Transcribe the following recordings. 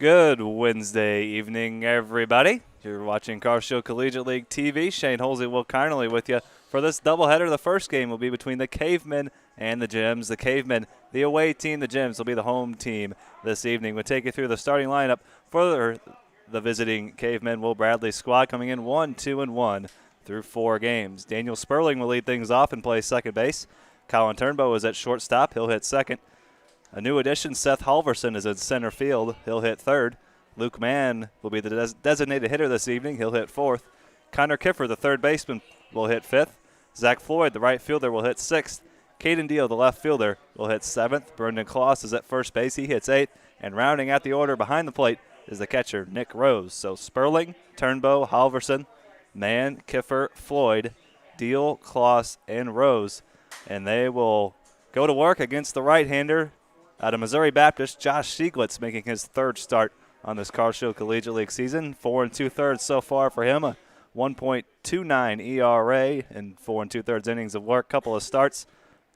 Good Wednesday evening, everybody. You're watching Carshill Collegiate League TV. Shane Holsey, Will Kinerly with you for this doubleheader. The first game will be between the Cavemen and the Gems. The Cavemen, the away team. The Gems will be the home team this evening. We'll take you through the starting lineup for the visiting Cavemen. Will Bradley squad coming in 1-2-1 through 4 games. Daniel Sperling will lead things off and play second base. Colin Turnbow is at shortstop. He'll hit second. A new addition, Seth Halverson, is in center field. He'll hit third. Luke Mann will be the designated hitter this evening. He'll hit fourth. Connor Kiffer, the third baseman, will hit fifth. Zach Floyd, the right fielder, will hit sixth. Caden Deal, the left fielder, will hit seventh. Brendan Kloss is at first base. He hits eighth. And rounding out the order behind the plate is the catcher, Nick Rose. So Sperling, Turnbow, Halverson, Mann, Kiffer, Floyd, Deal, Kloss, and Rose. And they will go to work against the right-hander out of Missouri Baptist, Josh Stieglitz, making his third start on this Carshill Collegiate League season. 4 2/3 so far for him, a 1.29 ERA and 4 2/3 innings of work. Couple of starts.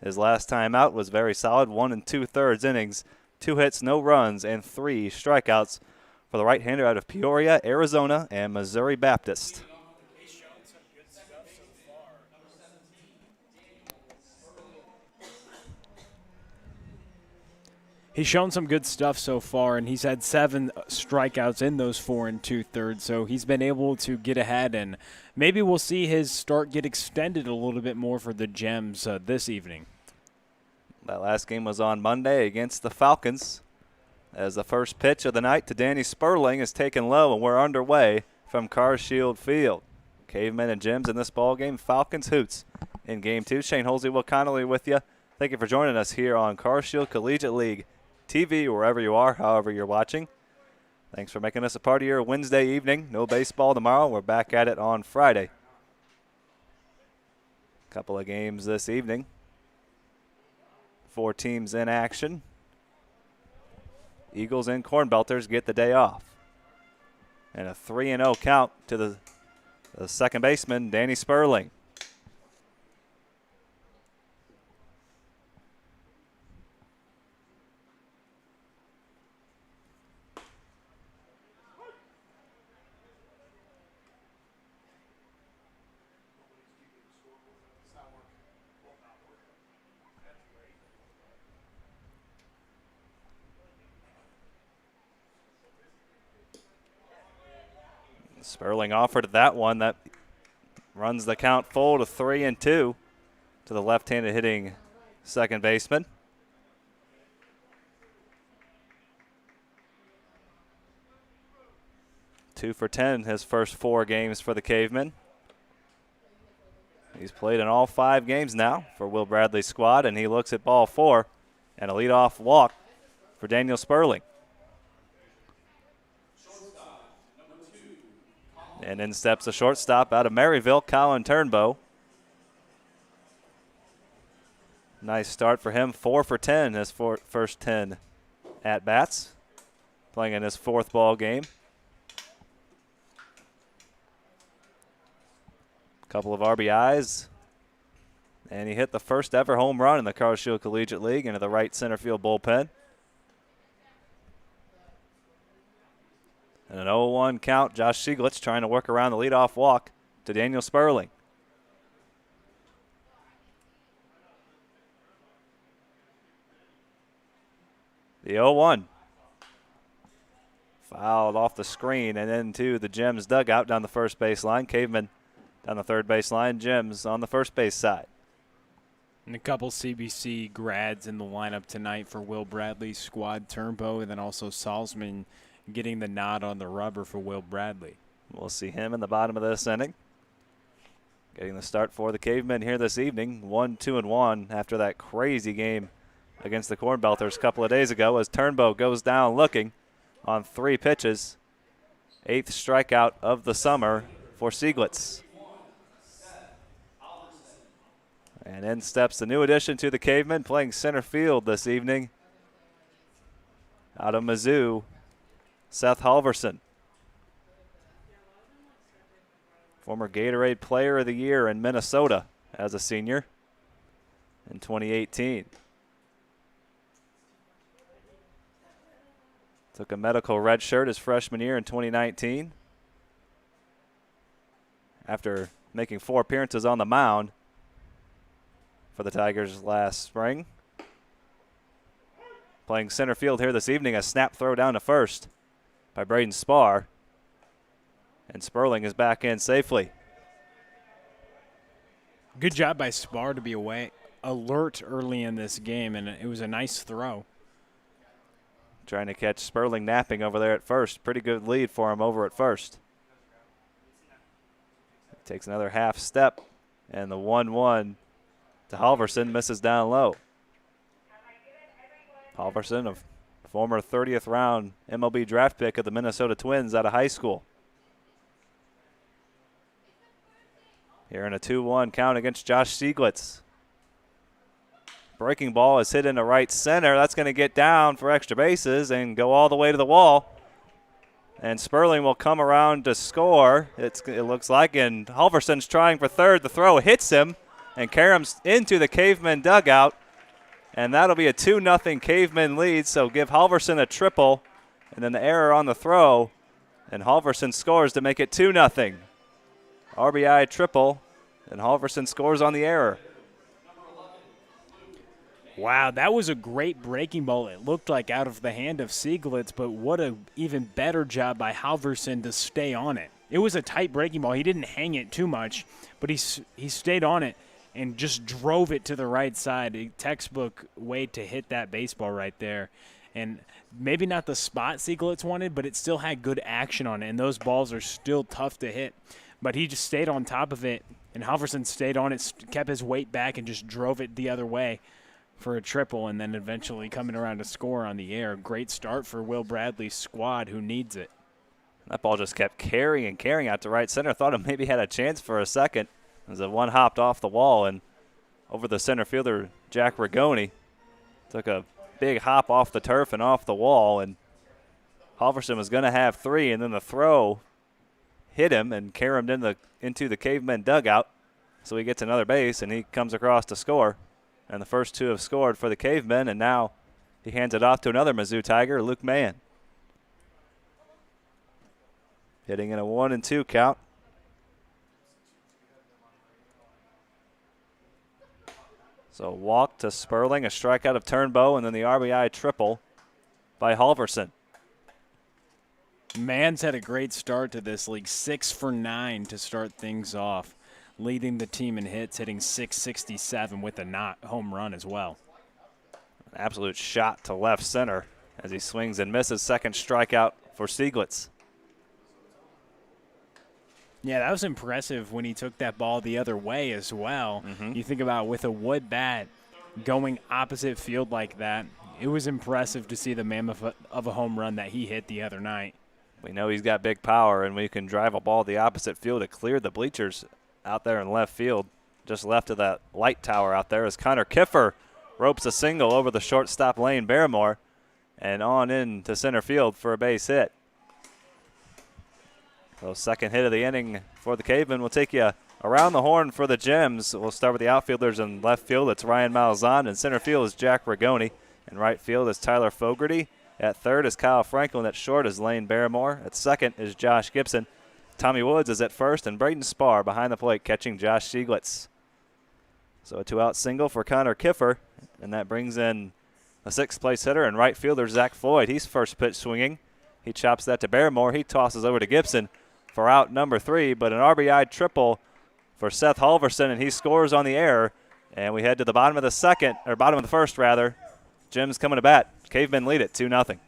His last time out was very solid, 1 2/3 innings, 2 hits, no runs, and 3 strikeouts for the right-hander out of Peoria, Arizona, and Missouri Baptist. He's shown some good stuff so far, and he's had 7 strikeouts in those 4 2/3, so he's been able to get ahead, and maybe we'll see his start get extended a little bit more for the Gems this evening. That last game was on Monday against the Falcons, as the first pitch of the night to Danny Sperling is taken low, and we're underway from Carshield Field. Cavemen and Gems in this ball game. Falcons Hoots in Game 2. Shane Holsey, Will Connolly with you. Thank you for joining us here on Carshill Collegiate League TV, wherever you are, however you're watching. Thanks for making us a part of your Wednesday evening. No baseball tomorrow. We're back at it on Friday. Couple of games this evening. 4 teams in action. Eagles and Cornbelters get the day off. And a 3-0 count to the second baseman, Danny Sperling. Sperling offered that one. That runs the count full to 3-2 to the left-handed hitting second baseman. Two for 10 his first 4 games for the Cavemen. He's played in all 5 games now for Will Bradley's squad, and he looks at ball 4 and a leadoff walk for Daniel Sperling. And in steps a shortstop out of Maryville, Colin Turnbow. Nice start for him, 4 for 10 his first 10 at-bats, playing in his 4th ball game. Couple of RBIs, and he hit the first ever home run in the Carshill Collegiate League into the right center field bullpen. And an 0-1 count. Josh Stieglitz trying to work around the leadoff walk to Daniel Sperling. The 0-1. Fouled off the screen and into the Gems dugout down the first base line. Cavemen down the third base line. Gems on the first base side. And a couple CBC grads in the lineup tonight for Will Bradley's squad, Turnbow, and then also Salzman getting the nod on the rubber for Will Bradley. We'll see him in the bottom of this inning. Getting the start for the Cavemen here this evening. 1-2-1 after that crazy game against the Cornbelters a couple of days ago as Turnbow goes down looking on 3 pitches. 8th strikeout of the summer for Stieglitz. And in steps the new addition to the Cavemen, playing center field this evening out of Mizzou, Seth Halverson. Former Gatorade Player of the Year in Minnesota as a senior in 2018. Took a medical red shirt his freshman year in 2019 after making 4 appearances on the mound for the Tigers last spring. Playing center field here this evening, a snap throw down to first by Braden Spar. And Sperling is back in safely. Good job by Spar to be alert early in this game, and it was a nice throw. Trying to catch Sperling napping over there at first. Pretty good lead for him over at first. Takes another half step, and the 1-1 to Halverson misses down low. Halverson, a former 30th round MLB draft pick of the Minnesota Twins out of high school. Here in a 2-1 count against Josh Stieglitz. Breaking ball is hit into right center. That's going to get down for extra bases and go all the way to the wall. And Sperling will come around to score, it looks like, and Halverson's trying for third. The throw hits him and caroms into the Cavemen dugout. And that'll be a 2-0 Cavemen lead, so give Halverson a triple, and then the error on the throw, and Halverson scores to make it 2-0. RBI triple, and Halverson scores on the error. Wow, that was a great breaking ball. It looked like out of the hand of Stieglitz, but what a even better job by Halverson to stay on it. It was a tight breaking ball. He didn't hang it too much, but he stayed on it and just drove it to the right side. A textbook way to hit that baseball right there. And maybe not the spot Stieglitz wanted, but it still had good action on it, and those balls are still tough to hit. But he just stayed on top of it, and Halverson stayed on it, kept his weight back, and just drove it the other way for a triple, and then eventually coming around to score on the air. Great start for Will Bradley's squad, who needs it. That ball just kept carrying out to right center. Thought it maybe had a chance for a second as the one hopped off the wall and over the center fielder, Jack Rigoni. Took a big hop off the turf and off the wall, and Halverson was going to have 3, and then the throw hit him and caromed into the Cavemen dugout. So he gets another base, and he comes across to score. And the first 2 have scored for the Cavemen, and now he hands it off to another Mizzou Tiger, Luke Mann. Hitting in a 1-2 count. So walk to Sperling, a strikeout of Turnbow, and then the RBI triple by Halverson. Mann's had a great start to this league, 6 for 9 to start things off, leading the team in hits, hitting .667 with a home run as well. An absolute shot to left center as he swings and misses. Second strikeout for Stieglitz. Yeah, that was impressive when he took that ball the other way as well. You think about with a wood bat going opposite field like that, it was impressive to see the mammoth of a home run that he hit the other night. We know he's got big power, and we can drive a ball the opposite field to clear the bleachers out there in left field, just left of that light tower out there as Connor Kiffer ropes a single over the shortstop Lane Barrymore and on in to center field for a base hit. So second hit of the inning for the Cavemen. We'll take you around the horn for the Gems. We'll start with the outfielders in left field. It's Ryan Malzahn. In center field is Jack Rigoni. In right field is Tyler Fogarty. At third is Kyle Franklin. At short is Lane Barrymore. At second is Josh Gibson. Tommy Woods is at first, and Braden Spar behind the plate catching Josh Stieglitz. So a 2-out single for Connor Kiffer, and that brings in the 6th place hitter and right fielder Zach Floyd. He's first pitch swinging. He chops that to Barrymore. He tosses over to Gibson for out number 3, but an RBI triple for Seth Halverson, and he scores on the error. And we head to the bottom of the first rather. Gems coming to bat. Cavemen lead it 2-0.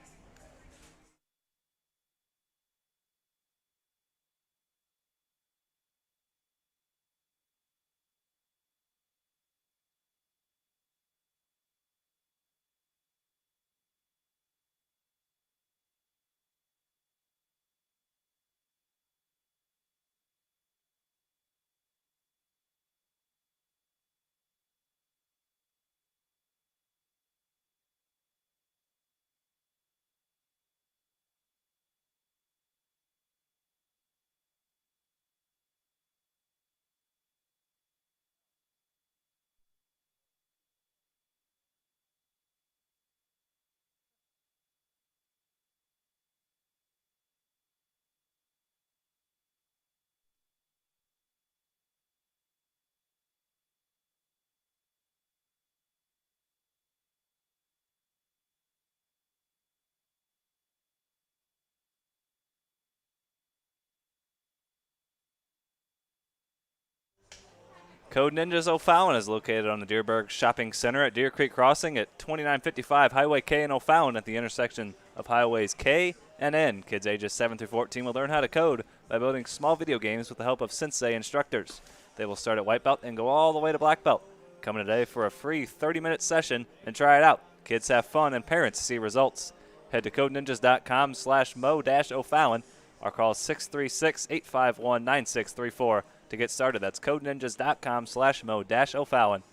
Code Ninjas O'Fallon is located on the Deerberg Shopping Center at Deer Creek Crossing at 2955 Highway K in O'Fallon at the intersection of Highways K and N. Kids ages 7 through 14 will learn how to code by building small video games with the help of sensei instructors. They will start at white belt and go all the way to black belt. Come in today for a free 30-minute session and try it out. Kids have fun and parents see results. Head to codeninjas.com/mo-o'fallon or call 636-851-9634 to get started. That's codeninjas.com/mo-o'fallon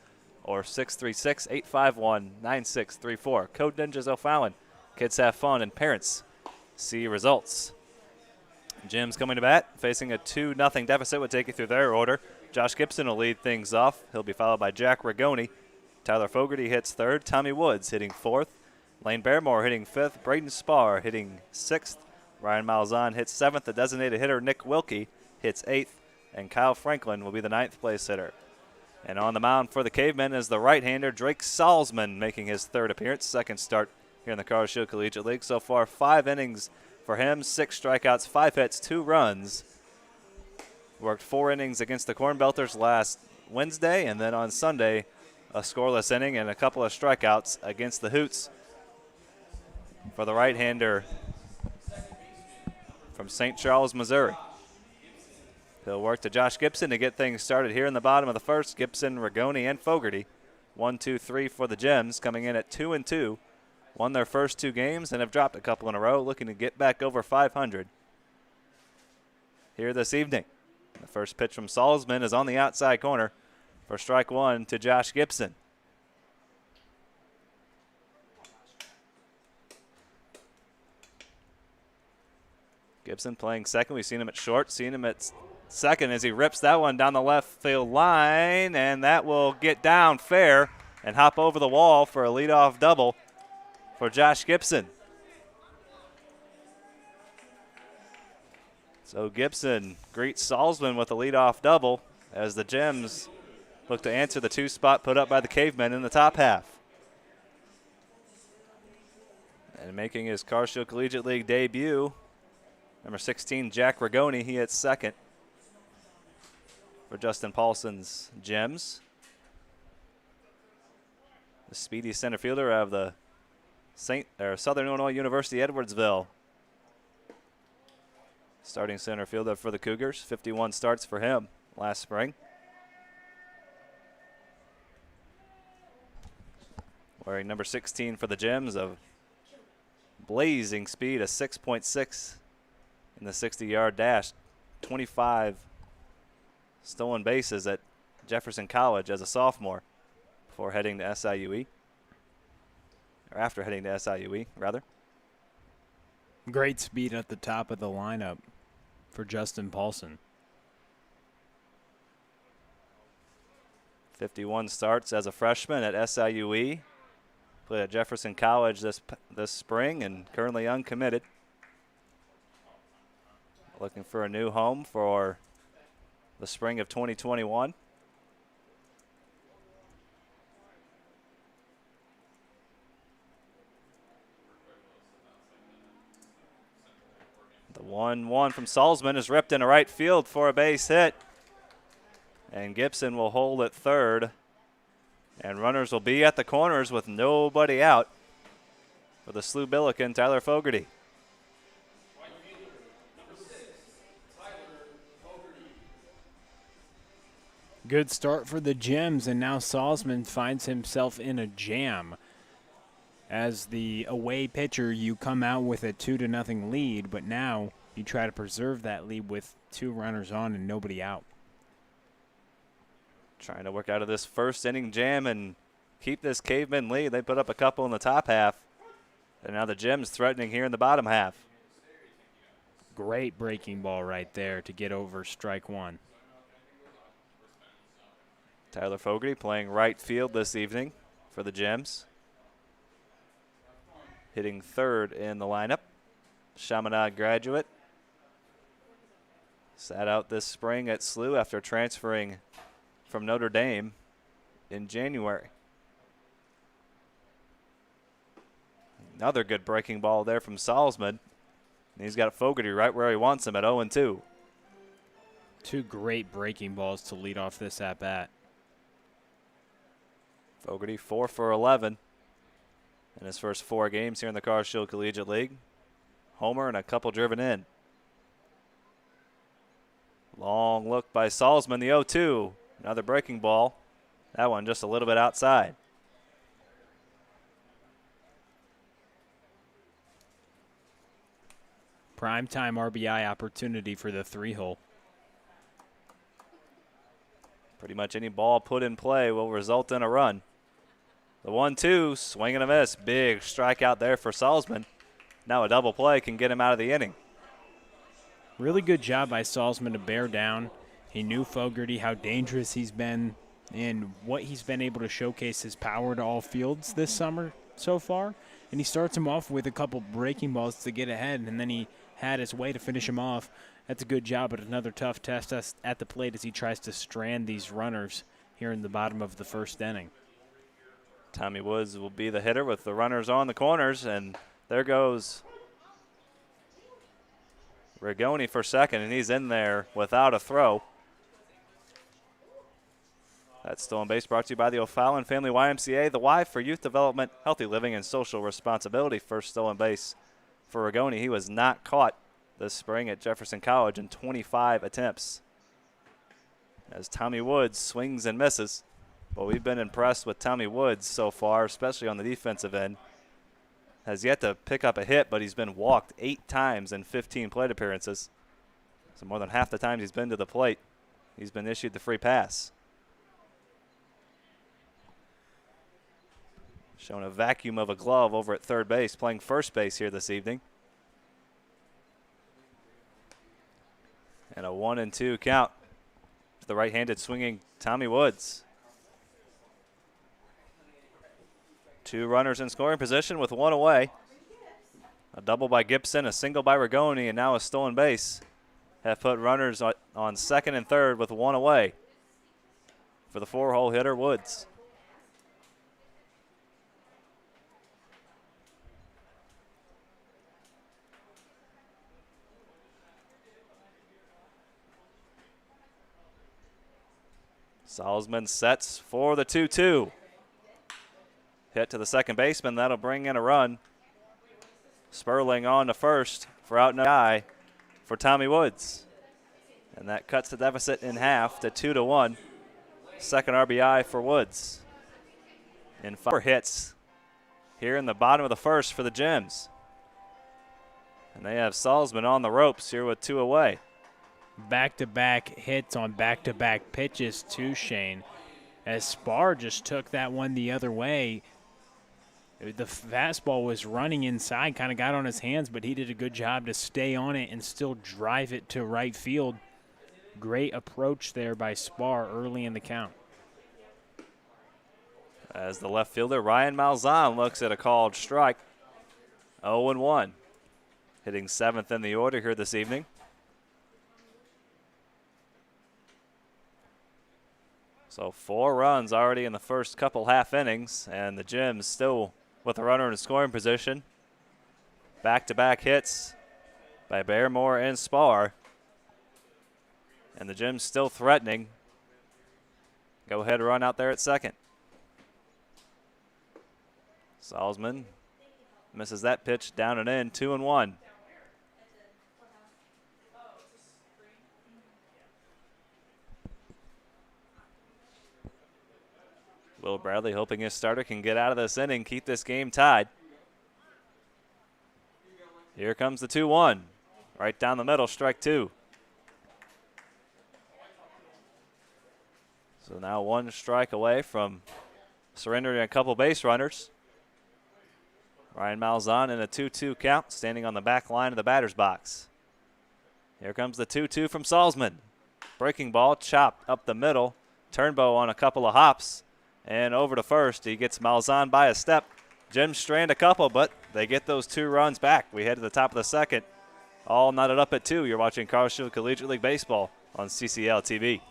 or 636-851-9634. Code Ninjas O'Fallon. Kids have fun and parents see results. Gems coming to bat, facing a 2-0 deficit, would take you through their order. Josh Gibson will lead things off. He'll be followed by Jack Rigoni. Tyler Fogarty hits third. Tommy Woods hitting fourth. Lane Barrymore hitting fifth. Braden Spar hitting sixth. Ryan Malzahn hits seventh. The designated hitter Nick Wilkie hits eighth. And Kyle Franklin will be the ninth place hitter. And on the mound for the Cavemen is the right-hander Drake Salzman, making his third appearance, second start here in the Carl Shield Collegiate League. So far, 5 innings for him, 6 strikeouts, 5 hits, 2 runs. Worked 4 innings against the Corn Belters last Wednesday, and then on Sunday, a scoreless inning and a couple of strikeouts against the Hoots for the right-hander from St. Charles, Missouri. He'll work to Josh Gibson to get things started here in the bottom of the first. Gibson, Rigoni, and Fogarty. 1-2-3 for the Gems, coming in at 2-2. Won their first 2 games and have dropped a couple in a row, looking to get back over 500 here this evening. The first pitch from Salzman is on the outside corner for strike 1 to Josh Gibson. Gibson playing second. We've seen him at short, seen him at second as he rips that one down the left field line, and that will get down fair and hop over the wall for a leadoff double for Josh Gibson. So Gibson greets Salzman with a leadoff double as the Gems look to answer the 2 spot put up by the Cavemen in the top half. And making his Carl Shield Collegiate League debut, number 16, Jack Rigoni. He hits second for Justin Paulson's Gems. The speedy center fielder of the Southern Illinois University Edwardsville. Starting center fielder for the Cougars. 51 starts for him last spring. Wearing number 16 for the Gems, of blazing speed, a 6.6 in the 60-yard dash. 25 stolen bases at Jefferson College as a sophomore before heading to SIUE. Or after heading to SIUE, rather. Great speed at the top of the lineup for Justin Paulson. 51 starts as a freshman at SIUE. Played at Jefferson College this spring and currently uncommitted. Looking for a new home for the spring of 2021. The 1-1 from Salzman is ripped into right field for a base hit. And Gibson will hold at third. And runners will be at the corners with nobody out for the SLU Billiken, Tyler Fogarty. Good start for the Gems, and now Salzman finds himself in a jam. As the away pitcher, you come out with a 2-0 lead, but now you try to preserve that lead with 2 runners on and nobody out. Trying to work out of this first inning jam and keep this Cavemen lead. They put up a couple in the top half, and now the Gems threatening here in the bottom half. Great breaking ball right there to get over strike 1. Tyler Fogarty playing right field this evening for the Gems. Hitting third in the lineup. Chaminade graduate. Sat out this spring at SLU after transferring from Notre Dame in January. Another good breaking ball there from Salzman. And he's got Fogarty right where he wants him at 0-2. 2 great breaking balls to lead off this at-bat. Fogarty 4 for 11 in his first 4 games here in the Car Shield Collegiate League. Homer and a couple driven in. Long look by Salzman, the 0-2. Another breaking ball. That one just a little bit outside. Primetime RBI opportunity for the 3-hole. Pretty much any ball put in play will result in a run. The 1-2, swing and a miss. Big strikeout there for Salzman. Now a double play can get him out of the inning. Really good job by Salzman to bear down. He knew Fogarty, how dangerous he's been, and what he's been able to showcase his power to all fields this summer so far. And he starts him off with a couple breaking balls to get ahead, and then he had his way to finish him off. That's a good job, but another tough test at the plate as he tries to strand these runners here in the bottom of the first inning. Tommy Woods will be the hitter with the runners on the corners, and there goes Rigoni for second, and he's in there without a throw. That stolen base brought to you by the O'Fallon Family YMCA, the Y for youth development, healthy living, and social responsibility. First stolen base for Rigoni. He was not caught this spring at Jefferson College in 25 attempts. As Tommy Woods swings and misses. But we've been impressed with Tommy Woods so far, especially on the defensive end. Has yet to pick up a hit, but he's been walked 8 times in 15 plate appearances. So more than half the times he's been to the plate, he's been issued the free pass. Showing a vacuum of a glove over at third base, playing first base here this evening. And a 1-2 count to the right-handed swinging Tommy Woods. 2 runners in scoring position with 1 away. A double by Gibson, a single by Rigoni, and now a stolen base have put runners on second and third with 1 away for the 4-hole hitter Woods. Salzman sets for the 2-2. Hit to the second baseman. That'll bring in a run. Sperling on to first for out and eye for Tommy Woods. And that cuts the deficit in half to 2-1. Second RBI for Woods. And 4 hits here in the bottom of the first for the Gems. And they have Salzman on the ropes here with 2 away. Back-to-back hits on back-to-back pitches too, Shane. As Spar just took that one the other way. The fastball was running inside, kind of got on his hands, but he did a good job to stay on it and still drive it to right field. Great approach there by Spar early in the count. As the left fielder, Ryan Malzahn, looks at a called strike. 0-1. Hitting 7th in the order here this evening. So 4 runs already in the first couple half innings, and the Gems still with a runner in scoring position. Back-to-back hits by Barrymore and Spar. And the Gems still threatening. Go ahead run out there at second. Salzman misses that pitch down and in, 2-1. Will Bradley hoping his starter can get out of this inning, keep this game tied. Here comes the 2-1. Right down the middle, strike 2. So now 1 strike away from surrendering a couple base runners. Ryan Malzahn in a 2-2 count, standing on the back line of the batter's box. Here comes the 2-2 from Salzman. Breaking ball, chopped up the middle. Turnbow on a couple of hops. And over to first, he gets Malzahn by a step. Gems strand a couple, but they get those 2 runs back. We head to the top of the second. All knotted up at 2. You're watching Car Shield Collegiate League Baseball on CCL TV.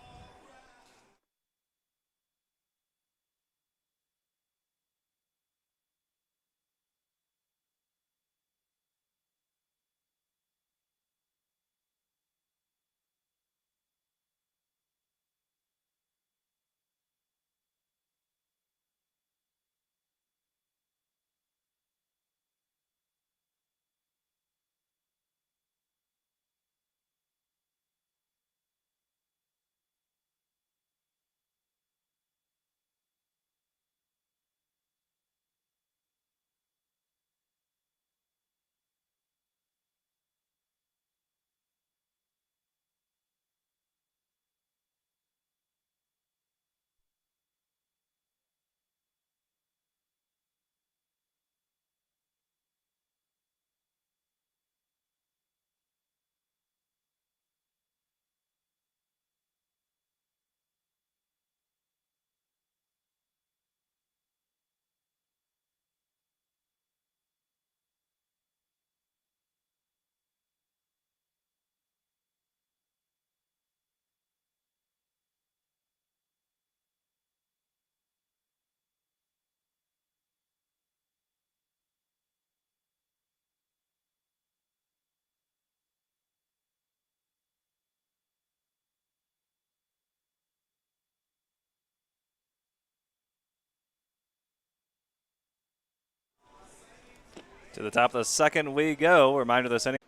To the top of the second we go. Reminder this inning.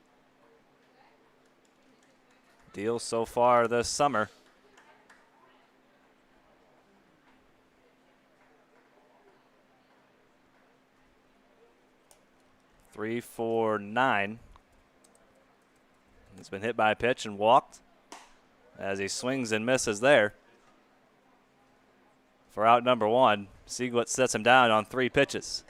Deal so far this summer. Three, 4, 9. He's been hit by a pitch and walked as he swings and misses there. For out number 1, Sieglitz sets him down on 3 pitches.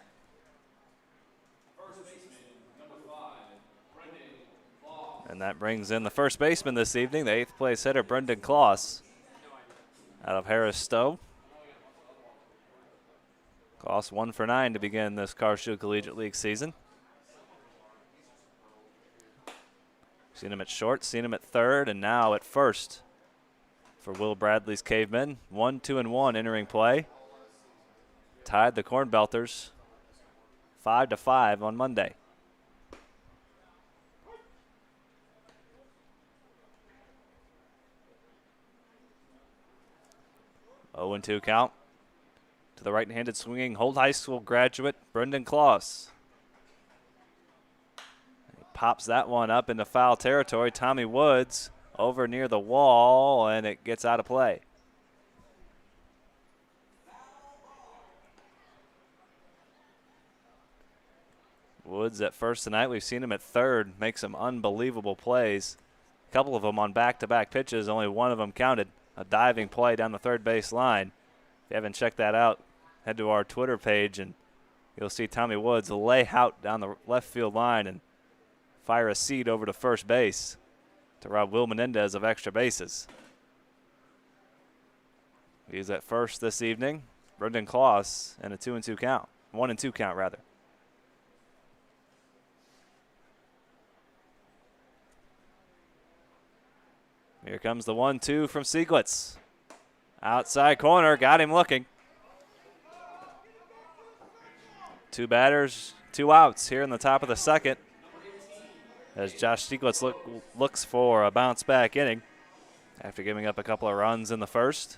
And that brings in the first baseman this evening, the 8th place hitter, Brendan Kloss, out of Harris Stowe. Kloss 1 for 9 to begin this Carshield Collegiate League season. Seen him at short, seen him at third, and now at first for Will Bradley's Cavemen. 1, 2, and 1 entering play. Tied the Corn Belters 5-5 on Monday. Oh and 2 count to the right-handed swinging Holt High School graduate Brendan Kloss. Pops that one up into foul territory. Tommy Woods over near the wall, and it gets out of play. Woods at first tonight. We've seen him at third make some unbelievable plays. A couple of them on back-to-back pitches. Only one of them counted. A diving play down the third base line. If you haven't checked that out, head to our Twitter page, and you'll see Tommy Woods lay out down the left field line and fire a seed over to first base to rob Will Menendez of extra bases. He's at first this evening. Brendan Kloss and a 2-2 count. 1-2 count, rather. Here comes the 1-2 from Sieglitz. Outside corner, got him looking. 2 batters, 2 outs here in the top of the second, as Josh Sieglitz looks for a bounce back inning after giving up a couple of runs in the first.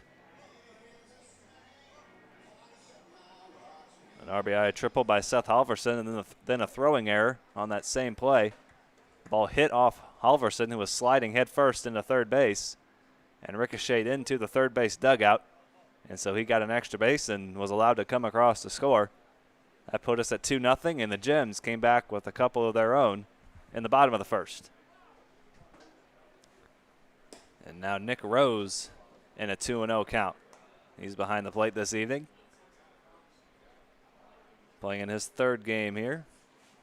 An RBI triple by Seth Halverson, and then a throwing error on that same play. The ball hit off Halverson, who was sliding head first into third base, and ricocheted into the third base dugout. And so he got an extra base and was allowed to come across to score. That put us at 2-0, and the Gems came back with a couple of their own in the bottom of the first. And now Nick Rose in a 2-0 count. He's behind the plate this evening, playing in his third game here.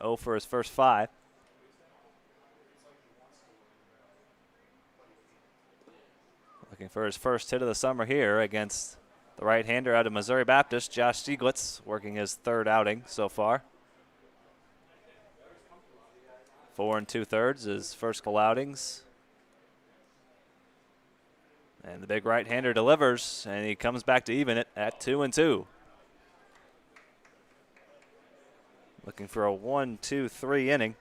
0 for his first 5. Looking for his first hit of the summer here against the right-hander out of Missouri Baptist, Josh Sieglitz, working his third outing so far. 4 2/3, his first couple outings. And the big right-hander delivers, and he comes back to even it at 2-2. Looking for a 1-2-3 inning.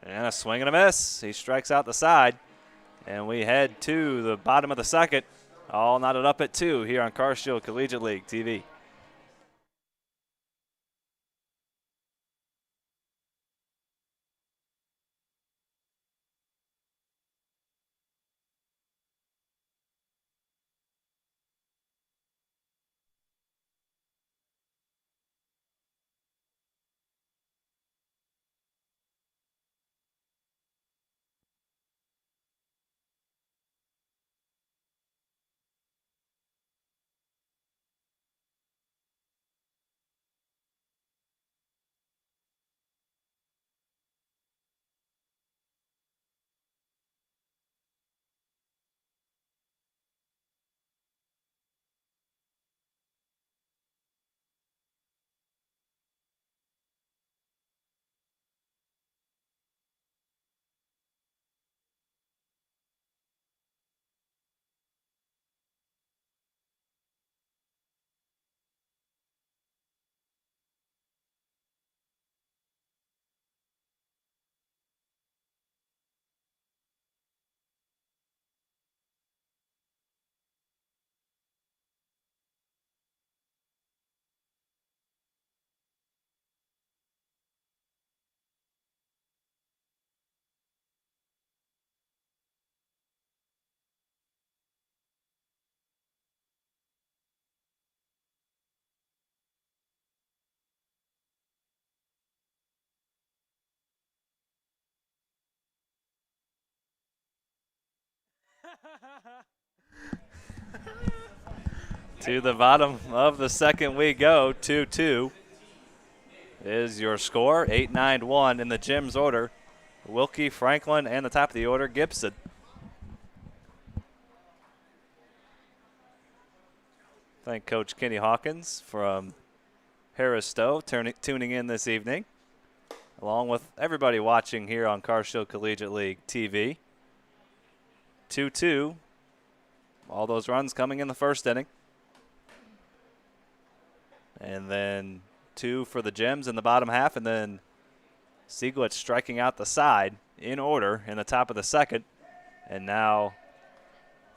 And a swing and a miss. He strikes out the side. And we head to the bottom of the second. All knotted up at 2 here on Carshield Collegiate League TV. To the bottom of the second we go, 2-2 is your score, 8-9-1 in the Gems order. Wilkie, Franklin, and the top of the order, Gibson. Thank Coach Kenny Hawkins from Harris Stowe tuning in this evening, along with everybody watching here on Car Show Collegiate League TV. 2-2, all those runs coming in the first inning. And then 2 for the Gems in the bottom half, and then Sieglitz striking out the side in order in the top of the second. And now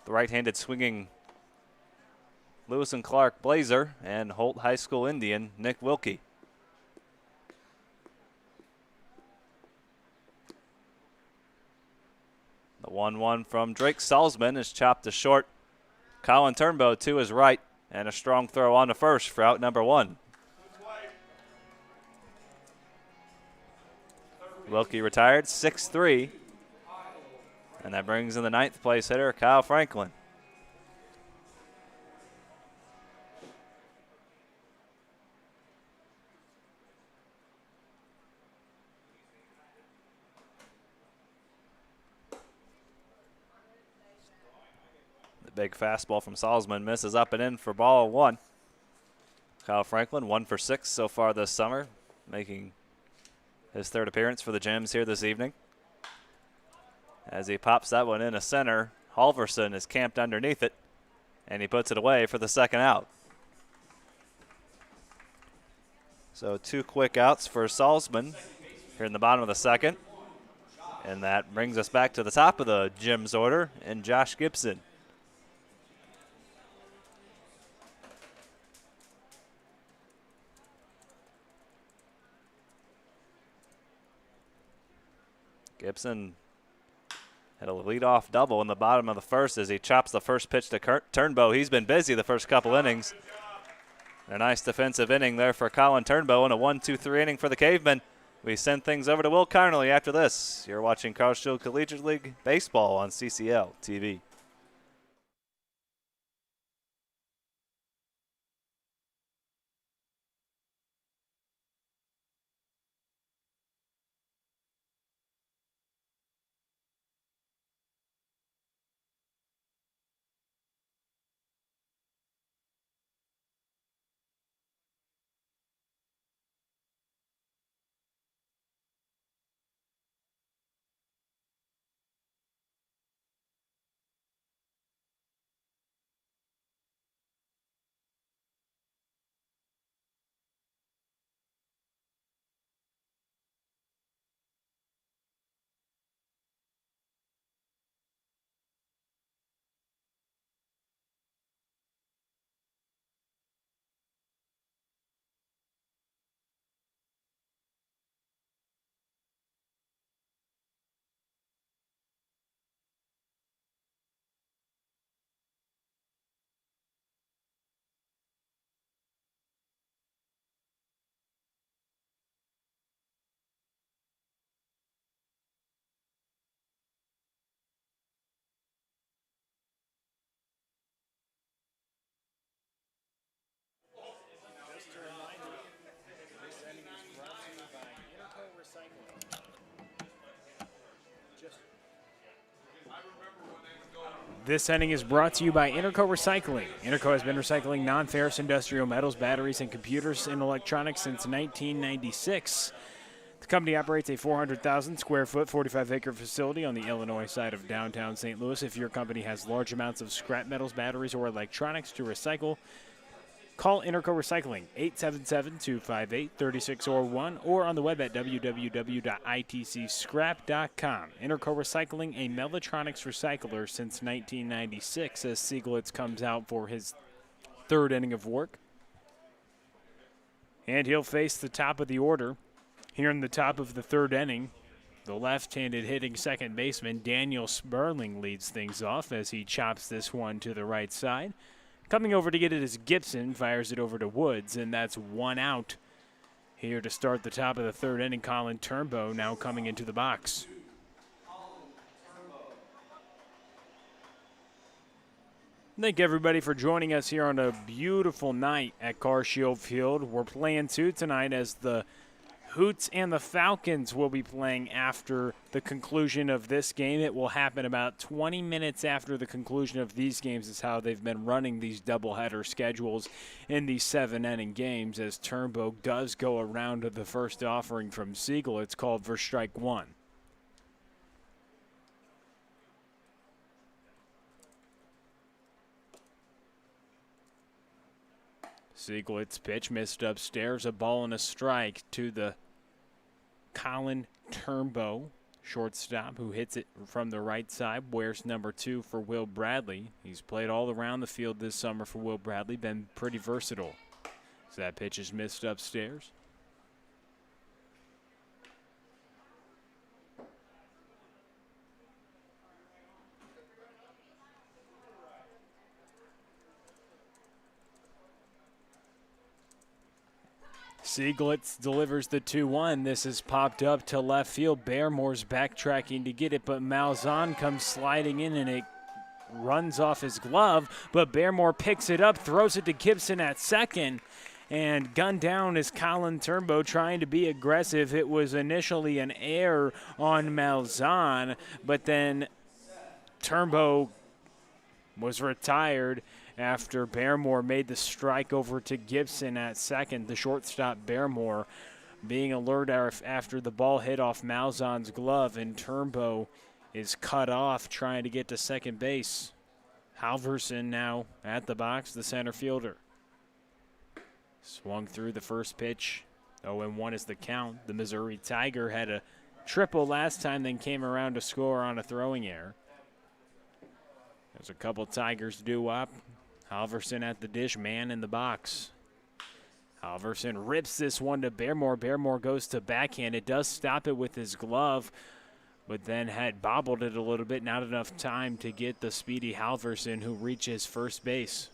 the right-handed swinging Lewis and Clark Blazer and Holt High School Indian Nick Wilkie. The 1-1 from Drake Salzman is chopped to short. Colin Turnbow to his right, and a strong throw on to first for out number 1. Wilkie retired, 6-3. And that brings in the 9th place hitter, Kyle Franklin. The big fastball from Salzman misses up and in for ball 1. Kyle Franklin, 1 for 6 so far this summer, making his 3rd appearance for the Gems here this evening. As he pops that one in a center, Halverson is camped underneath it, and he puts it away for the second out. So 2 quick outs for Salzman here in the bottom of the second. And that brings us back to the top of the Gems order and Josh Gibson. Gibson had a leadoff double in the bottom of the first as he chops the first pitch to Turnbow. He's been busy the first couple innings. A nice defensive inning there for Colin Turnbow and a 1-2-3 inning for the Cavemen. We send things over to Will Carnley after this. You're watching Car Show Collegiate League Baseball on CCL TV. This inning is brought to you by Interco Recycling. Interco has been recycling non-ferrous industrial metals, batteries, and computers and electronics since 1996. The company operates a 400,000 square foot, 45-acre facility on the Illinois side of downtown St. Louis. If your company has large amounts of scrap metals, batteries, or electronics to recycle, call Interco Recycling, 877-258-3601, or on the web at www.itcscrap.com. Interco Recycling, a Mellatronics recycler since 1996, as Sieglitz comes out for his 3rd inning of work. And he'll face the top of the order. Here in the top of the 3rd inning, the left-handed hitting second baseman Daniel Sperling leads things off as he chops this one to the right side. Coming over to get it is Gibson, fires it over to Woods, and that's 1 out. Here to start the top of the 3rd inning, Colin Turnbow now coming into the box. Thank everybody for joining us here on a beautiful night at CarShield Field. We're playing two tonight as the Hoots and the Falcons will be playing after the conclusion of this game. It will happen about 20 minutes after the conclusion of these games is how they've been running these doubleheader schedules in these 7-inning games, as Turnbow does go around to the first offering from Siegel. It's called for strike one. Siegel's pitch missed upstairs, a ball and a strike to the Colin Turnbow, shortstop, who hits it from the right side, wears number 2 for Will Bradley. He's played all around the field this summer for Will Bradley, been pretty versatile. So that pitch is missed upstairs. Sieglitz delivers the 2-1. This is popped up to left field. Bearmore's backtracking to get it, but Malzahn comes sliding in and it runs off his glove. But Bearmore picks it up, throws it to Gibson at second. And gunned down is Colin Turnbow trying to be aggressive. It was initially an error on Malzahn, but then Turnbow was retired after Bearmore made the strike over to Gibson at second. The shortstop Bearmore being alert after the ball hit off Malzahn's glove, and Turnbow is cut off trying to get to second base. Halverson now at the box, the center fielder. Swung through the first pitch. 0-1 is the count. The Missouri Tiger had a triple last time, then came around to score on a throwing error. There's a couple Tigers due up. Halverson at the dish, man in the box. Halverson rips this one to Bearmore. Bearmore goes to backhand. It does stop it with his glove, but then had bobbled it a little bit. Not enough time to get the speedy Halverson, who reaches first base.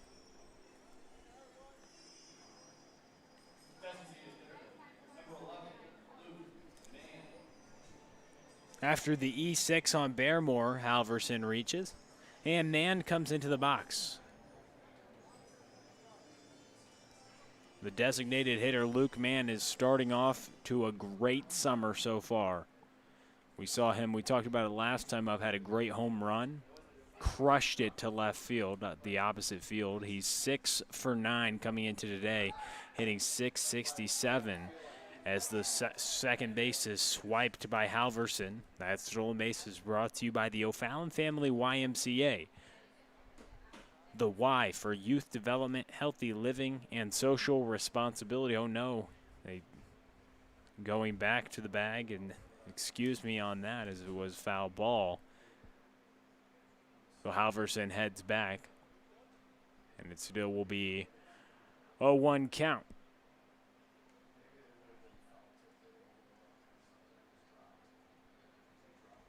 After the E6 on Bearmore, Halverson reaches, and Mann comes into the box. The designated hitter, Luke Mann, is starting off to a great summer so far. We saw him, we talked about it last time, I've had a great home run. Crushed it to left field, the opposite field. He's 6 for 9 coming into today, hitting .667 as the second base is swiped by Halverson. That stolen base is brought to you by the O'Fallon Family YMCA. The Y for youth development, healthy living, and social responsibility. Oh no, going back to the bag, and excuse me on that as it was foul ball. So Halverson heads back, and it still will be 0-1 count.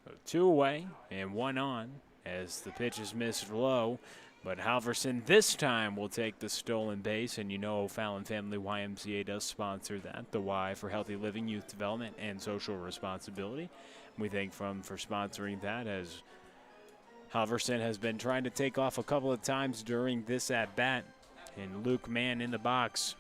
So 2 away and 1 on as the pitch is missed low. But Halverson this time will take the stolen base, and you know O'Fallon Family YMCA does sponsor that, the Y for healthy living, youth development, and social responsibility. We thank them for sponsoring that, as Halverson has been trying to take off a couple of times during this at-bat, and Luke Mann in the box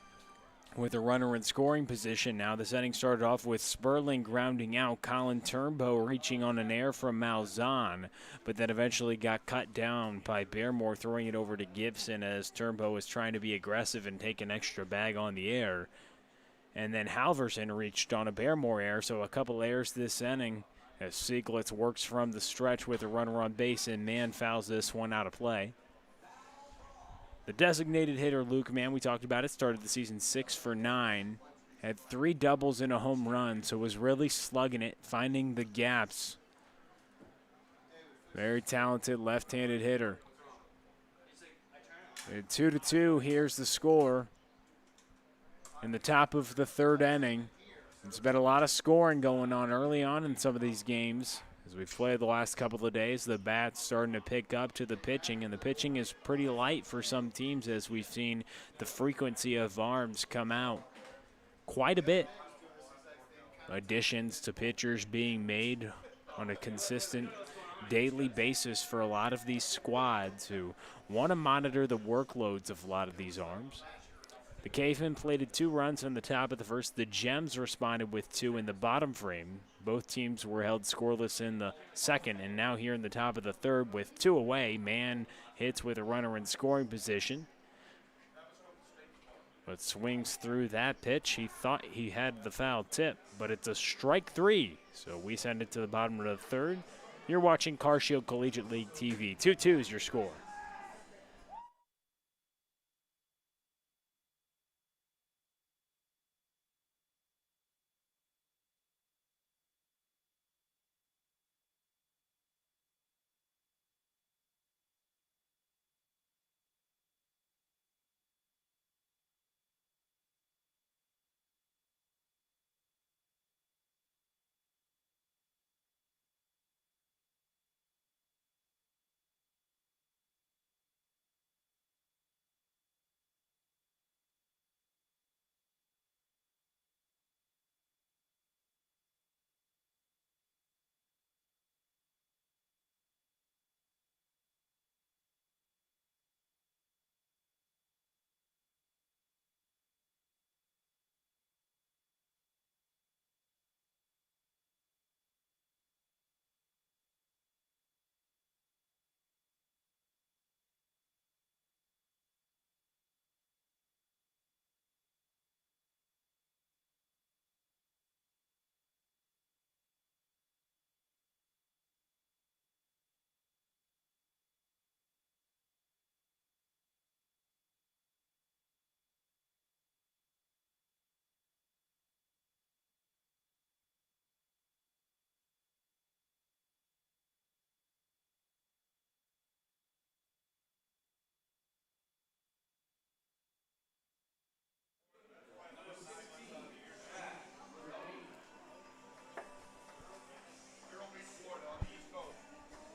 with a runner in scoring position. Now this inning started off with Sperling grounding out, Colin Turnbow reaching on an error from Malzahn, but then eventually got cut down by Bearmore, throwing it over to Gibson as Turnbow was trying to be aggressive and take an extra bag on the air. And then Halverson reached on a Bearmore error, so a couple errors this inning as Sieglitz works from the stretch with a runner on base, and Mann fouls this one out of play. The designated hitter, Luke Mann, we talked about it, started the season 6 for 9, had 3 doubles and a home run, so was really slugging it, finding the gaps. Very talented left-handed hitter. And 2-2, here's the score in the top of the 3rd inning. There's been a lot of scoring going on early on in some of these games. As we've played the last couple of days, the bat's starting to pick up to the pitching, and the pitching is pretty light for some teams as we've seen the frequency of arms come out quite a bit. Additions to pitchers being made on a consistent daily basis for a lot of these squads who want to monitor the workloads of a lot of these arms. The Cavemen plated 2 runs on the top of the first. The Gems responded with 2 in the bottom frame. Both teams were held scoreless in the second, and now here in the top of the third with 2 away. Man hits with a runner in scoring position, but swings through that pitch. He thought he had the foul tip, but it's a strike 3. So we send it to the bottom of the third. You're watching CarShield Collegiate League TV. 2-2 is your score.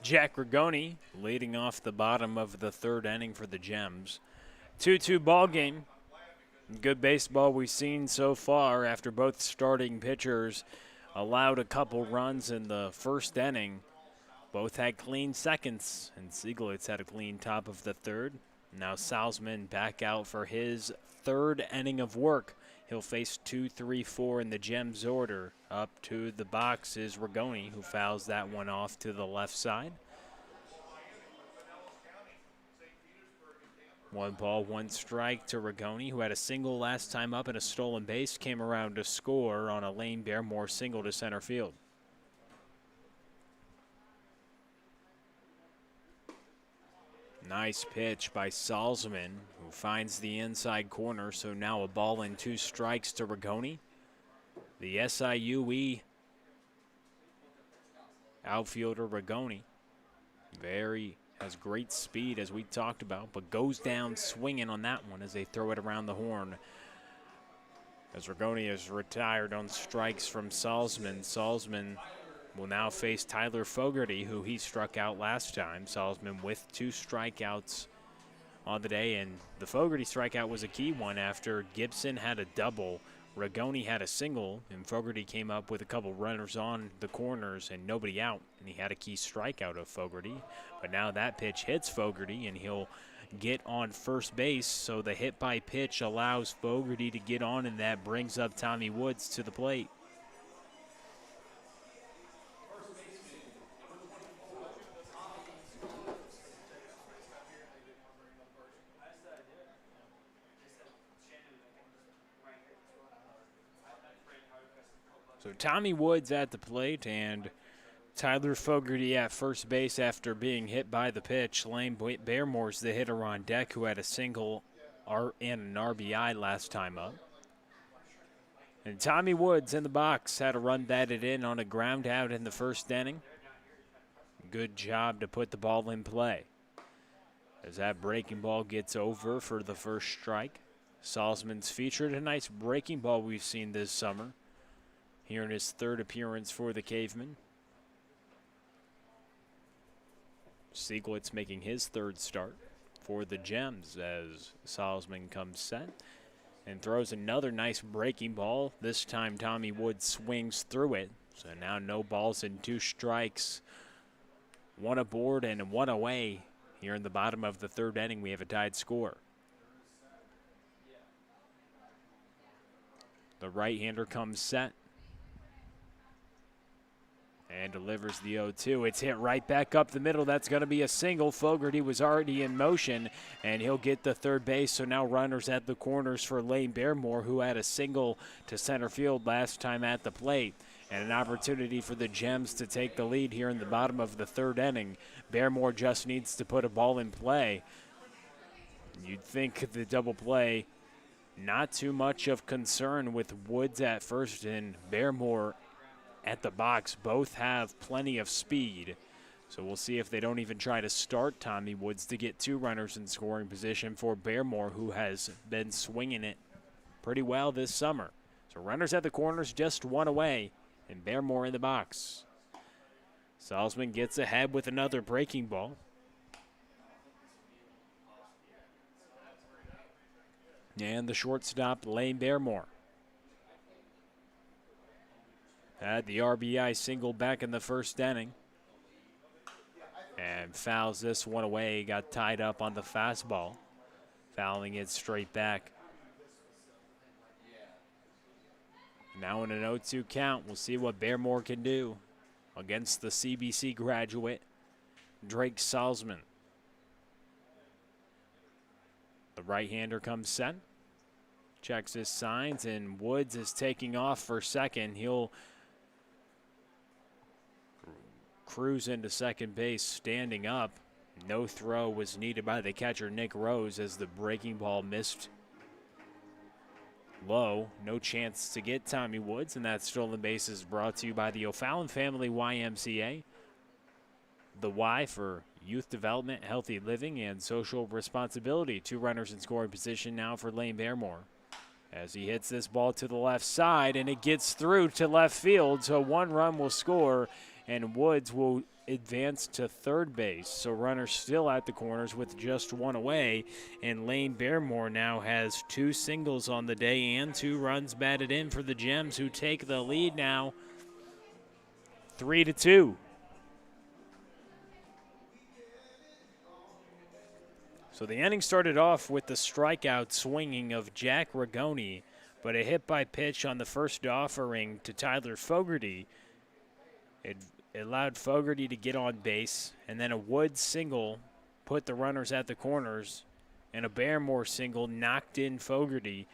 Jack Rigoni leading off the bottom of the third inning for the Gems. 2-2 ball game. Good baseball we've seen so far after both starting pitchers allowed a couple runs in the first inning. Both had clean seconds, and Sieglitz had a clean top of the third. Now Salzman back out for his third inning of work. He'll face 2, 3, 4 in the Gems order. Up to the box is Rigoni, who fouls that one off to the left side. 1 ball, 1 strike to Rigoni, who had a single last time up and a stolen base, came around to score on a Lane Bearmore single to center field. Nice pitch by Salzman, who finds the inside corner, so now a ball and 2 strikes to Rigoni. The SIUE outfielder Rigoni has great speed, as we talked about, but goes down swinging on that one as they throw it around the horn. As Rigoni is retired on strikes from Salzman, Salzman will now face Tyler Fogarty, who he struck out last time. Salzman with 2 strikeouts on the day, and the Fogarty strikeout was a key one after Gibson had a double, Rigoni had a single, and Fogarty came up with a couple runners on the corners and nobody out, and he had a key strikeout of Fogarty. But now that pitch hits Fogarty, and he'll get on first base, so the hit by pitch allows Fogarty to get on, and that brings up Tommy Woods to the plate. So Tommy Woods at the plate and Tyler Fogarty at first base after being hit by the pitch. Lane Bearmore's the hitter on deck, who had a single and an RBI last time up. And Tommy Woods in the box had a run batted in on a ground out in the first inning. Good job to put the ball in play. As that breaking ball gets over for the first strike. Salzman's featured a nice breaking ball we've seen this summer, here in his third appearance for the Cavemen. Sieglitz making his third start for the Gems as Salzman comes set and throws another nice breaking ball. This time Tommy Woods swings through it. So now no balls and 2 strikes One aboard and one away. Here in the bottom of the third inning, we have a tied score. The right-hander comes set and delivers the 0-2. It's hit right back up the middle. That's going to be a single. Fogarty was already in motion, and he'll get the third base. So now runners at the corners for Lane Baremore, who had a single to center field last time at the plate. And an opportunity for the Gems to take the lead here in the bottom of the third inning. Baremore just needs to put a ball in play. You'd think the double play, not too much of concern with Woods at first and Baremore at the box. Both have plenty of speed. So we'll see if they don't even try to start Tommy Woods to get two runners in scoring position for Baremore, who has been swinging it pretty well this summer. So runners at the corners, just one away, and Baremore in the box. Salzman gets ahead with another breaking ball. And the shortstop, Lane Baremore, had the RBI single back in the first inning. And fouls this one away, got tied up on the fastball, fouling it straight back. Now in an 0-2 count, we'll see what Baremore can do against the CBC graduate, Drake Salzman. The right-hander comes set, checks his signs, and Woods is taking off for second. He'll cruise into second base standing up. No throw was needed by the catcher, Nick Rose, as the breaking ball missed low. No chance to get Tommy Woods, and that stolen base is brought to you by the O'Fallon Family YMCA. The Y for youth development, healthy living, and social responsibility. Two runners in scoring position now for Lane Baremore, as he hits this ball to the left side, and it gets through to left field, so one run will score, and Woods will advance to third base. So runners still at the corners with just one away, and Lane Baremore now has two singles on the day and two runs batted in for the Gems, who take the lead now 3-2. So the inning started off with the strikeout swinging of Jack Rigoni, but a hit by pitch on the first offering to Tyler Fogarty. It allowed Fogarty to get on base, and then a Woods single put the runners at the corners, and a Baremore single knocked in Fogarty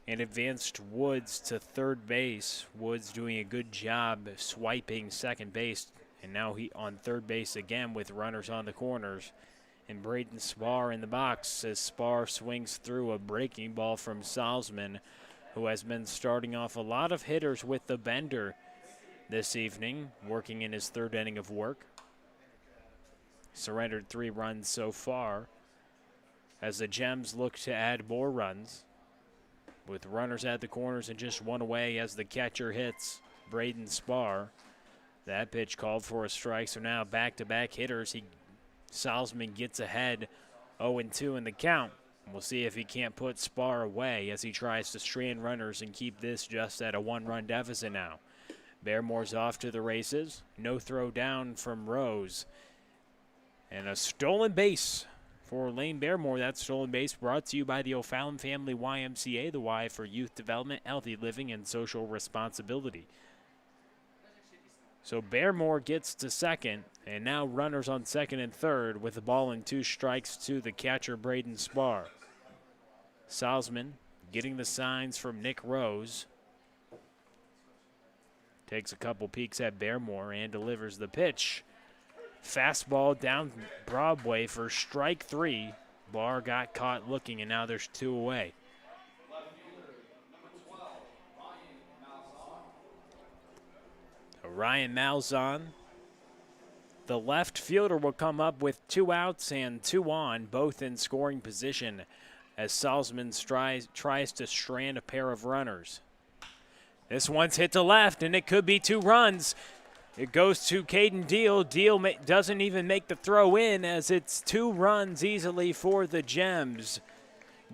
and advanced Woods to third base. Woods doing a good job swiping second base, and now he on third base again with runners on the corners. And Braden Spar in the box as Spar swings through a breaking ball from Salzman, who has been starting off a lot of hitters with the bender this evening, working in his third inning of work. Surrendered 3 runs so far, as the Gems look to add more runs, with runners at the corners and just one away as the catcher hits Braden Spar. That pitch called for a strike, so now back-to-back hitters. Salzman gets ahead 0-2 in the count. We'll see if he can't put Spar away as he tries to strand runners and keep this just at a 1-run deficit now. Baremore's off to the races. No throw down from Rose. And a stolen base for Lane Baremore. That stolen base brought to you by the O'Fallon Family YMCA, the Y for youth development, healthy living, and social responsibility. So Baremore gets to second, and now runners on second and third with the ball and 2 strikes to the catcher, Braden Spar. Salzman getting the signs from Nick Rose. Takes a couple peeks at Baremore and delivers the pitch. Fastball down Broadway for strike 3. Barr got caught looking, and now there's 2 away. Ryan Malzahn, the left fielder, will come up with 2 outs and 2 on, both in scoring position, as Salzman tries to strand a pair of runners. This one's hit to left, and it could be 2 runs. It goes to Caden Deal. Deal doesn't even make the throw in, as it's 2 runs easily for the Gems.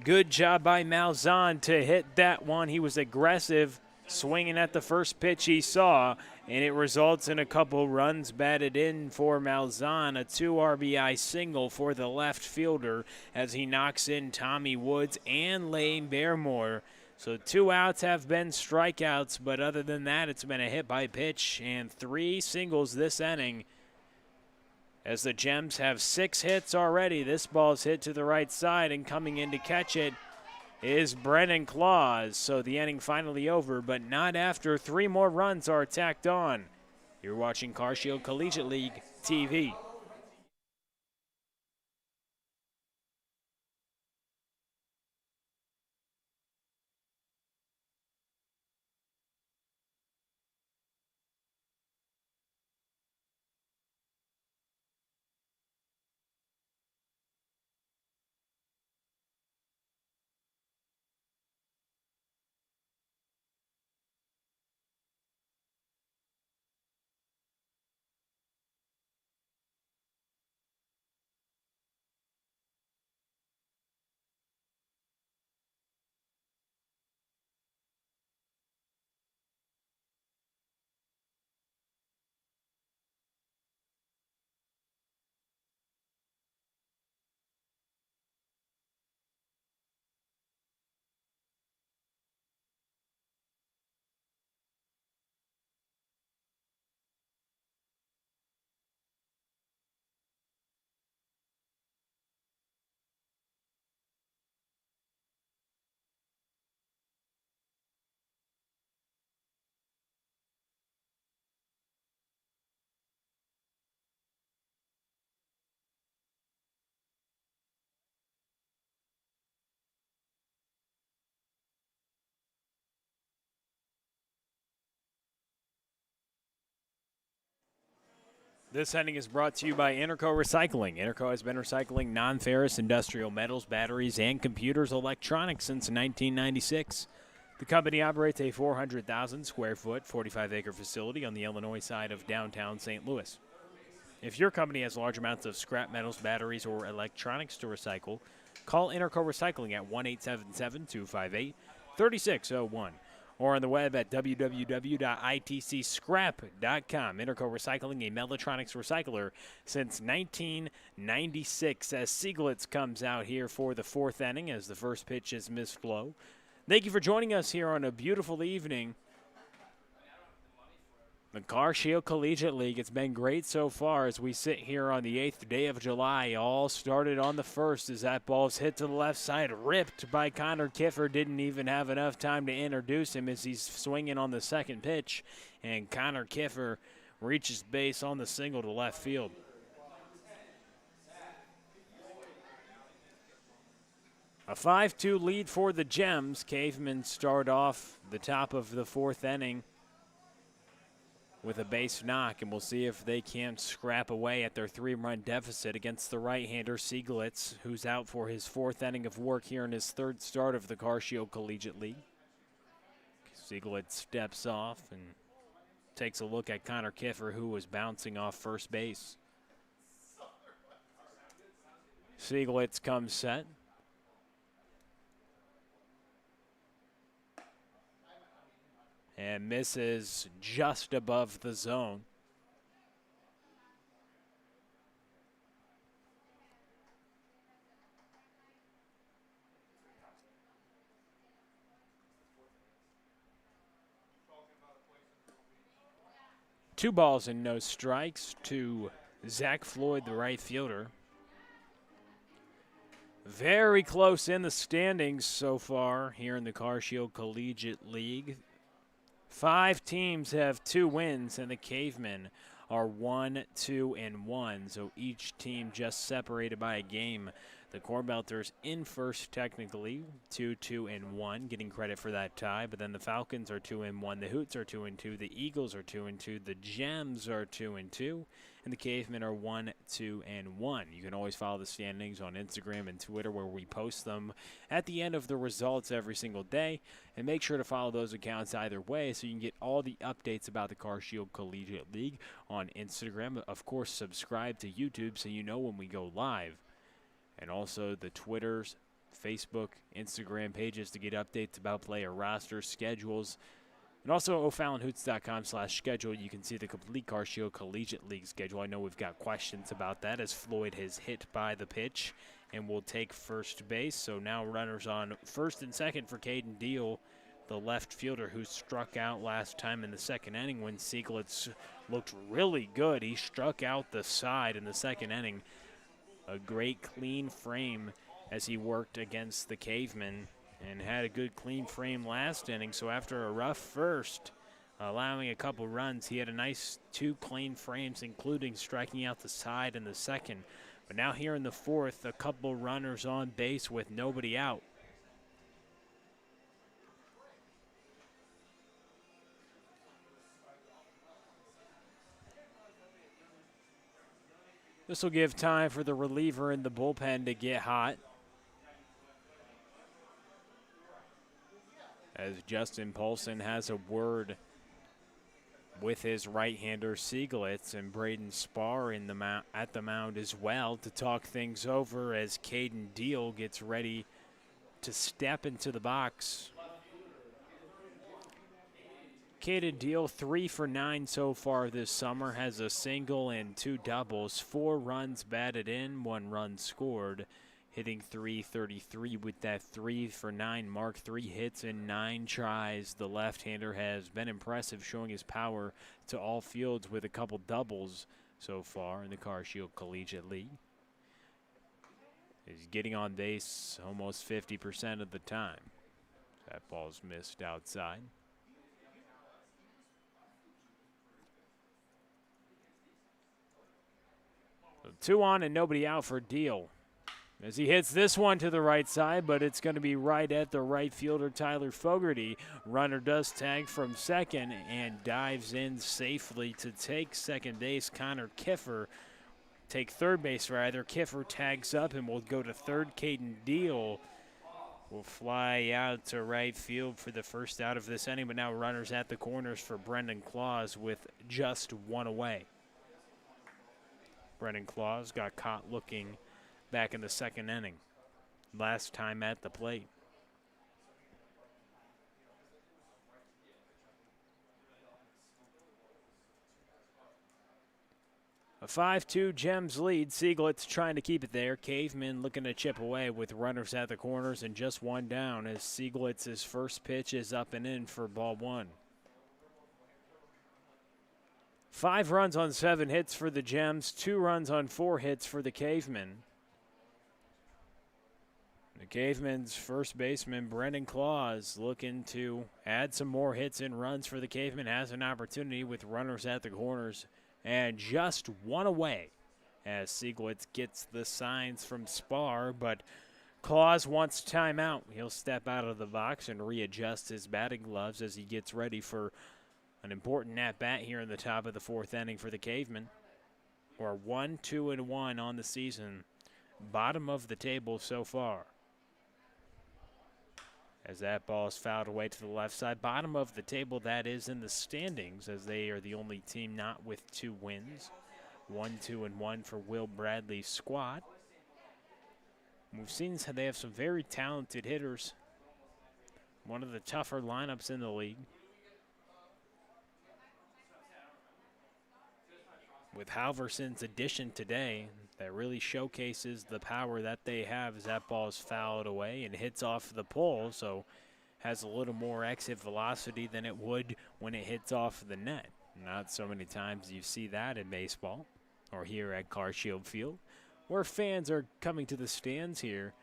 Good job by Malzahn to hit that one. He was aggressive swinging at the first pitch he saw, and it results in a couple runs batted in for Malzahn, a 2 RBI single for the left fielder as he knocks in Tommy Woods and Lane Barrymore. So 2 outs have been strikeouts, but other than that, it's been a hit by pitch and 3 singles this inning. As the Gems have 6 hits already, this ball's hit to the right side, and coming in to catch it is Brennan Claus. So the inning finally over, but not after 3 more runs are tacked on. You're watching CarShield Collegiate League TV. This inning is brought to you by Interco Recycling. Interco has been recycling non-ferrous industrial metals, batteries, and computers electronics since 1996. The company operates a 400,000 square foot, 45-acre facility on the Illinois side of downtown St. Louis. If your company has large amounts of scrap metals, batteries, or electronics to recycle, call Interco Recycling at 1-877-258-3601 or on the web at www.itcscrap.com. Interco Recycling, a Mellatronics recycler since 1996, as Sieglitz comes out here for the 4th inning as the first pitch is missed low. Thank you for joining us here on a beautiful evening. The CarShield Collegiate League, it's been great so far as we sit here on the 8th day of July. All started on the 1st as that ball's hit to the left side, ripped by Connor Kiffer. Didn't even have enough time to introduce him as he's swinging on the second pitch. And Connor Kiffer reaches base on the single to left field. A 5-2 lead for the Gems. Cavemen start off the top of the 4th inning with a base knock, and we'll see if they can scrap away at their 3-run deficit against the right-hander Sieglitz, who's out for his 4th inning of work here in his 3rd start of the CarShield Collegiate League. Sieglitz steps off and takes a look at Connor Kiffer, who was bouncing off first base. Sieglitz comes set. And misses just above the zone. Two balls and no strikes to Zach Floyd, the right fielder. Very close in the standings so far here in the CarShield Collegiate League. 5 teams have 2 wins, and the Cavemen are 1-2-1. So each team just separated by a game. The Cornbelters in first technically, 2-2-1, getting credit for that tie. But then the Falcons are 2-1, the Hoots are 2-2, the Eagles are 2-2, the Gems are 2-2, and the Cavemen are 1-2-1. You can always follow the standings on Instagram and Twitter, where we post them at the end of the results every single day. And make sure to follow those accounts either way so you can get all the updates about the CarShield Collegiate League on Instagram. Of course, subscribe to YouTube so you know when we go live. And also the Twitters, Facebook, Instagram pages to get updates about player rosters, schedules, and And also, FallonHoots.com/schedule, you can see the complete Car Shield Collegiate League schedule. I know we've got questions about that as Floyd has hit by the pitch and will take first base. So now runners on first and second for Caden Deal, the left fielder who struck out last time in the second inning when Sieglitz looked really good. He struck out the side in the second inning. A great clean frame as he worked against the Cavemen and had a good clean frame last inning. So after a rough first, allowing a couple runs, he had a nice 2 clean frames, including striking out the side in the second. But now here in the fourth, a couple runners on base with nobody out. This will give time for the reliever in the bullpen to get hot, as Justin Paulson has a word with his right-hander Sieglitz, and Braden Spar in the at the mound as well to talk things over as Caden Deal gets ready to step into the box. Caden Deal 3 for 9 so far this summer, has a single and 2 doubles, 4 runs batted in, 1 run scored, hitting .333 with that 3 for 9 mark, 3 hits and 9 tries. The left-hander has been impressive, showing his power to all fields with a couple doubles so far in the Car Shield Collegiate League. He's getting on base almost 50% of the time. That ball's missed outside. So 2 on and nobody out for Deal, as he hits this one to the right side, but it's going to be right at the right fielder, Tyler Fogarty. Runner does tag from second and dives in safely to take second base. Connor Kiffer, take third base rather. Kiffer tags up and will go to third. Caden Deal will fly out to right field for the first out of this inning, but now runners at the corners for Brendan Claus with just 1 away. Brendan Claus got caught looking back in the second inning, last time at the plate. A 5-2 Gems lead. Sieglitz trying to keep it there. Cavemen looking to chip away with runners at the corners and just 1 down, as Sieglitz's first pitch is up and in for ball 1. 5 runs on 7 hits for the Gems, 2 runs on 4 hits for the Cavemen. The Cavemen's first baseman, Brendan Claus, looking to add some more hits and runs for the Cavemen, has an opportunity with runners at the corners and just 1 away as Sieglitz gets the signs from Spar, but Claus wants timeout. He'll step out of the box and readjust his batting gloves as he gets ready for an important at-bat here in the top of the 4th inning for the Cavemen. We're 1-2-1 on the season, bottom of the table so far. As that ball is fouled away to the left side, bottom of the table, that is, in the standings, as they are the only team not with 2 wins. 1-2-1 for Will Bradley's squad. We've seen they have some very talented hitters. One of the tougher lineups in the league. With Halverson's addition today, that really showcases the power that they have as that ball is fouled away and hits off the pole, so has a little more exit velocity than it would when it hits off the net. Not so many times you see that in baseball or here at Car Shield Field, where fans are coming to the stands here.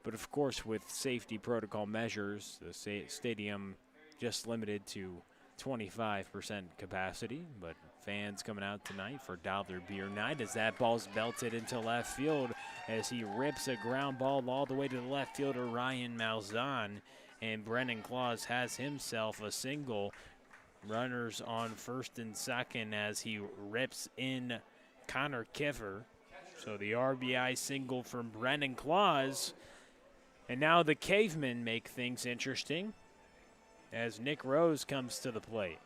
But of course, with safety protocol measures, the stadium just limited to 25% capacity, but fans coming out tonight for Dollar Beer Night as that ball's belted into left field as he rips a ground ball all the way to the left fielder Ryan Malzahn, and Brendan Claus has himself a single. Runners on first and second as he rips in Connor Kiffer. So the RBI single from Brendan Claus. And now the Cavemen make things interesting as Nick Rose comes to the plate.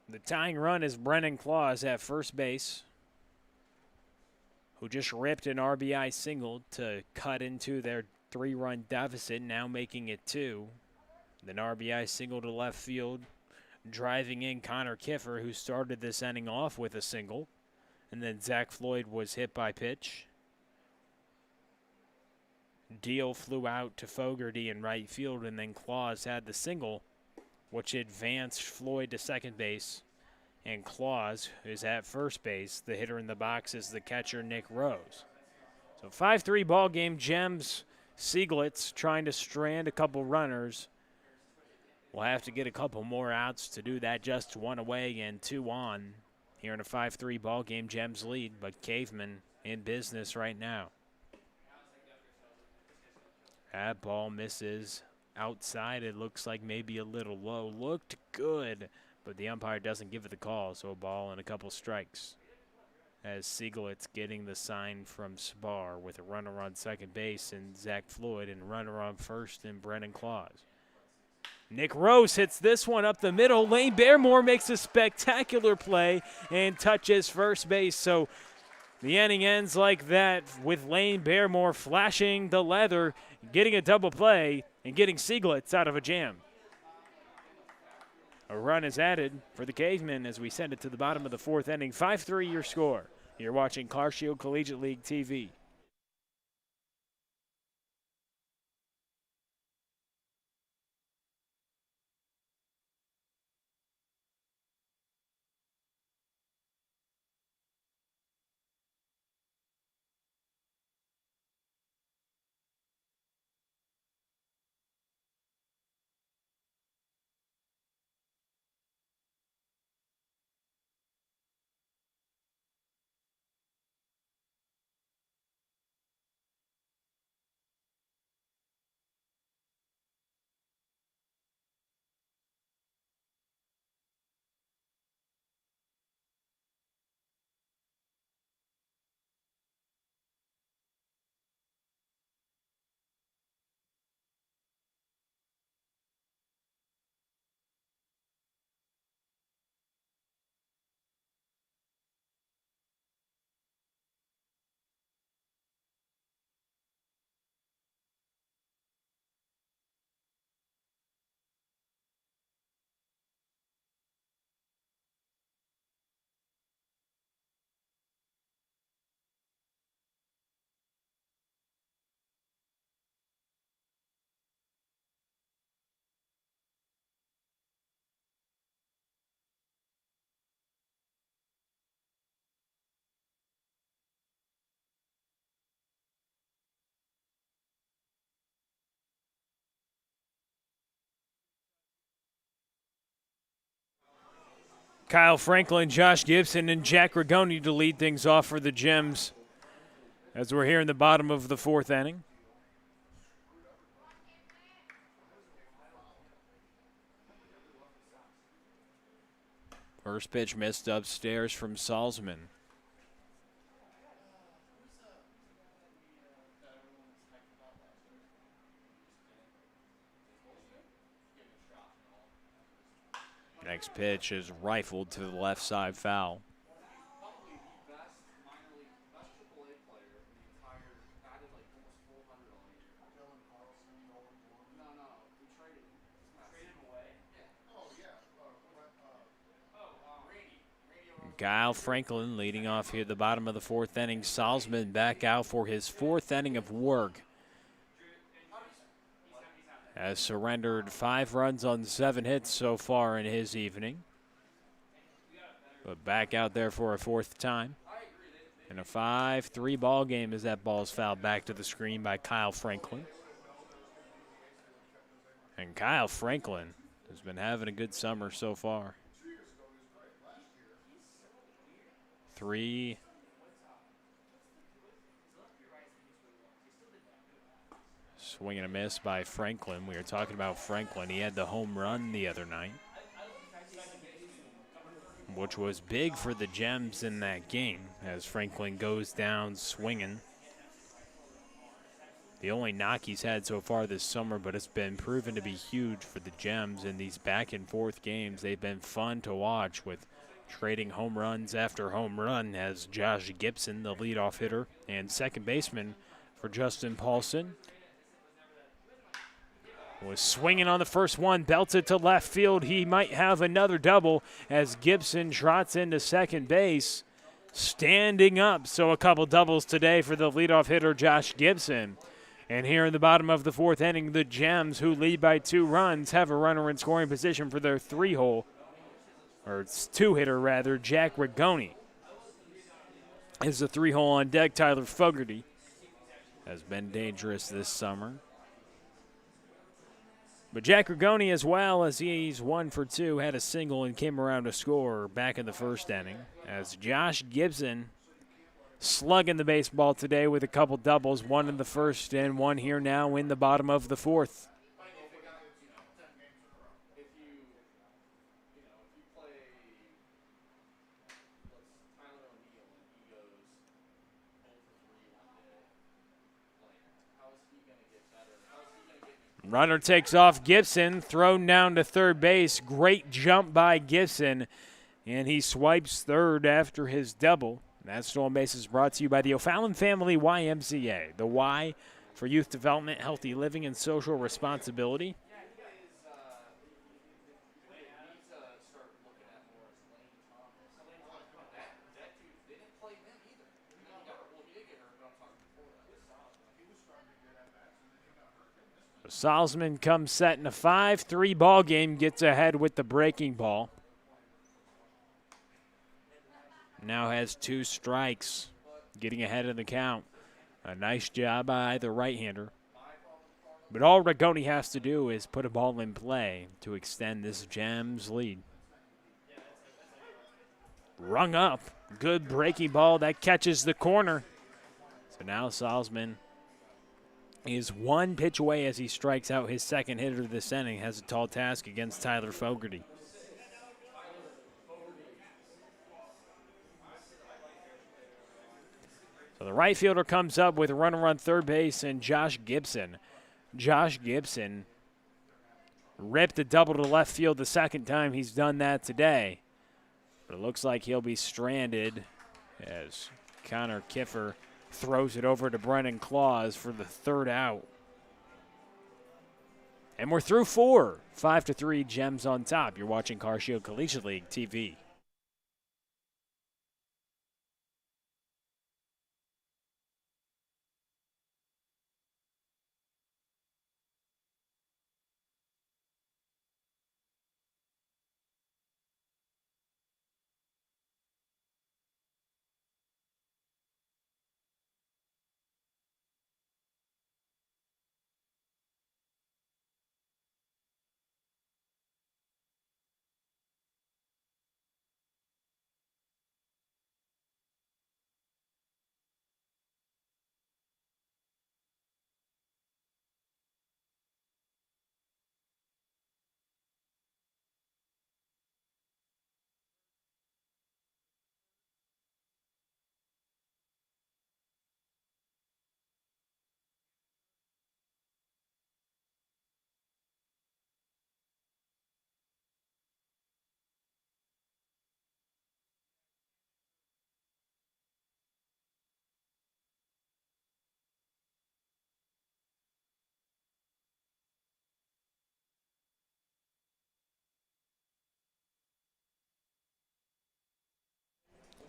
The tying run is Brendan Claus at first base, who just ripped an RBI single to cut into their 3-run deficit, now making it 2. Then RBI single to left field, driving in Connor Kiffer, who started this inning off with a single. And then Zach Floyd was hit by pitch. Deal flew out to Fogarty in right field, and then Claus had the single, which advanced Floyd to second base. And Claus is at first base. The hitter in the box is the catcher, Nick Rose. So 5-3 ball game. Gems, Sieglitz trying to strand a couple runners. We'll have to get a couple more outs to do that. Just 1 away and 2 on. Here in a 5-3 ball game, Gems lead, but Cavemen in business right now. That ball misses outside. It looks like maybe a little low. Looked good, but the umpire doesn't give it the call, so a ball and a couple strikes. As Sieglitz getting the sign from Spar with a runner on second base and Zach Floyd, and runner on first and Brennan Claus. Nick Rose hits this one up the middle. Lane Baremore makes a spectacular play and touches first base. So the inning ends like that with Lane Baremore flashing the leather, getting a double play, and getting Sieglitz out of a jam. A run is added for the Cavemen as we send it to the bottom of the 4th inning. 5-3 your score. You're watching Car Shield Collegiate League TV. Kyle Franklin, Josh Gibson, and Jack Rigoni to lead things off for the Gems as we're here in the bottom of the 4th inning. First pitch missed upstairs from Salzman. Next pitch is rifled to the left side, foul. Kyle Franklin leading off here at the bottom of the 4th inning. Salzman back out for his 4th inning of work. Has surrendered 5 runs on 7 hits so far in his evening. But back out there for a 4th time. In a 5-3 ball game as that ball is fouled back to the screen by Kyle Franklin. And Kyle Franklin has been having a good summer so far. 3. Swing and a miss by Franklin. We were talking about Franklin. He had the home run the other night, which was big for the Gems in that game as Franklin goes down swinging. The only knock he's had so far this summer, but it's been proven to be huge for the Gems in these back and forth games. They've been fun to watch with trading home runs after home run as Josh Gibson, the leadoff hitter, and second baseman for Justin Paulson. was swinging on the first one, belted to left field. He might have another double as Gibson trots into second base, standing up. So a couple doubles today for the leadoff hitter, Josh Gibson. And here in the bottom of the fourth inning, the Gems, who lead by 2 runs, have a runner in scoring position for their two-hitter, Jack Rigoni. Is the 3-hole on deck. Tyler Fogarty has been dangerous this summer. But Jack Rigoni, as well, as he's 1 for 2, had a single and came around to score back in the first inning. As Josh Gibson slugging the baseball today with a couple doubles, 1 in the first and 1 here now in the bottom of the fourth. Runner takes off. Gibson thrown down to third base. Great jump by Gibson, and he swipes third after his double. That stolen base is brought to you by the O'Fallon Family YMCA. The Y for youth development, healthy living, and social responsibility. Salzman comes set in a 5-3 ball game, gets ahead with the breaking ball. Now has 2 strikes, getting ahead of the count. A nice job by the right-hander. But all Rigoni has to do is put a ball in play to extend this Gems lead. Rung up, good breaking ball that catches the corner. So now Salzman is 1 pitch away as he strikes out his second hitter this inning. Has a tall task against Tyler Fogarty. So the right fielder comes up with a runner on third base and Josh Gibson. Josh Gibson ripped a double to left field the second time he's done that today. But it looks like he'll be stranded as Connor Kiffer throws it over to Brennan Claus for the third out. And we're through 4. 5-3, Gems on top. You're watching Car Shield Collegiate League TV.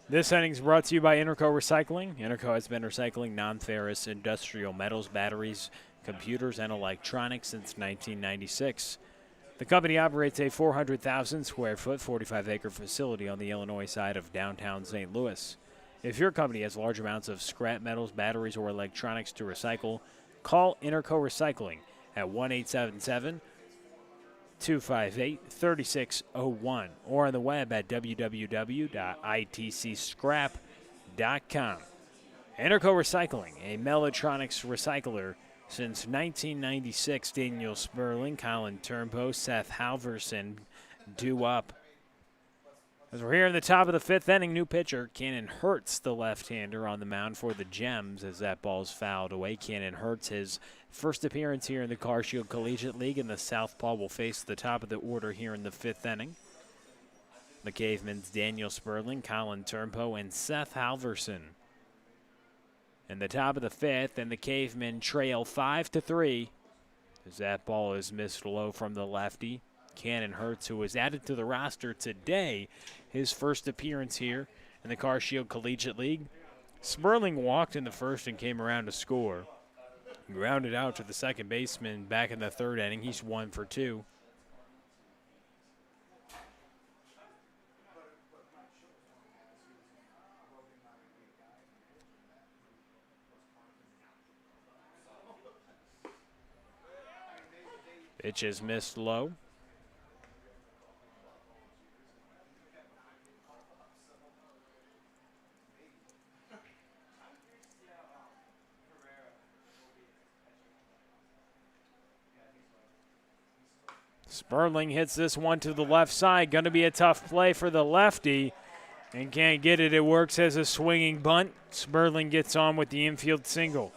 This inning is brought to you by Interco Recycling. Interco has been recycling non-ferrous industrial metals, batteries, computers, and electronics since 1996. The company operates a 400,000 square foot, 45-acre facility on the Illinois side of downtown St. Louis. If your company has large amounts of scrap metals, batteries, or electronics to recycle, call Interco Recycling at 1-877-258-3601 or on the web at www.itcscrap.com. Interco Recycling, a Mellotronics recycler since 1996. Daniel Sperling, Colin Turnbow, Seth Halverson due up. As we're here in the top of the 5th inning, new pitcher Cannon Hurts, the left-hander, on the mound for the Gems as that ball's fouled away. Cannon Hurts, his first appearance here in the Car Shield Collegiate League, and the Southpaw will face the top of the order here in the 5th inning. The Cavemen's Daniel Sperling, Colin Turnbow, and Seth Halverson. In the top of the 5th, and the Cavemen trail 5-3 as that ball is missed low from the lefty. Cannon Hurts, who was added to the roster today, his first appearance here in the Car Shield Collegiate League. Sperling walked in the first and came around to score. Grounded out to the second baseman back in the third inning. He's 1 for 2. Pitch is missed low. Sperling hits this one to the left side. Going to be a tough play for the lefty. And can't get it. It works as a swinging bunt. Sperling gets on with the infield single.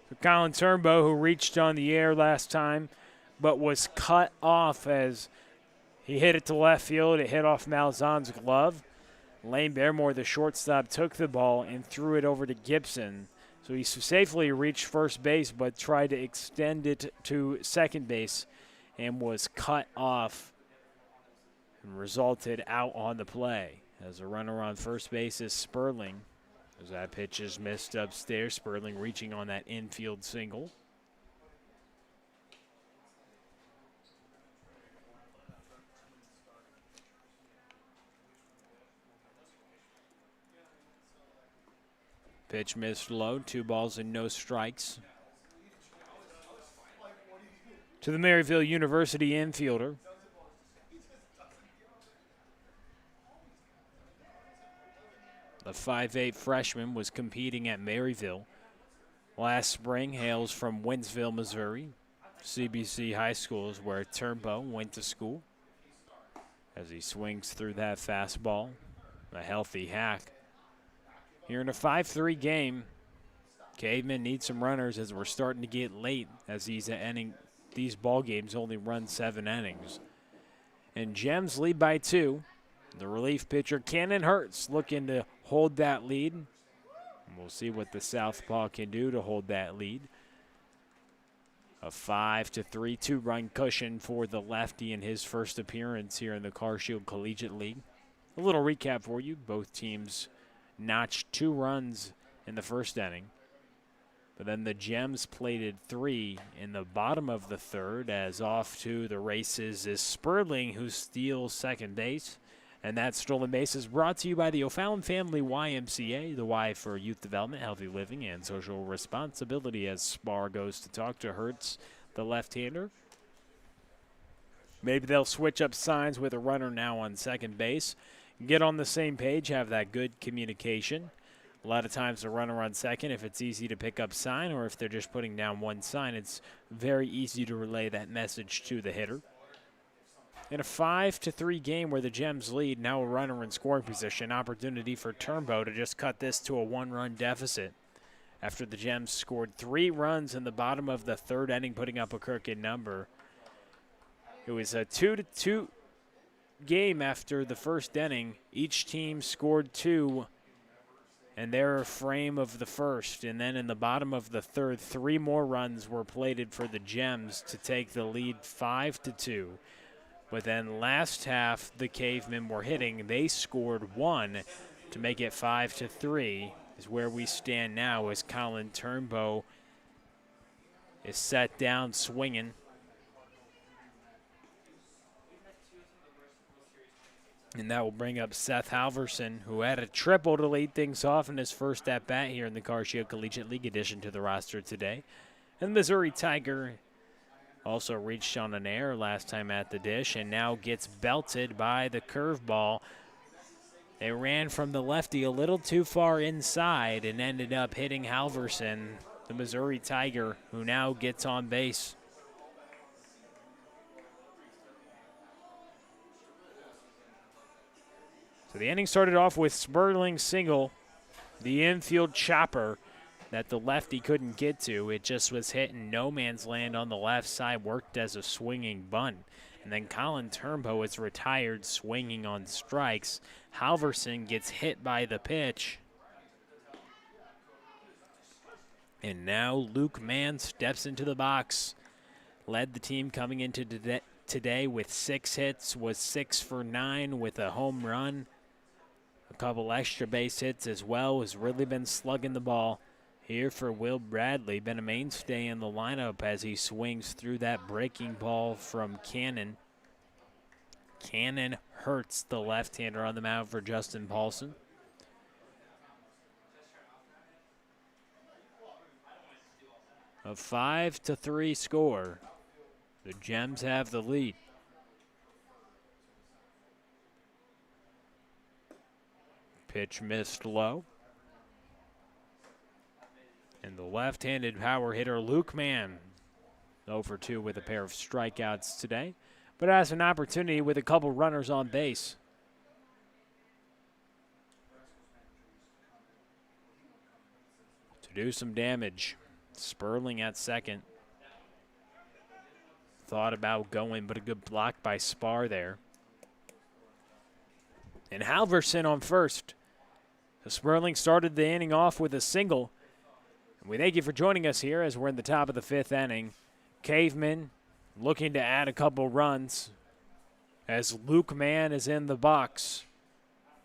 So Colin Turnbow, who reached on the air last time, but was cut off as he hit it to left field. It hit off Malzahn's glove. Lane Baremore, the shortstop, took the ball and threw it over to Gibson. So he safely reached first base, but tried to extend it to second base and was cut off and resulted out on the play. As a runner on first base is Sperling. As that pitch is missed upstairs, Sperling reaching on that infield single. Pitch missed low, 2 balls and no strikes. To the Maryville University infielder. The 5'8" freshman was competing at Maryville last spring, hails from Winsville, Missouri. CBC High School is where Turnbow went to school. As he swings through that fastball, a healthy hack. Here in a 5-3 game, Cavemen need some runners as we're starting to get late, as these ball games only run 7 innings. And Gems lead by 2. The relief pitcher, Cannon Hurts, looking to hold that lead. And we'll see what the southpaw can do to hold that lead. A 5-3 2-run cushion for the lefty in his first appearance here in the Car Shield Collegiate League. A little recap for you. Both teams notched 2 runs in the first inning. But then the Gems plated 3 in the bottom of the third, as off to the races is Sperling, who steals second base. And that stolen base is brought to you by the O'Fallon Family YMCA, the Y for youth development, healthy living, and social responsibility, as Spar goes to talk to Hurts, the left-hander. Maybe they'll switch up signs with a runner now on second base. Get on the same page, have that good communication. A lot of times the runner on second, if it's easy to pick up sign or if they're just putting down one sign, it's very easy to relay that message to the hitter. In a 5-3 game where the Gems lead, now a runner in scoring position, opportunity for Turnbow to just cut this to a 1-run deficit. After the Gems scored 3 runs in the bottom of the third inning, putting up a crooked number. It was a 2-2 game after the first inning. Each team scored 2 in their frame of the first. And then in the bottom of the third, 3 more runs were plated for the Gems to take the lead 5-2. But then last half, the Cavemen were hitting. They scored 1 to make it 5-3. Is where we stand now as Colin Turnbow is set down swinging. And that will bring up Seth Halverson, who had a triple to lead things off in his first at-bat here in the Car Shield Collegiate League addition to the roster today. And the Missouri Tiger also reached on an error last time at the dish and now gets belted by the curveball. They ran from the lefty a little too far inside and ended up hitting Halverson, the Missouri Tiger, who now gets on base. So the inning started off with Sperling's single, the infield chopper that the lefty couldn't get to. It just was hit in no man's land on the left side, worked as a swinging bunt. And then Colin Turnbow is retired swinging on strikes. Halverson gets hit by the pitch. And now Luke Mann steps into the box. Led the team coming into today with 6 hits, was 6 for 9 with a home run. A couple extra base hits as well, has really been slugging the ball here for Will Bradley. Been a mainstay in the lineup as he swings through that breaking ball from Cannon. Cannon hurts the left-hander on the mound for Justin Paulson. A 5-3 score. The Gems have the lead. Pitch missed low. And the left-handed power hitter Luke Mann, 0 for 2 with a pair of strikeouts today, but has an opportunity with a couple runners on base. To do some damage. Sperling at second. Thought about going, but a good block by Spar there. And Halverson on first. So Sperling started the inning off with a single. And we thank you for joining us here as we're in the top of the 5th inning. Cavemen looking to add a couple runs as Luke Mann is in the box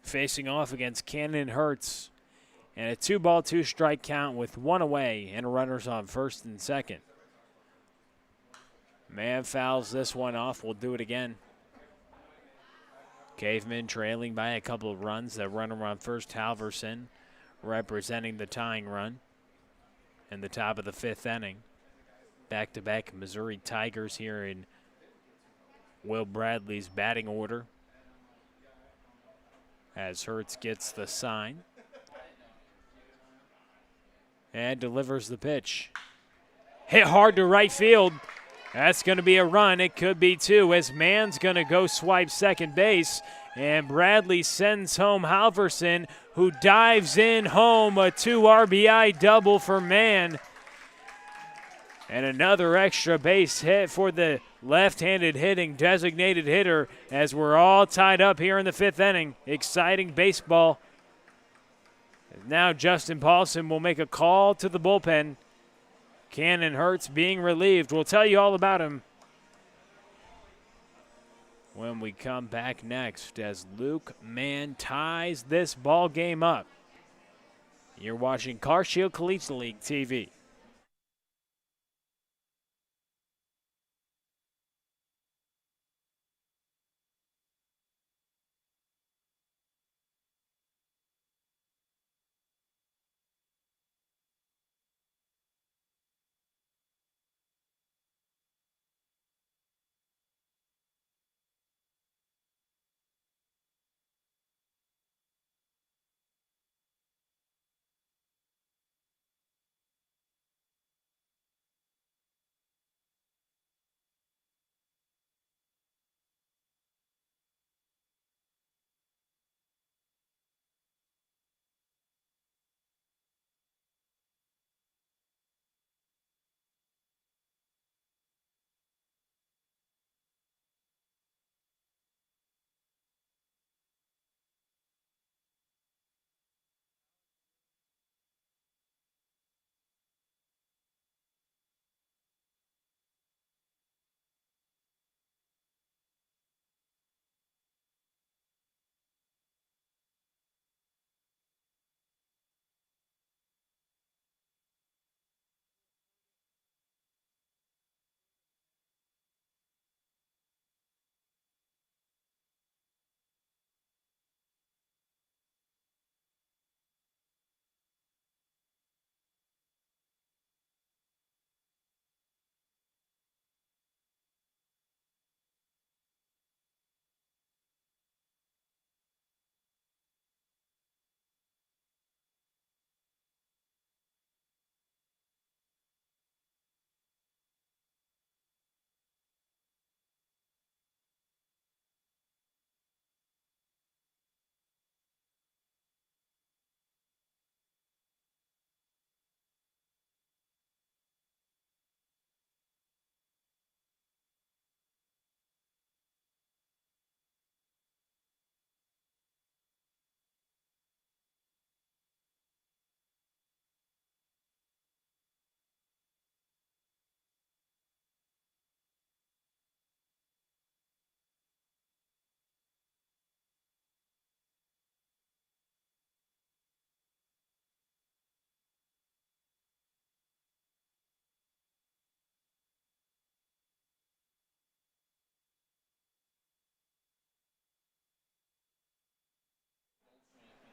facing off against Cannon Hurts. And a 2-ball, 2-strike count with 1 away and runners on first and second. Mann fouls this one off. We'll do it again. Cavemen trailing by a couple of runs. The runner on first, Halverson, representing the tying run in the top of the 5th inning. Back-to-back Missouri Tigers here in Will Bradley's batting order as Hurts gets the sign and delivers the pitch. Hit hard to right field. That's going to be a run. It could be 2 as Mann's going to go swipe second base. And Bradley sends home Halverson, who dives in home. A 2 RBI double for Mann. And another extra base hit for the left-handed hitting designated hitter as we're all tied up here in the 5th inning. Exciting baseball. Now Justin Paulson will make a call to the bullpen. Cannon Hurts being relieved. We'll tell you all about him when we come back next as Luke Mann ties this ball game up. You're watching CarShield Collegiate League TV.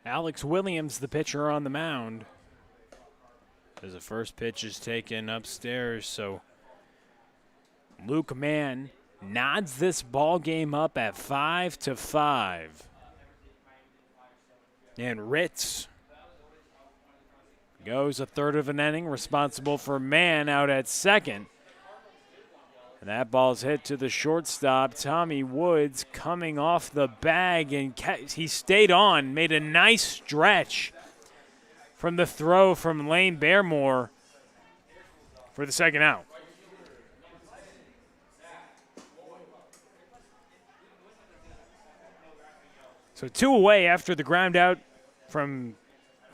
Alex Williams, the pitcher on the mound, as the first pitch is taken upstairs. So Luke Mann nods this ball game up at 5-5. And Ritz goes a third of an inning, responsible for Mann out at second. And that ball's hit to the shortstop, Tommy Woods, coming off the bag, and he stayed on, made a nice stretch from the throw from Lane Baremore for the second out. So 2 away after the ground out from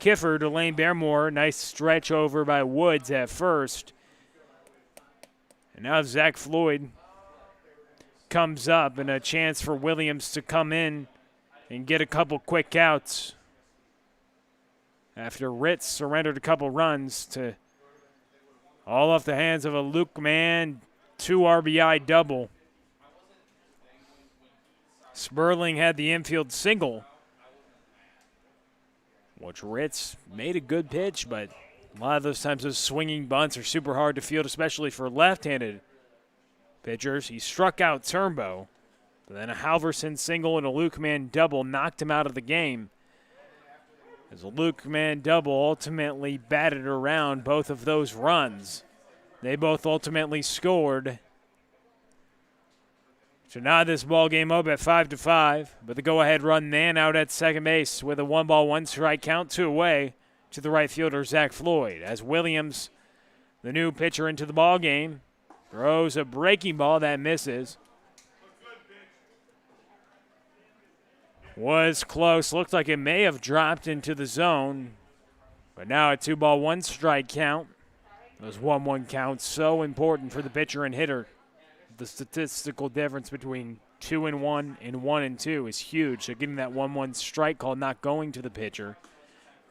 Kiffer to Lane Baremore. Nice stretch over by Woods at first. And now Zach Floyd comes up, and a chance for Williams to come in and get a couple quick outs after Ritz surrendered a couple runs to all off the hands of a Luke Mann 2 RBI double. Sperling had the infield single, which Ritz made a good pitch, but a lot of those times those swinging bunts are super hard to field, especially for left-handed pitchers. He struck out Turnbow, but then a Halverson single and a Luke Mann double knocked him out of the game. As a Luke Mann double ultimately batted around both of those runs. They both ultimately scored. So now this ball game up at 5-5, but the go-ahead run then out at second base with a 1-1 count, 2 away to the right fielder, Zach Floyd. As Williams, the new pitcher into the ball game, throws a breaking ball that misses. Was close. Looked like it may have dropped into the zone, but now a 2-1 count. Those 1-1 counts so important for the pitcher and hitter. The statistical difference between 2-1 and 1-2 is huge. So getting that 1-1 strike call not going to the pitcher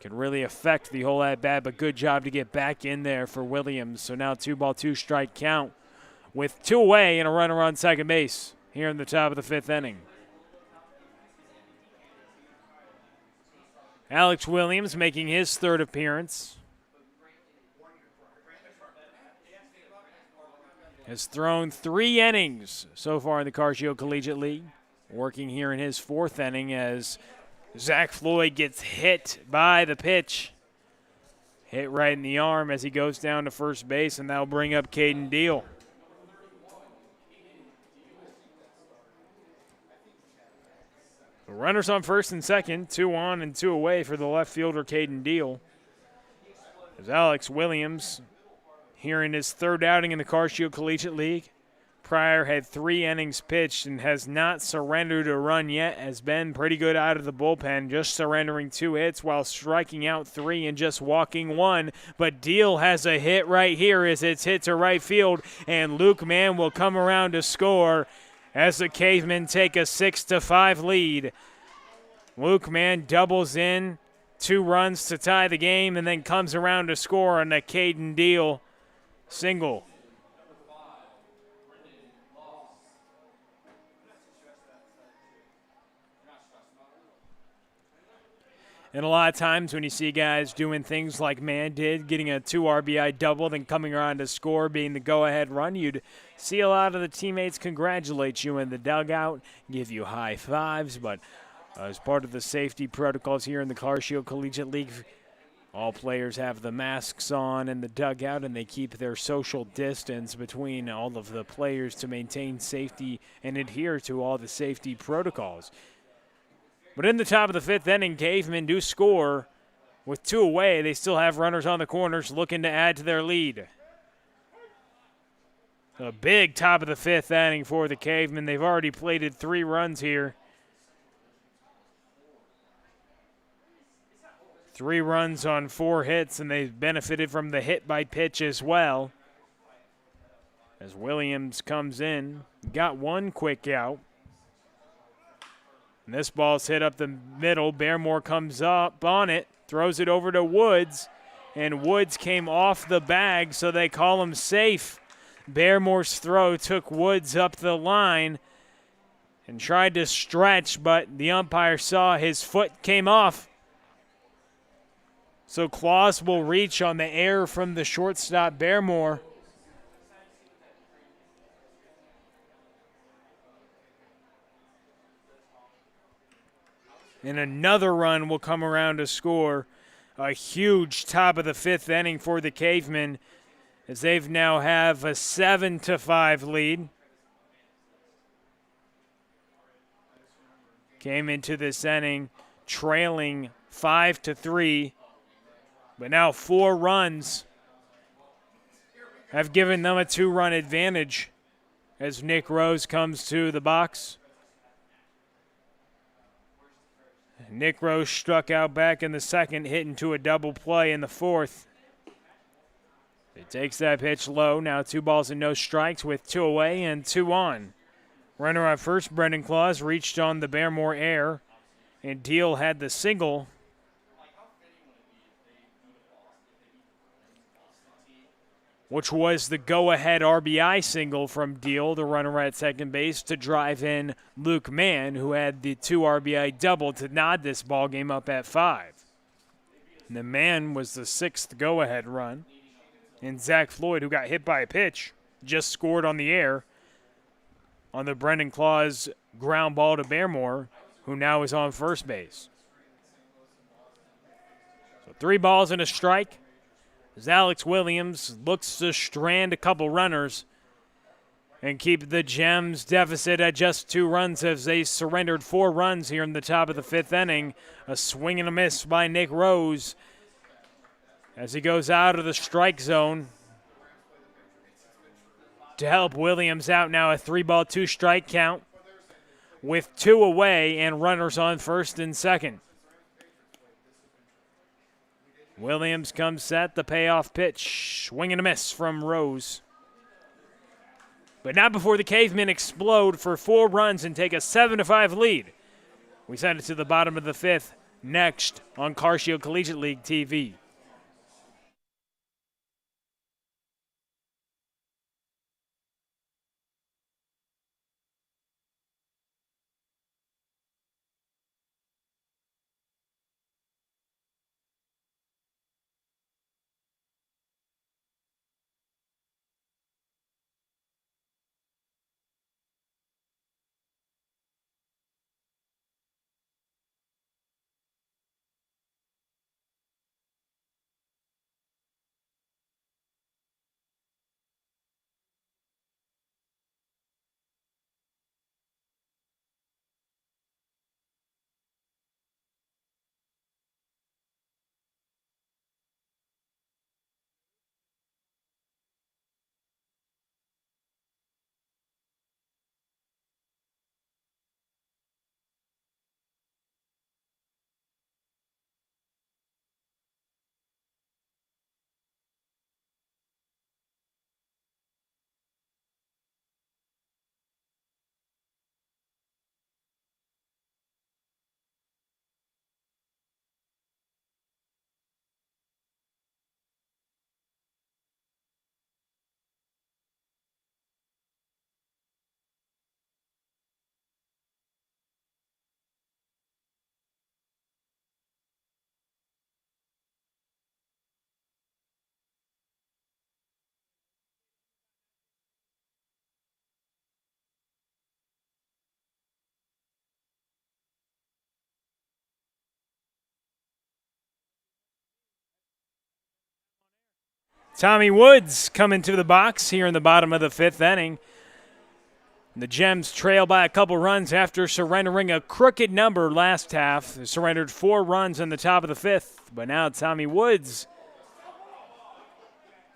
can really affect the whole at-bat, but good job to get back in there for Williams. So now 2-2 count with 2 away and a runner on second base here in the top of the 5th inning. Alex Williams making his 3rd appearance. Has thrown 3 innings so far in the Carcio Collegiate League. Working here in his 4th inning as Zach Floyd gets hit by the pitch. Hit right in the arm as he goes down to first base, and that'll bring up Caden Deal. Runners on first and second, 2 on and 2 away for the left fielder, Caden Deal. As Alex Williams, here in his 3rd outing in the Carcio Collegiate League. Prior had 3 innings pitched and has not surrendered a run yet. Has been pretty good out of the bullpen, just surrendering 2 hits while striking out 3 and just walking 1. But Deal has a hit right here as it's hit to right field, and Luke Mann will come around to score as the Cavemen take a 6-5 lead. Luke Mann doubles in, 2 runs to tie the game, and then comes around to score on a Caden Deal single. And a lot of times when you see guys doing things like Mann did, getting a 2 RBI double, then coming around to score, being the go-ahead run, you'd see a lot of the teammates congratulate you in the dugout, give you high fives. But as part of the safety protocols here in the Carcio Collegiate League, all players have the masks on in the dugout, and they keep their social distance between all of the players to maintain safety and adhere to all the safety protocols. But in the top of the 5th inning, Cavemen do score. With 2 away, they still have runners on the corners looking to add to their lead. A big top of the 5th inning for the Cavemen. They've already plated 3 runs here. 3 runs on 4 hits, and they've benefited from the hit by pitch as well. As Williams comes in, got 1 quick out. And this ball's hit up the middle. Baremore comes up on it, throws it over to Woods, and Woods came off the bag, so they call him safe. Baremore's throw took Woods up the line and tried to stretch, but the umpire saw his foot came off So Claus will reach on the air from the shortstop Barrymore. And another run will come around to score. A huge top of the fifth inning for the Cavemen, as they've now have a 7-5 lead. Came into this inning trailing 5-3, but now 4 runs have given them a 2-run advantage as Nick Rose comes to the box. Nick Rose struck out back in the second, hit into a double play in the fourth. He takes that pitch low. Now 2 balls and no strikes with 2 away and 2 on. Runner at first, Brendan Claus reached on the Barrymore air, and Deal had the single. Which was the go-ahead RBI single from Deal, the runner at second base, to drive in Luke Mann, who had the 2 RBI double to nod this ball game up at 5. And the Mann was the 6th go-ahead run. And Zach Floyd, who got hit by a pitch, just scored on the air on the Brendan Claus ground ball to Barrymore, who now is on first base. So 3 balls and a strike. As Alex Williams looks to strand a couple runners and keep the Gems deficit at just 2 runs as they surrendered 4 runs here in the top of the 5th inning. A swing and a miss by Nick Rose as he goes out of the strike zone to help Williams out. Now a 3-ball, 2-strike count with 2 away and runners on first and second. Williams comes set, the payoff pitch. Swing and a miss from Rose. But not before the Cavemen explode for 4 runs and take a 7-5 lead. We send it to the bottom of the 5th next on Carshield Collegiate League TV. Tommy Woods coming to the box here in the bottom of the 5th inning. The Gems trail by a couple runs after surrendering a crooked number last half. They surrendered 4 runs in the top of the 5th, but now Tommy Woods.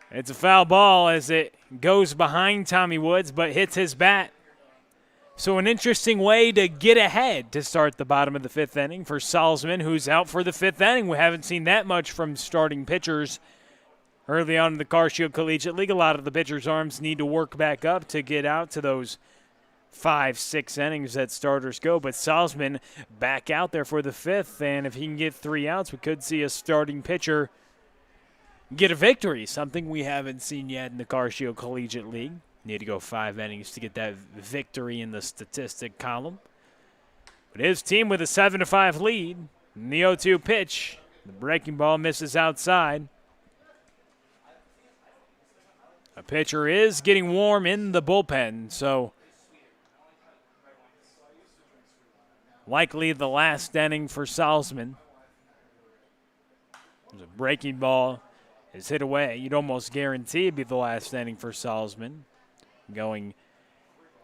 It's a foul ball as it goes behind Tommy Woods, but hits his bat. So an interesting way to get ahead to start the bottom of the 5th inning for Salzman, who's out for the 5th inning. We haven't seen that much from starting pitchers early on in the Carshield Collegiate League. A lot of the pitchers' arms need to work back up to get out to those 5-6 innings that starters go. But Salzman back out there for the 5th, and if he can get 3 outs, we could see a starting pitcher get a victory, something we haven't seen yet in the Carshield Collegiate League. Need to go 5 innings to get that victory in the statistic column. But his team with a 7-5 lead. And the 0-2 pitch The breaking ball misses outside. A pitcher is getting warm in the bullpen, so likely the last inning for Salzman. There's a breaking ball is hit away. You'd almost guarantee it'd be the last inning for Salzman.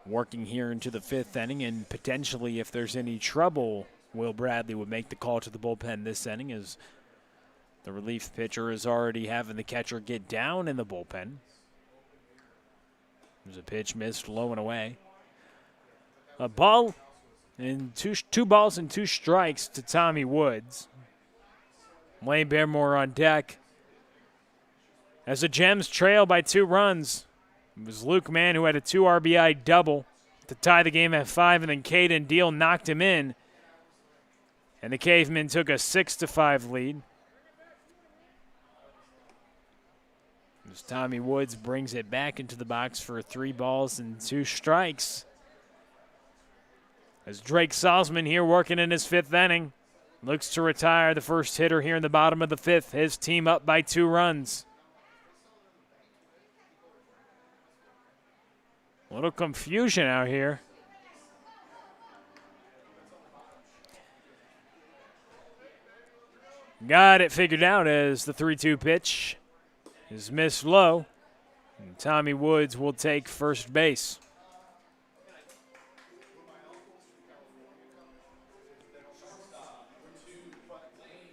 Working here into the 5th inning, and potentially if there's any trouble, Will Bradley would make the call to the bullpen this inning, as the relief pitcher is already having the catcher get down in the bullpen. There's a pitch missed low and away. A ball and two balls and 2 strikes to Tommy Woods. Lane Barrymore on deck. As the Gems trail by 2 runs, it was Luke Mann who had a 2 RBI double to tie the game at 5, and then Caden Deal knocked him in. And the Cavemen took a 6-5 lead. As Tommy Woods brings it back into the box for 3 balls and 2 strikes. As Drake Salzman here working in his 5th inning. Looks to retire the first hitter here in the bottom of the 5th. His team up by 2 runs. A little confusion out here. Got it figured out as the 3-2 pitch is missed low. And Tommy Woods will take first base.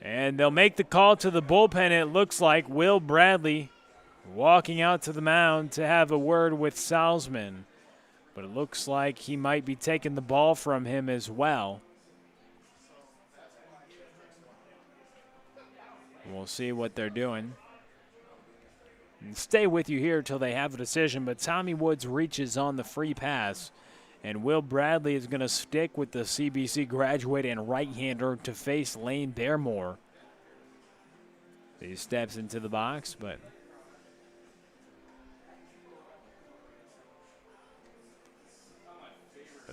And they'll make the call to the bullpen. It looks like Will Bradley walking out to the mound to have a word with Salzman. But it looks like he might be taking the ball from him as well. We'll see what they're doing. And stay with you here until they have a decision, but Tommy Woods reaches on the free pass. And Will Bradley is going to stick with the CBC graduate and right-hander to face Lane Barrymore. He steps into the box, but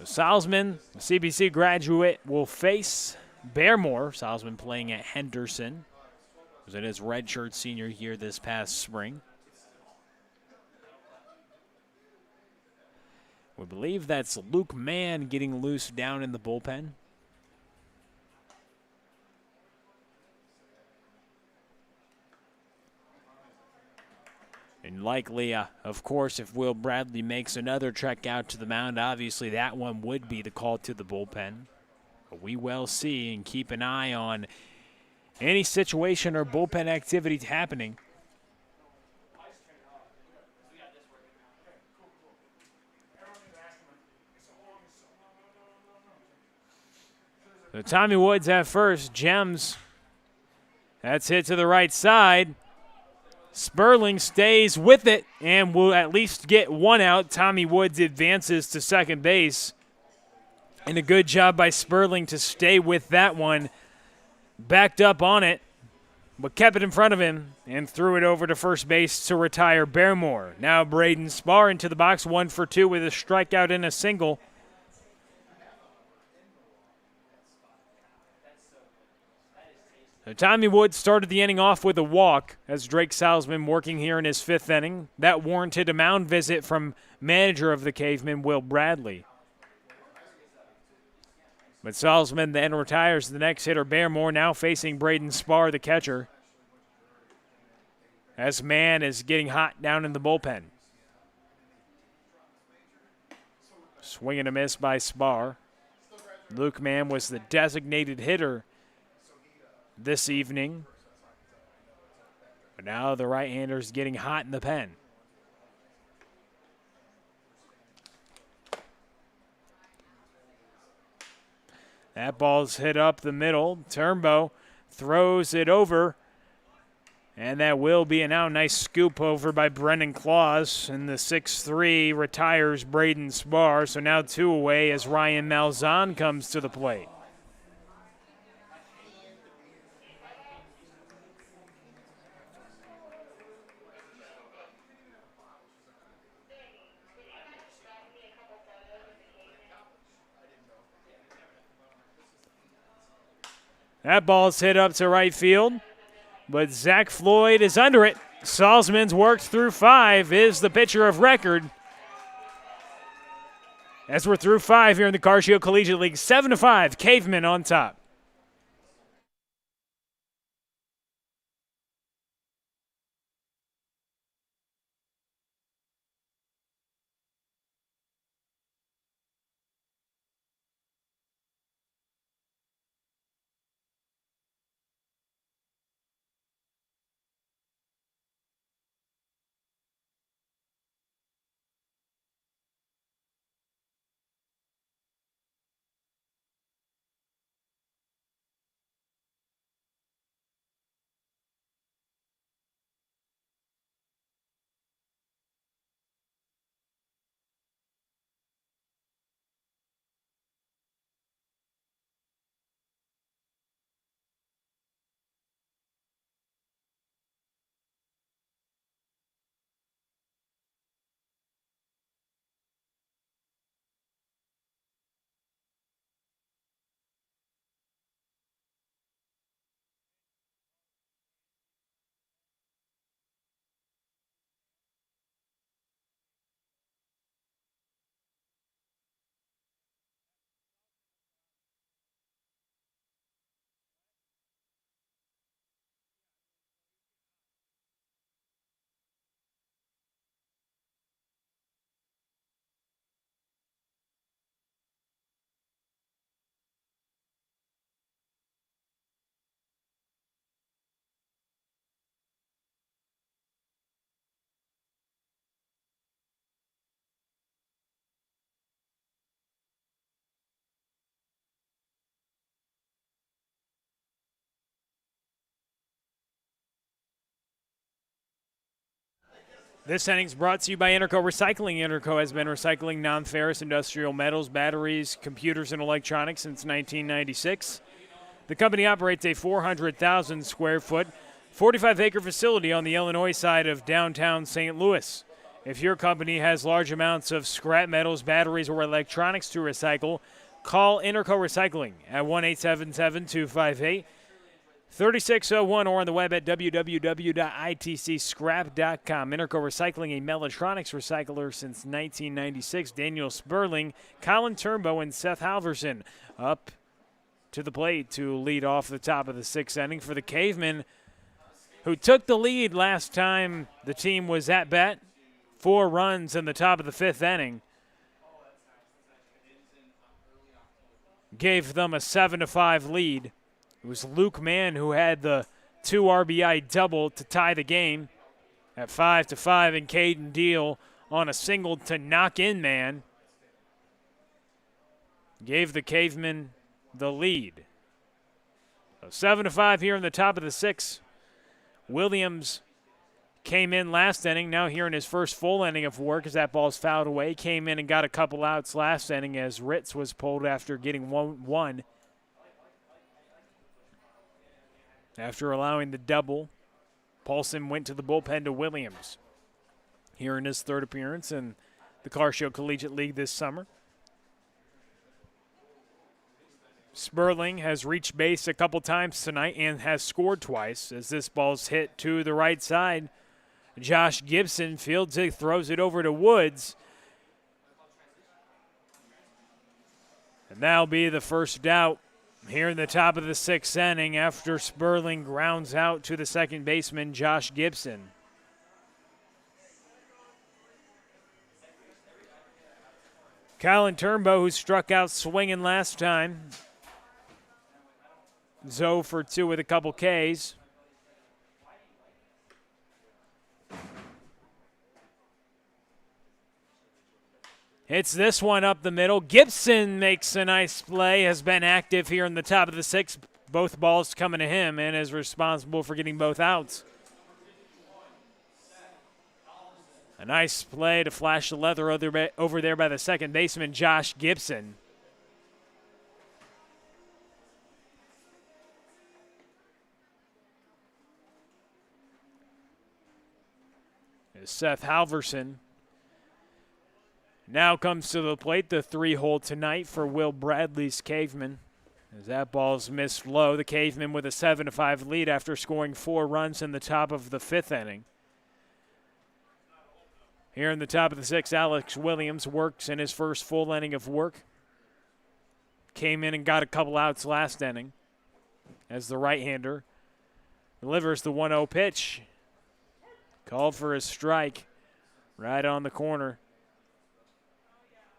Salzman, the CBC graduate, will face Barrymore. Salzman playing at Henderson. Was in his redshirt senior year this past spring. We believe that's Luke Mann getting loose down in the bullpen. And likely, of course, if Will Bradley makes another trek out to the mound, obviously that one would be the call to the bullpen. But we will see and keep an eye on any situation or bullpen activity happening. So Tommy Woods at first. Gems. That's hit to the right side. Sperling stays with it and will at least get 1 out. Tommy Woods advances to second base. And a good job by Sperling to stay with that one. Backed up on it, but kept it in front of him and threw it over to first base to retire Barrymore. Now Braden Spar into the box, 1 for 2 with a strikeout and a single. So Tommy Woods started the inning off with a walk as Drake Salzman working here in his 5th inning. That warranted a mound visit from manager of the Cavemen, Will Bradley. But Salzman then retires the next hitter, Barrymore, now facing Braden Spar, the catcher. As Mann is getting hot down in the bullpen. Swing and a miss by Spar. Luke Mann was the designated hitter this evening. But now the right-hander is getting hot in the pen. That ball's hit up the middle. Turnbow throws it over. And that will be a now nice scoop over by Brennan Claus. And the 6-3 retires Braden Spar. So now 2 away as Ryan Malzahn comes to the plate. That ball's hit up to right field, but Zach Floyd is under it. Salzman's worked through 5, is the pitcher of record. As we're through 5 here in the Carcio Collegiate League, 7-5, Cavemen on top. This inning's brought to you by Interco Recycling. Interco has been recycling non-ferrous industrial metals, batteries, computers, and electronics since 1996. The company operates a 400,000 square foot, 45-acre facility on the Illinois side of downtown St. Louis. If your company has large amounts of scrap metals, batteries, or electronics to recycle, call Interco Recycling at 1-877-258-3601 or on the web at www.itcscrap.com. Interco Recycling, a Mellatronics recycler since 1996. Daniel Sperling, Colin Turnbow, and Seth Halverson up to the plate to lead off the top of the 6th inning for the Cavemen, who took the lead last time the team was at bat. 4 runs in the top of the 5th inning. Gave them a 7-5 lead. It was Luke Mann who had the 2 RBI double to tie the game at 5-5, and Caden Deal on a single to knock in Mann gave the Cavemen the lead. So 7-5 here in the top of the 6th. Williams came in last inning, now here in his first full inning of work as that ball's fouled away. Came in and got a couple outs last inning as Ritz was pulled after getting one. After allowing the double, Paulson went to the bullpen to Williams. Here in his 3rd appearance in the Carcio Collegiate League this summer. Sperling has reached base a couple times tonight and has scored twice as this ball's hit to the right side. Josh Gibson fields it, throws it over to Woods. And that'll be the first out here in the top of the 6th inning after Sperling grounds out to the second baseman, Josh Gibson. Colin Turnbow, who struck out swinging last time, is 0 for 2 with a couple Ks. Hits this one up the middle. Gibson makes a nice play, has been active here in the top of the 6th. Both balls coming to him and is responsible for getting both outs. A nice play to flash the leather over there by the second baseman, Josh Gibson. As Seth Halverson now comes to the plate, the 3-hole tonight for Will Bradley's Cavemen. As that ball's missed low, the Cavemen with a 7-5 lead after scoring 4 runs in the top of the 5th inning. Here in the top of the 6th, Alex Williams works in his first full inning of work. Came in and got a couple outs last inning as the right-hander delivers the 1-0 pitch. Called for a strike right on the corner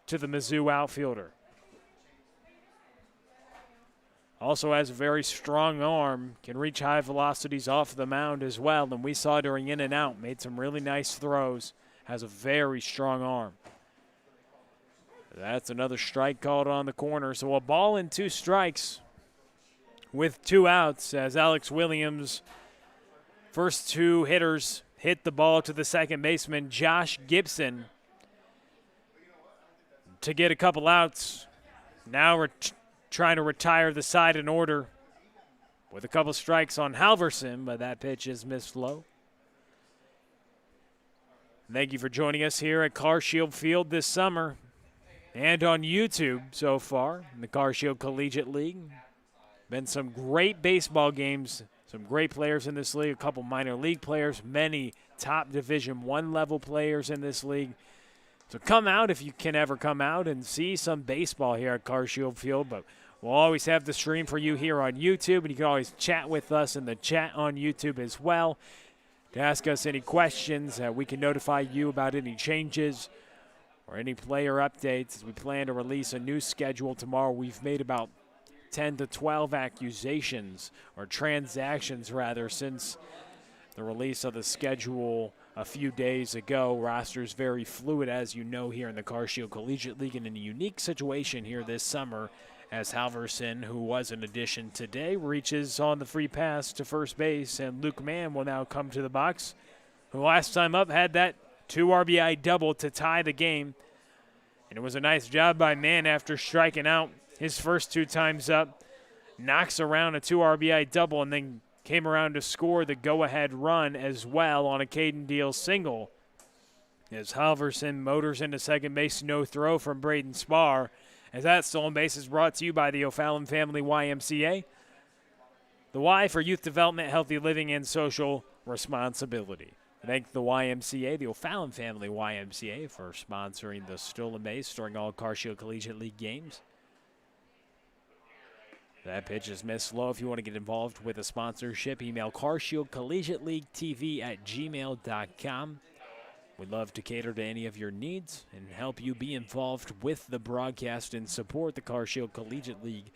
to the Mizzou outfielder. Also has a very strong arm, can reach high velocities off the mound as well, and we saw during in and out, made some really nice throws, has a very strong arm. That's another strike called on the corner, so a ball and 2 strikes with 2 outs as Alex Williams' first 2 hitters hit the ball to the second baseman, Josh Gibson, to get a couple outs. Now we're trying to retire the side in order with a couple strikes on Halverson, but that pitch is missed low. Thank you for joining us here at CarShield Field this summer and on YouTube so far in the CarShield Collegiate League. Been some great baseball games, some great players in this league, a couple minor league players, many top Division I level players in this league. So come out if you can ever come out and see some baseball here at CarShield Field, but we'll always have the stream for you here on YouTube, and you can always chat with us in the chat on YouTube as well to ask us any questions. We can notify you about any changes or any player updates as we plan to release a new schedule tomorrow. We've made about 10 to 12 accusations, or transactions rather, since the release of the schedule a few days ago. Roster's very fluid, as you know, here in the CarShield Collegiate League, and in a unique situation here this summer as Halverson, who was an addition today, reaches on the free pass to first base, and Luke Mann will now come to the box, who last time up had that 2 RBI double to tie the game. And it was a nice job by Mann after striking out his first 2 times up. Knocks around a 2 RBI double and then came around to score the go-ahead run as well on a Caden Deal single. As Halverson motors into second base, no throw from Braden Spar. As that stolen base is brought to you by the O'Fallon Family YMCA. The Y for Youth Development, Healthy Living, and Social Responsibility. Thank the YMCA, the O'Fallon Family YMCA, for sponsoring the stolen base during all CarShield Collegiate League games. That pitch is missed low. If you want to get involved with a sponsorship, email carshieldcollegiateleaguetv@gmail.com. We'd love to cater to any of your needs and help you be involved with the broadcast and support the CarShield Collegiate League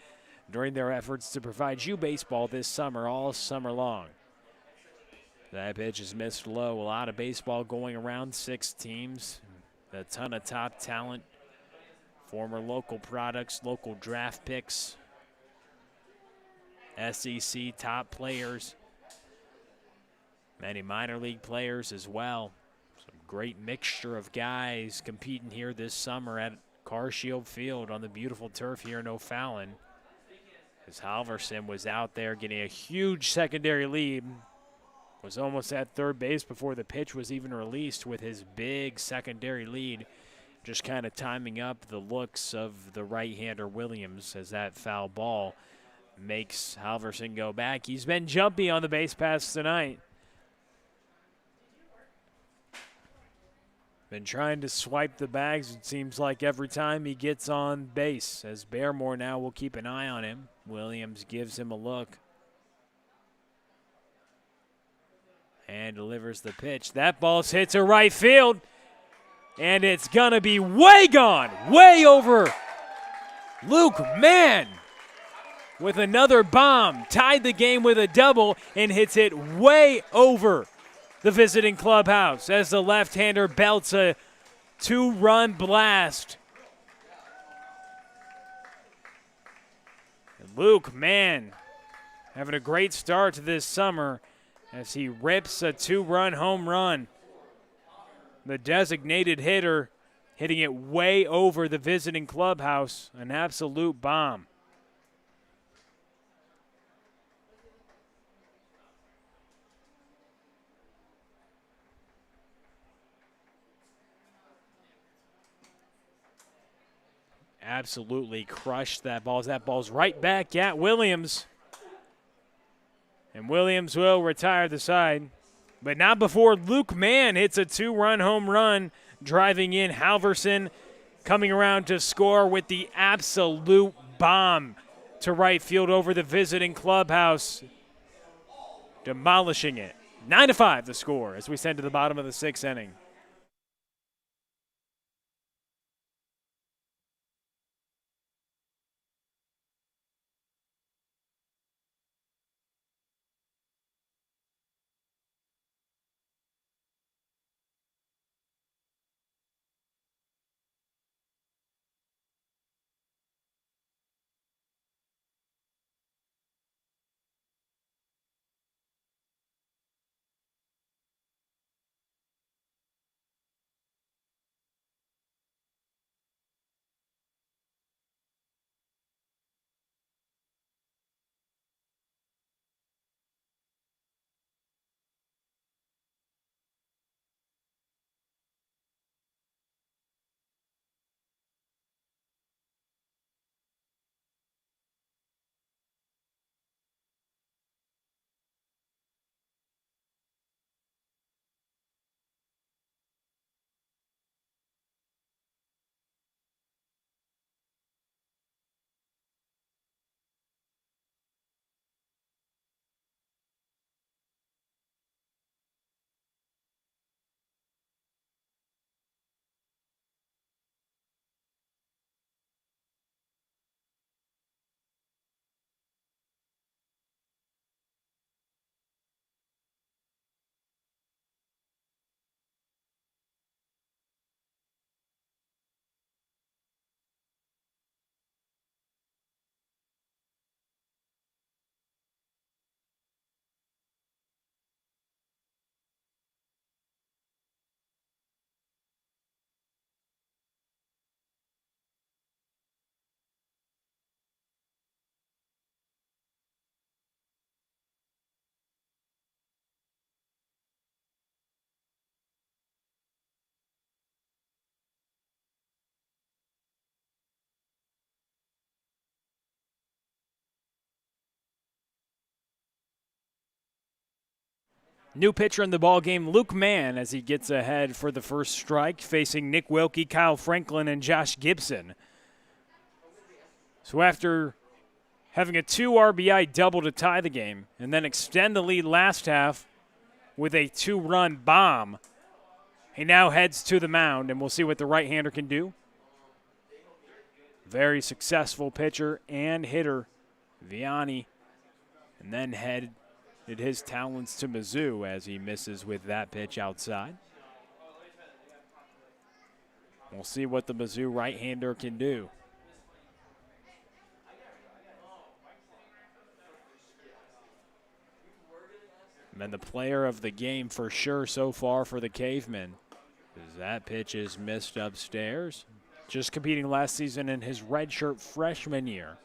during their efforts to provide you baseball this summer, all summer long. That pitch is missed low. A lot of baseball going around, 6 teams, a ton of top talent, former local products, local draft picks, SEC top players, many minor league players as well. Some great mixture of guys competing here this summer at CarShield Field on the beautiful turf here in O'Fallon. As Halverson was out there getting a huge secondary lead, was almost at third base before the pitch was even released with his big secondary lead, just kind of timing up the looks of the right-hander Williams as that foul ball makes Halverson go back. He's been jumpy on the base paths tonight. Been trying to swipe the bags, it seems like, every time he gets on base. As Barrymore now will keep an eye on him. Williams gives him a look and delivers the pitch. That ball's hit to right field, and it's going to be way gone, way over. Luke Mann with another bomb, tied the game with a double, and hits it way over the visiting clubhouse as the left-hander belts a 2-run blast. And Luke Mann having a great start to this summer as he rips a 2-run home run. The designated hitter hitting it way over the visiting clubhouse, an absolute bomb. absolutely crushed that ball. That ball's right back at Williams. And Williams will retire the side. But not before Luke Mann hits a 2-run home run, driving in Halverson, coming around to score with the absolute bomb to right field over the visiting clubhouse, demolishing it. 9-5 the score as we send to the bottom of the 6th inning. New pitcher in the ballgame, Luke Mann, as he gets ahead for the first strike, facing Nick Wilkie, Kyle Franklin, and Josh Gibson. So after having a 2 RBI double to tie the game and then extend the lead last half with a 2-run bomb, he now heads to the mound, and we'll see what the right-hander can do. Very successful pitcher and hitter, Vianney, and then headed his talents to Mizzou as he misses with that pitch outside. We'll see what the Mizzou right-hander can do. And then the player of the game for sure so far for the Cavemen, as that pitch is missed upstairs. Just competing last season in his redshirt freshman year.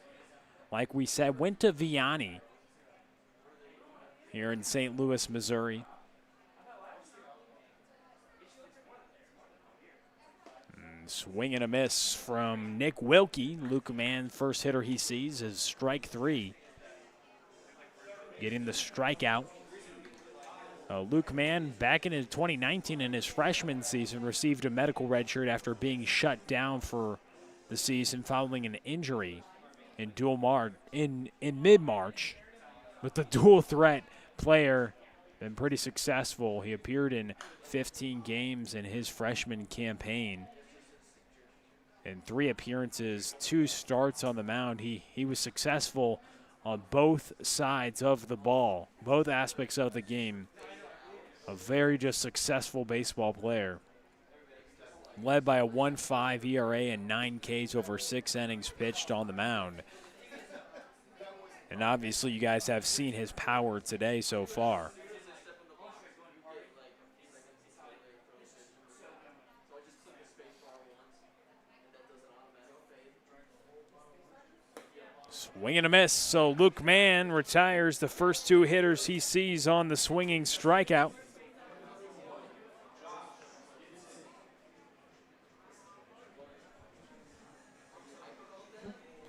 Like we said, went to Vianney here in St. Louis, Missouri. Swing and a miss from Nick Wilkie. Luke Mann, first hitter he sees, is strike 3. Getting the strikeout. Luke Mann, back in 2019 in his freshman season, received a medical red shirt after being shut down for the season following an injury in mid-March. But the dual threat player been pretty successful. He appeared in 15 games in his freshman campaign. In 3 appearances, 2 starts on the mound. He was successful on both sides of the ball, both aspects of the game. A very just successful baseball player. Led by a 1.5 ERA and 9 Ks over 6 innings pitched on the mound. And obviously you guys have seen his power today so far. Swing and a miss, so Luke Mann retires the first 2 hitters he sees on the swinging strikeout.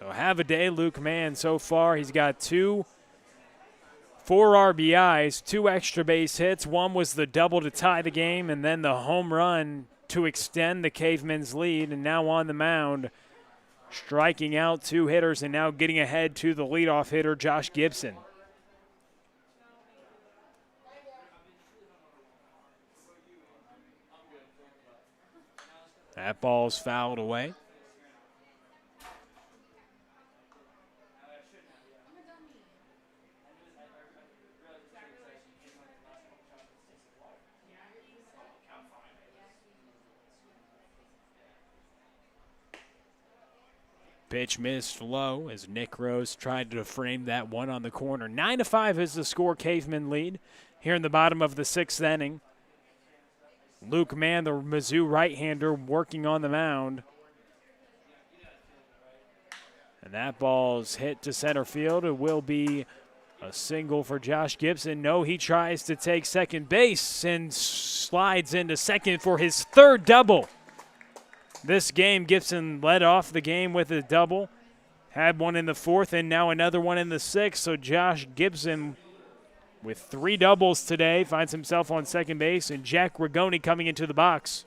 So have a day, Luke Mann. So far, he's got 4 RBIs, 2 extra base hits. One was the double to tie the game, and then the home run to extend the Cavemen's lead. And now on the mound, striking out 2 hitters and now getting ahead to the leadoff hitter, Josh Gibson. That ball's fouled away. Pitch missed low as Nick Rose tried to frame that one on the corner. 9-5 is the score. Cavemen lead here in the bottom of the 6th inning. Luke Mann, the Mizzou right-hander, working on the mound. And that ball's hit to center field. It will be a single for Josh Gibson. No, he tries to take second base and slides into second for his 3rd double. This game, Gibson led off the game with a double. Had one in the 4th and now another one in the 6th. So Josh Gibson with 3 doubles today finds himself on second base, and Jack Rigoni coming into the box.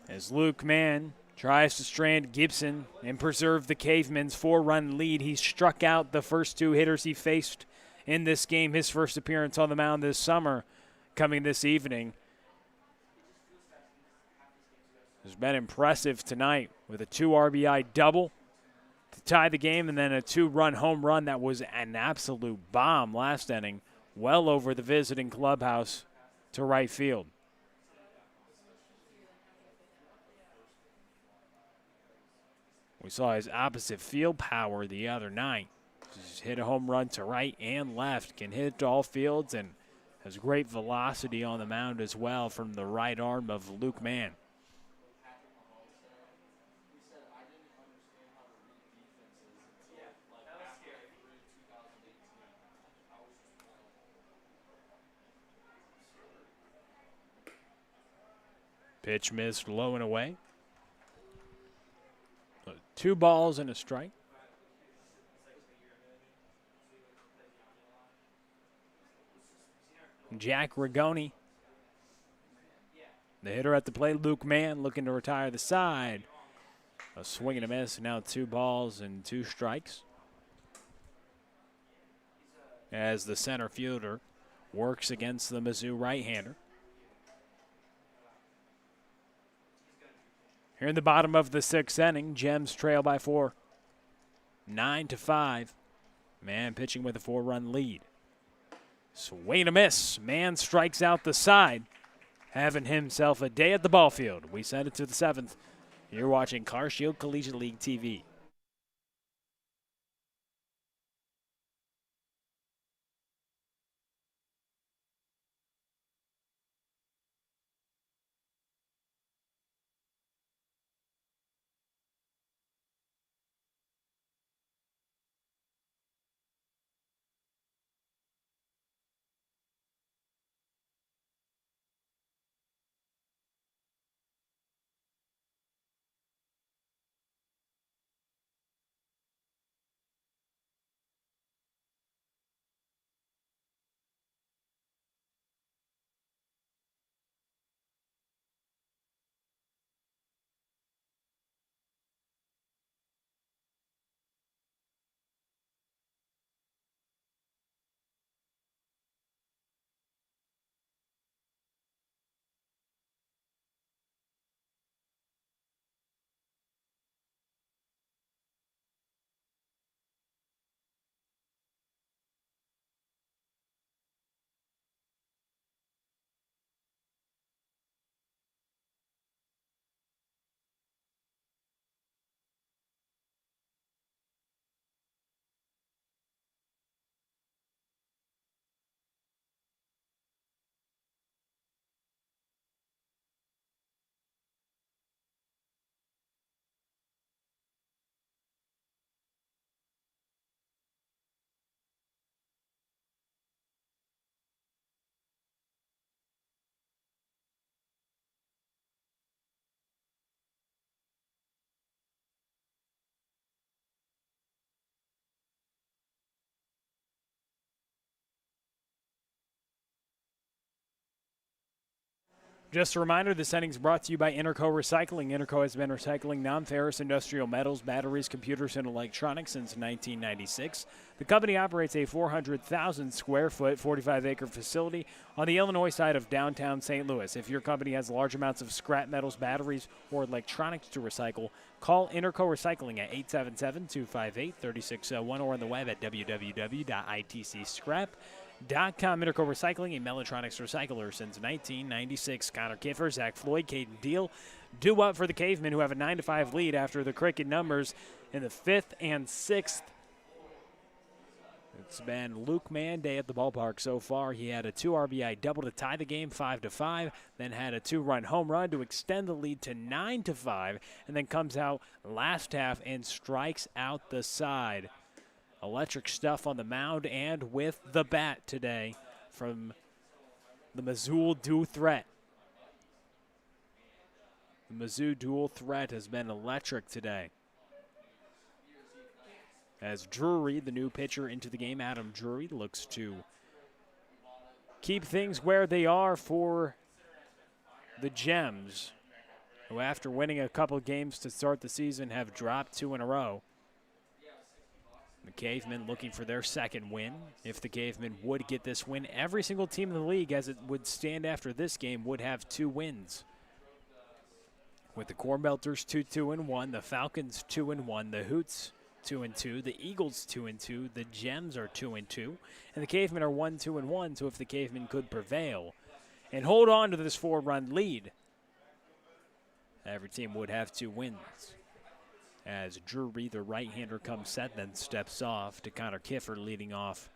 As Luke Mann tries to strand Gibson and preserve the Cavemen's 4-run lead. He struck out the first 2 hitters he faced in this game, his first appearance on the mound this summer coming this evening. Has been impressive tonight with a 2 RBI double to tie the game, and then a 2-run home run that was an absolute bomb last inning, well over the visiting clubhouse to right field. We saw his opposite field power the other night. Just hit a home run to right and left, can hit to all fields, and has great velocity on the mound as well from the right arm of Luke Mann. Pitch missed low and away. 2 balls and a strike. Jack Rigoni, the hitter at the plate. Luke Mann looking to retire the side. A swing and a miss. Now 2 balls and 2 strikes. As the center fielder works against the Mizzou right-hander. Here in the bottom of the 6th inning, Gems trail by 4. 9-5. Mann pitching with a 4-run lead. Swing and a miss. Mann strikes out the side, having himself a day at the ball field. We send it to the 7th. You're watching Car Shield Collegiate League TV. Just a reminder, this inning is brought to you by Interco Recycling. Interco has been recycling non-ferrous industrial metals, batteries, computers, and electronics since 1996. The company operates a 400,000 square foot, 45-acre facility on the Illinois side of downtown St. Louis. If your company has large amounts of scrap metals, batteries, or electronics to recycle, call Interco Recycling at 877-258-3601 or on the web at www.itcscrap.com. Interco Recycling, a Mellotronics recycler since 1996. Connor Kiffer, Zach Floyd, Caden Deal due up for the Cavemen, who have a 9-5 lead after the cricket numbers in the 5th and 6th. It's been Luke Mann day at the ballpark so far. He had a 2 RBI double to tie the game 5-5, then had a 2-run home run to extend the lead to 9-5, and then comes out last half and strikes out the side. Electric stuff on the mound and with the bat today from the Missoula dual threat. The Mizzou dual threat has been electric today. As Drury, the new pitcher into the game, Adam Drury, looks to keep things where they are for the Gems, who after winning a couple games to start the season have dropped 2 in a row. The Cavemen looking for their second win. If the Cavemen would get this win, every single team in the league, as it would stand after this game, would have 2 wins. With the Corn Belters 2-2-1, the Falcons 2-1, the Hoots 2-2, the Eagles 2-2, the Gems are 2-2, and the Cavemen are 1-2-1. So if the Cavemen could prevail and hold on to this 4-run lead, every team would have 2 wins. As Drury, the right-hander, comes set, then steps off to Connor Kiffer leading off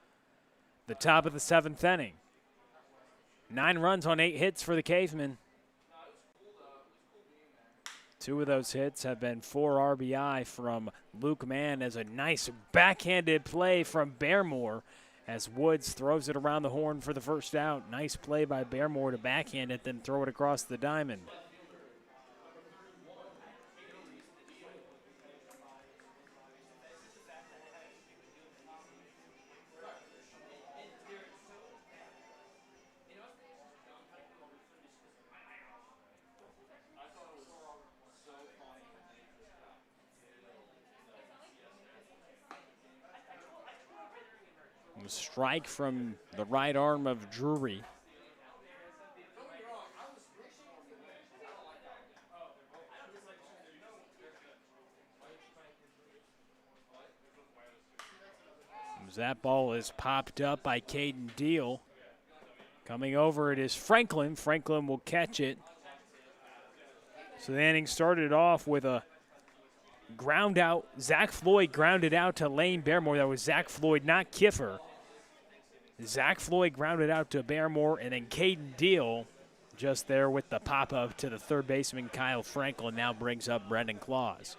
the top of the 7th inning. 9 runs on 8 hits for the Cavemen. 2 of those hits have been 4 RBI from Luke Mann as a nice backhanded play from Bearmore as Woods throws it around the horn for the first out. Nice play by Bearmore to backhand it, then throw it across the diamond. Strike from the right arm of Drury. As that ball is popped up by Caden Deal. Coming over, it is Franklin. Franklin will catch it. So the inning started off with a ground out. Zach Floyd grounded out to Lane Bearmore. That was Zach Floyd, not Kiffer. Zach Floyd grounded out to Bearmore, and then Caden Deal just there with the pop-up to the third baseman, Kyle Franklin, now brings up Brendan Claus.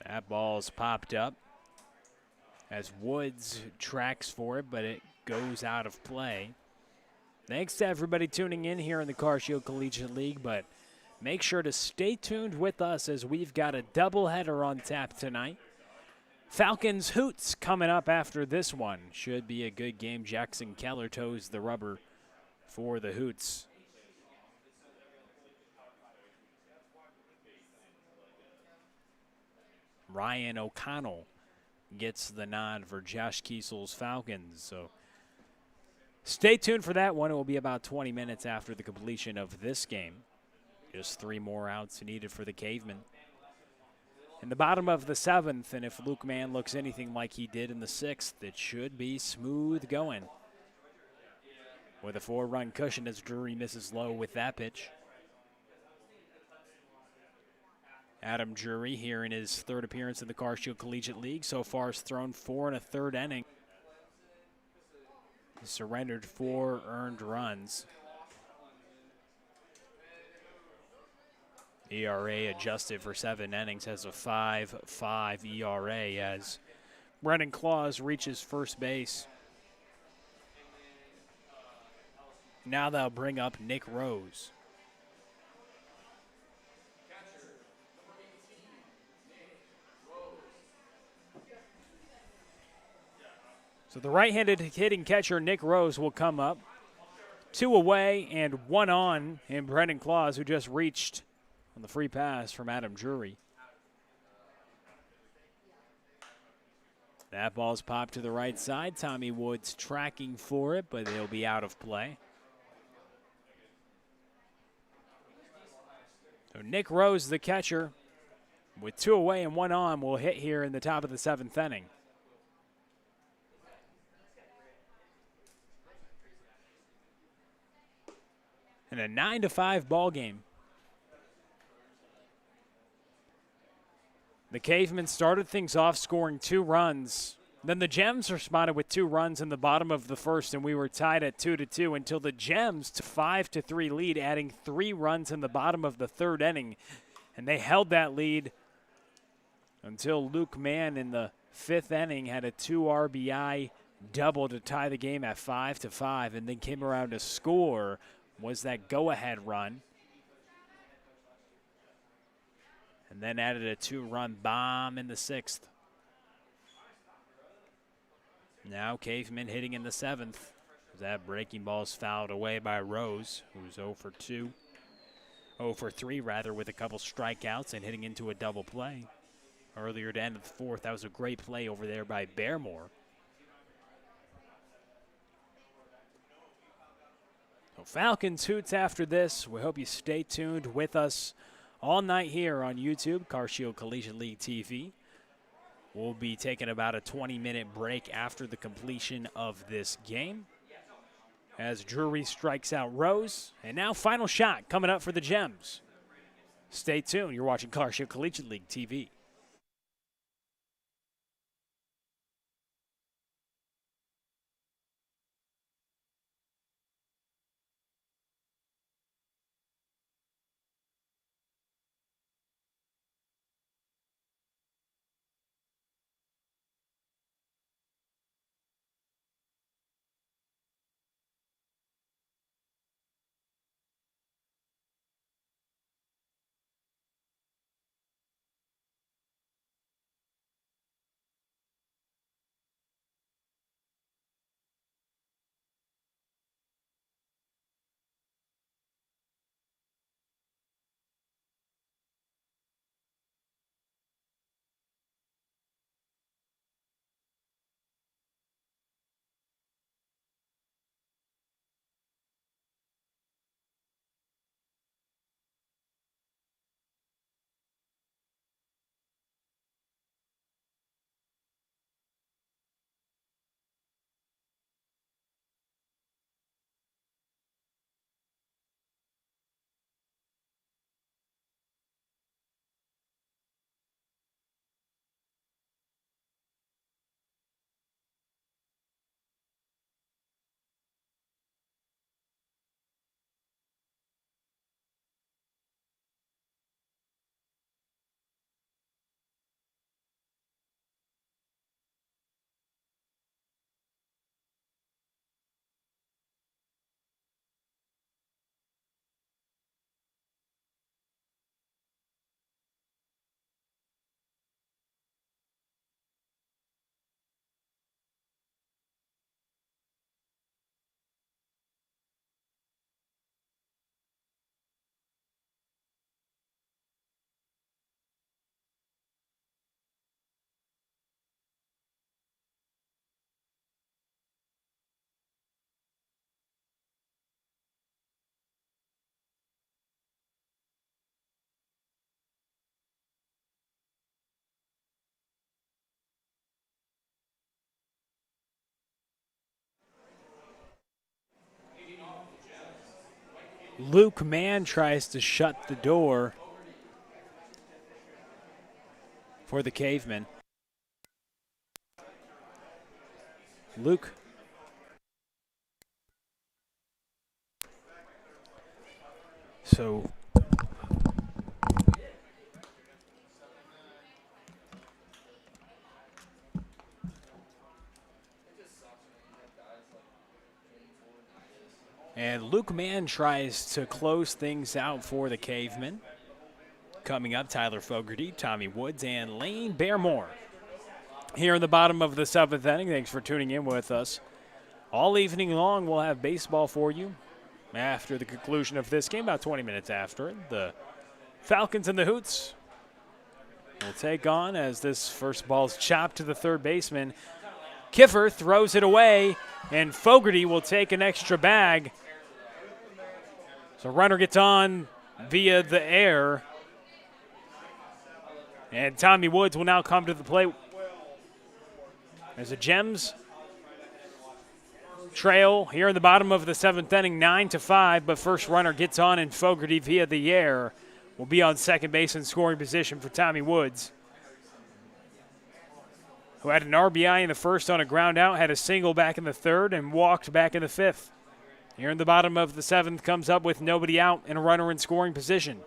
That ball's popped up as Woods tracks for it, but it goes out of play. Thanks to everybody tuning in here in the Car Show Collegiate League, but make sure to stay tuned with us as we've got a doubleheader on tap tonight. Falcons Hoots coming up after this one. Should be a good game. Jackson Keller toes the rubber for the Hoots. Ryan O'Connell gets the nod for Josh Kiesel's Falcons. So stay tuned for that one. It will be about 20 minutes after the completion of this game. Just 3 more outs needed for the Cavemen. In the bottom of the 7th, and if Luke Mann looks anything like he did in the 6th, it should be smooth going. With a 4-run cushion as Drury misses low with that pitch. Adam Drury here in his 3rd appearance in the Car Shield Collegiate League. So far has thrown 4 1/3 inning. Surrendered 4 earned runs. ERA adjusted for 7 innings has a 5.5 ERA as Brendan Claus reaches first base. Now they'll bring up Nick Rose. So the right-handed hitting catcher, Nick Rose, will come up. 2 away and 1 on in Brendan Claus, who just reached on the free pass from Adam Drury. That ball's popped to the right side. Tommy Woods tracking for it, but they'll be out of play. So Nick Rose, the catcher, with 2 away and 1 on, will hit here in the top of the 7th inning. And a 9-5 ball game. The Cavemen started things off scoring 2 runs. Then the Gems responded with 2 runs in the bottom of the first, and we were tied at 2-2 until the Gems took 5-3 lead, adding 3 runs in the bottom of the 3rd inning. And they held that lead until Luke Mann in the 5th inning had a 2 RBI double to tie the game at 5-5, and then came around to score was that go-ahead run. And then added a 2-run bomb in the 6th. Now Cavemen hitting in the 7th. That breaking ball is fouled away by Rose, who's 0 for 2. 0 for 3, rather, with a couple strikeouts and hitting into a double play. Earlier to end of the 4th, that was a great play over there by Bearmore. So Falcons Hoots after this. We hope you stay tuned with us all night here on YouTube, Car Shield Collegiate League TV. We'll be taking about a 20-minute break after the completion of this game as Drury strikes out Rose. And now final shot coming up for the Gems. Stay tuned. You're watching Car Shield Collegiate League TV. Luke Mann tries to shut the door for the Cavemen. Luke. So and Luke Mann tries to close things out for the Cavemen. Coming up, Tyler Fogarty, Tommy Woods, and Lane Bearmore here in the bottom of the 7th inning. Thanks for tuning in with us. All evening long, we'll have baseball for you after the conclusion of this game, about 20 minutes after it. The Falcons and the Hoots will take on as this first ball's chopped to the third baseman. Kiffer throws it away, and Fogarty will take an extra bag. So runner gets on via the air. And Tommy Woods will now come to the plate. As the Gems trail here in the bottom of the 7th inning, 9-5, but first runner gets on, and Fogarty via the air will be on second base in scoring position for Tommy Woods, who had an RBI in the first on a ground out, had a single back in the third, and walked back in the 5th. Here in the bottom of the 7th, comes up with nobody out and a runner in scoring position.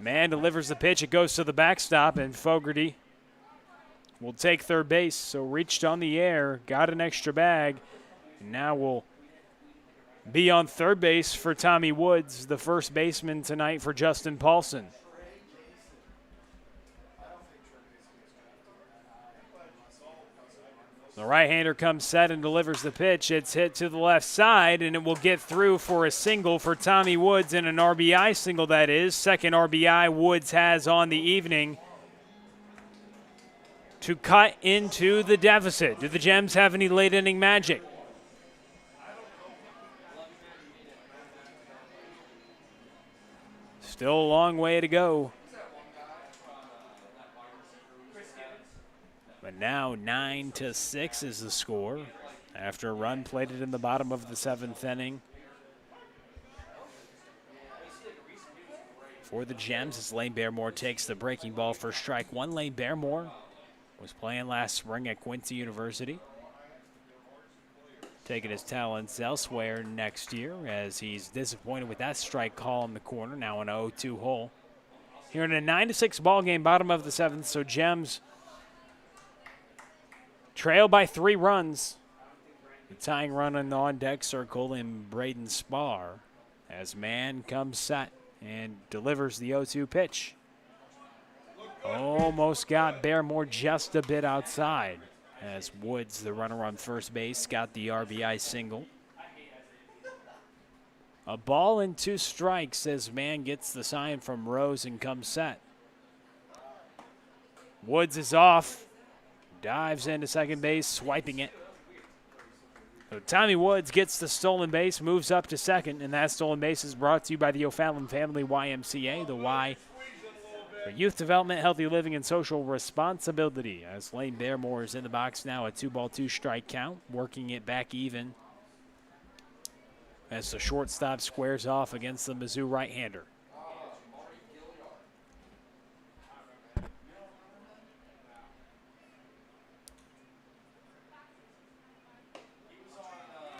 Man delivers the pitch. It goes to the backstop, and Fogarty will take third base. So reached on the air, got an extra bag, and now will be on third base for Tommy Woods, the first baseman tonight for Justin Paulson. The right-hander comes set and delivers the pitch. It's hit to the left side, and it will get through for a single for Tommy Woods, and an RBI single, that is. Second RBI Woods has on the evening to cut into the deficit. Do the Gems have any late-inning magic? Still a long way to go. But now 9-6 is the score after a run plated in the bottom of the 7th inning. For the Gems, as Lane Baremore takes the breaking ball for strike one. Lane Baremore was playing last spring at Quincy University, taking his talents elsewhere next year, as he's disappointed with that strike call in the corner, now an 0-2 hole. Here in a 9-6 ball game, bottom of the 7th, so Gems trail by 3 runs. The tying run in the on-deck circle in Braden Spar, as man comes set and delivers the 0-2 pitch. Almost got Baremore just a bit outside, as Woods, the runner on first base, got the RBI single. A ball and 2 strikes as man gets the sign from Rose and comes set. Woods is off. Dives into second base, swiping it. So Tommy Woods gets the stolen base, moves up to second, and that stolen base is brought to you by the O'Fallon Family YMCA, the Y for youth development, healthy living, and social responsibility. As Lane Baremore is in the box now, a 2-ball, 2-strike count, working it back even as the shortstop squares off against the Mizzou right-hander.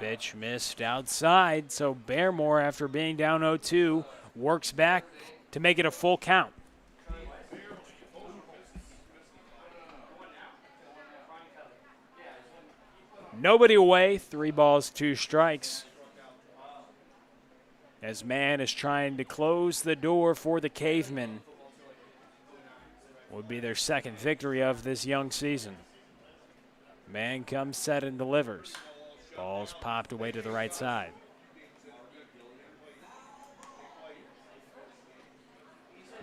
Pitch missed outside, so Baremore, after being down 0-2, works back to make it a full count. Nobody away, 3 balls, 2 strikes. As man is trying to close the door for the Cavemen. Would be their second victory of this young season. Man comes set and delivers. Ball's popped away to the right side.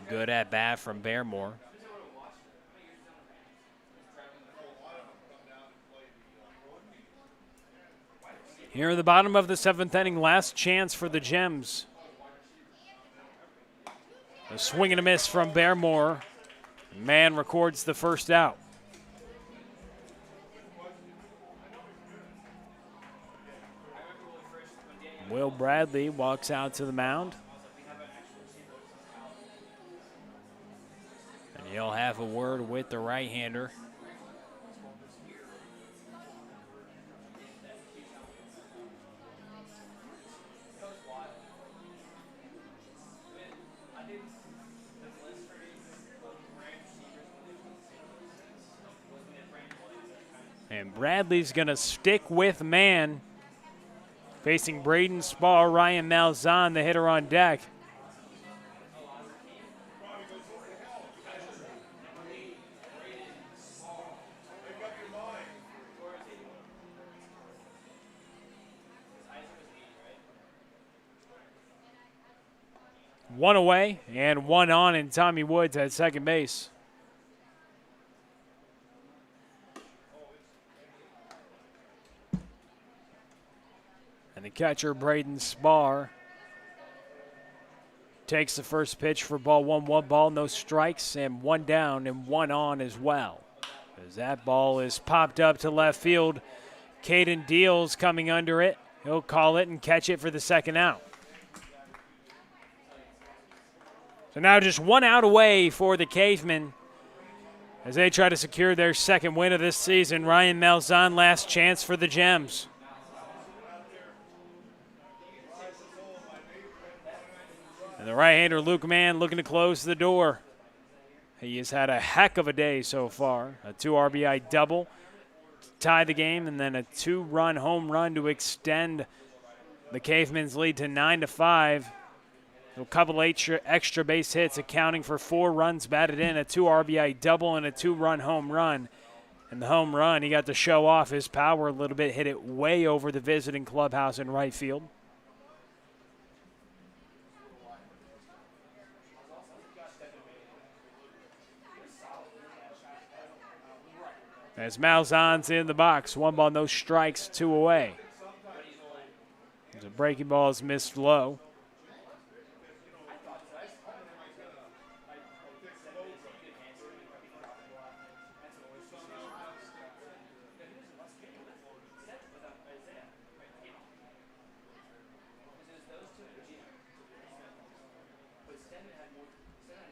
Good at bat from Baremore. Here in the bottom of the 7th inning, last chance for the Gems. A swing and a miss from Baremore. Man records the first out. Will Bradley walks out to the mound. And he'll have a word with the right-hander. And Bradley's going to stick with man. Facing Braden Spar, Ryan Malzahn, the hitter on deck. One away and one on, and Tommy Woods at second base. And the catcher, Braden Spar, takes the first pitch for ball one. One ball, no strikes, and one down and one on as well. As that ball is popped up to left field, Caden Deals coming under it. He'll call it and catch it for the second out. So now just one out away for the Cavemen as they try to secure their second win of this season. Ryan Malzahn, last chance for the Gems. And the right-hander, Luke Mann, looking to close the door. He has had a heck of a day so far. A 2 RBI double to tie the game, and then a 2-run home run to extend the Cavemen's lead to 9-5. A couple extra base hits accounting for 4 runs batted in, a 2 RBI double and a 2-run home run. And the home run, he got to show off his power a little bit, hit it way over the visiting clubhouse in right field. As Malzahn's in the box, 1 ball, no strikes, 2 away. The breaking ball is missed low.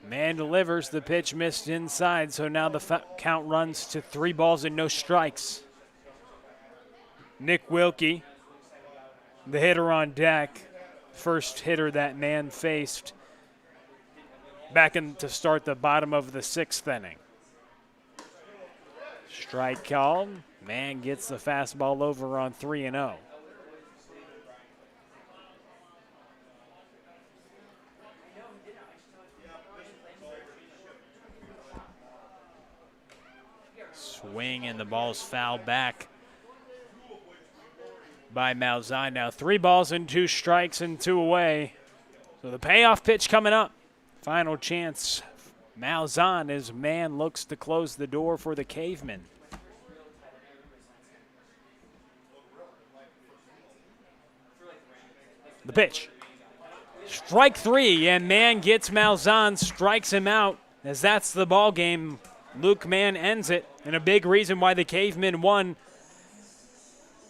Man delivers, the pitch missed inside, so now the count runs to 3 balls and no strikes. Nick Wilkie, the hitter on deck, first hitter that Man faced back in to start the bottom of the 6th inning. Strike called. Man gets the fastball over on 3-0. Swing, and the ball's fouled back by Malzahn. Now 3 balls and 2 strikes and 2 away. So the payoff pitch coming up. Final chance. Malzahn as Man looks to close the door for the Cavemen. The pitch. Strike 3, and Man gets Malzahn, strikes him out, as that's the ball game. Luke Mann ends it, and a big reason why the Cavemen won.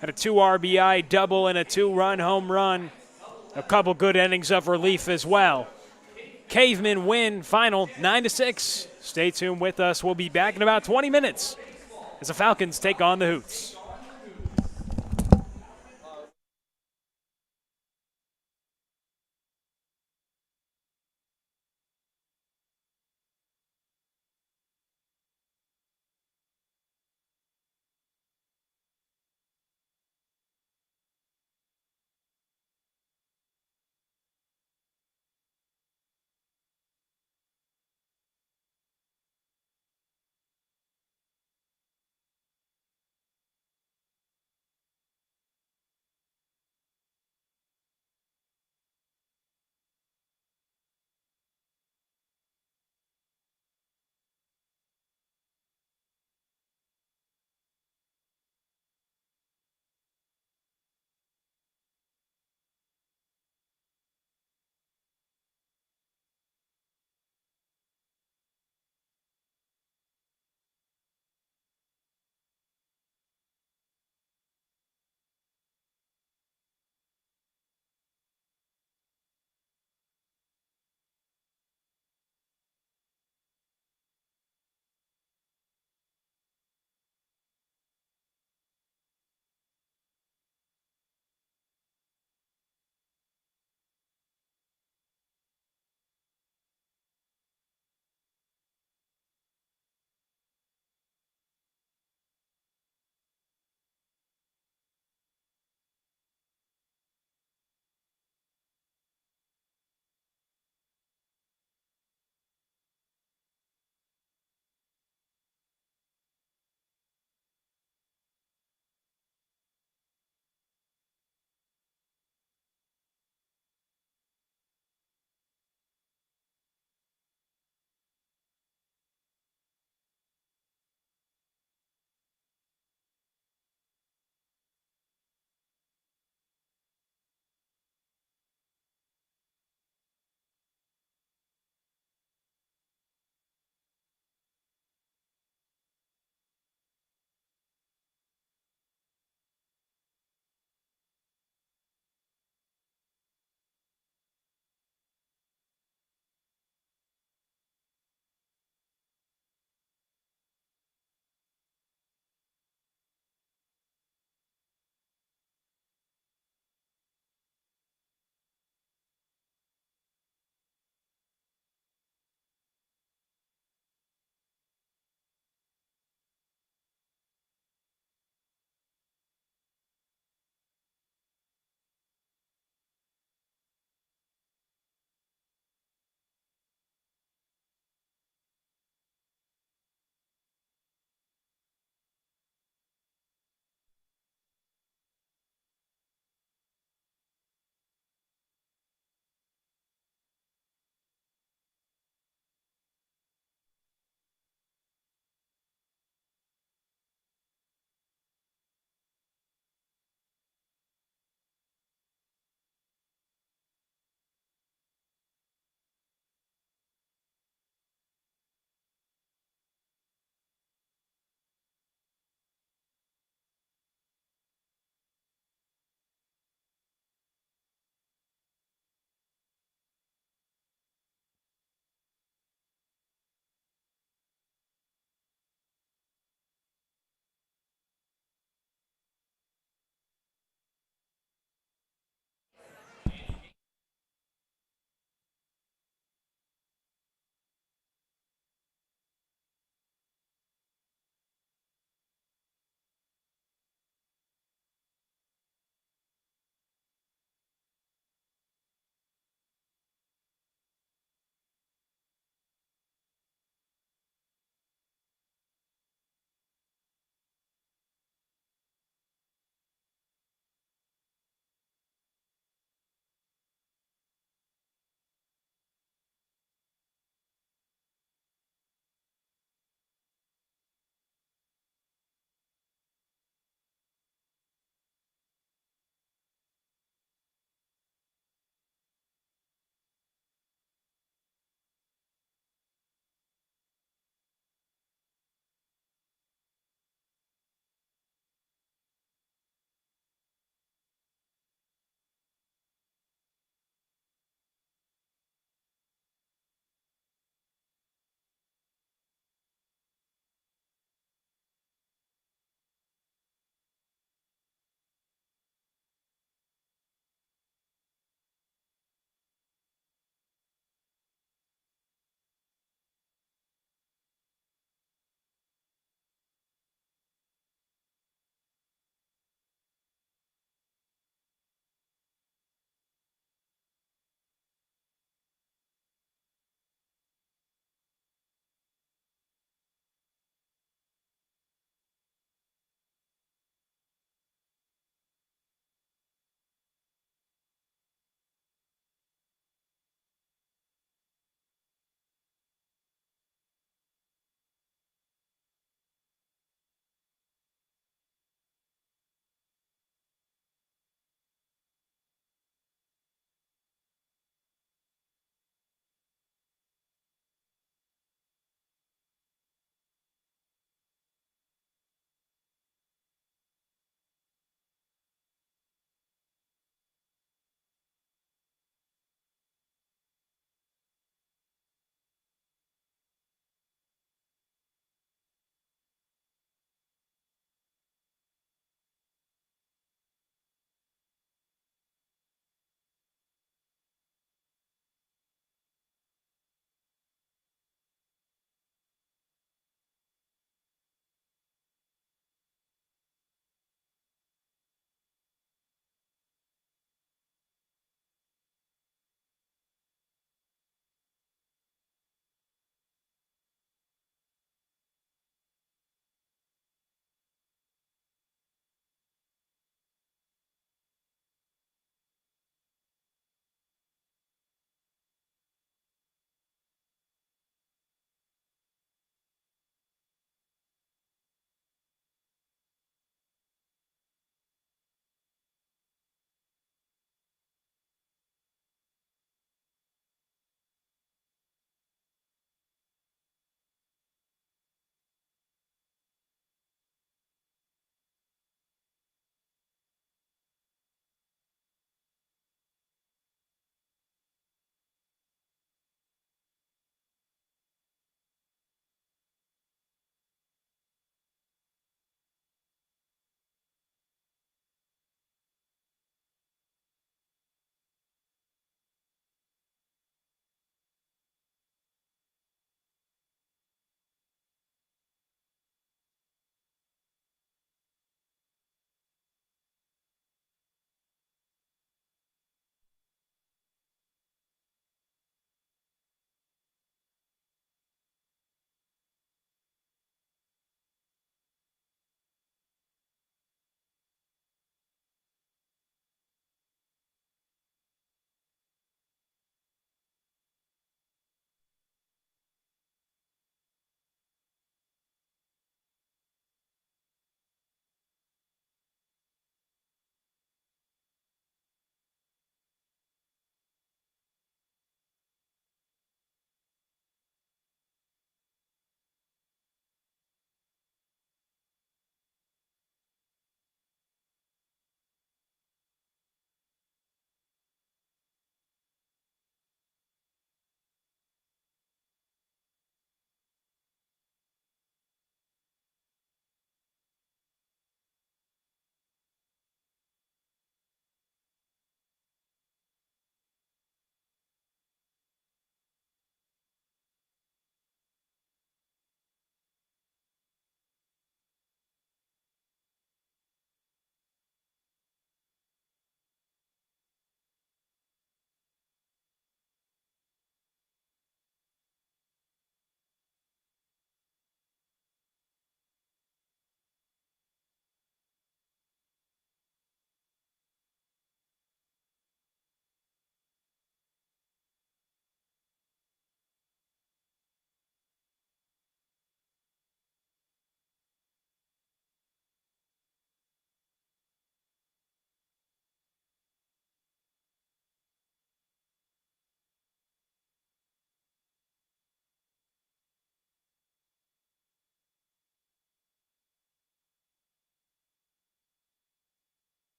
Had a 2 RBI double and a 2-run home run. A couple good innings of relief as well. Cavemen win, final 9-6. Stay tuned with us. We'll be back in about 20 minutes as the Falcons take on the Hoots.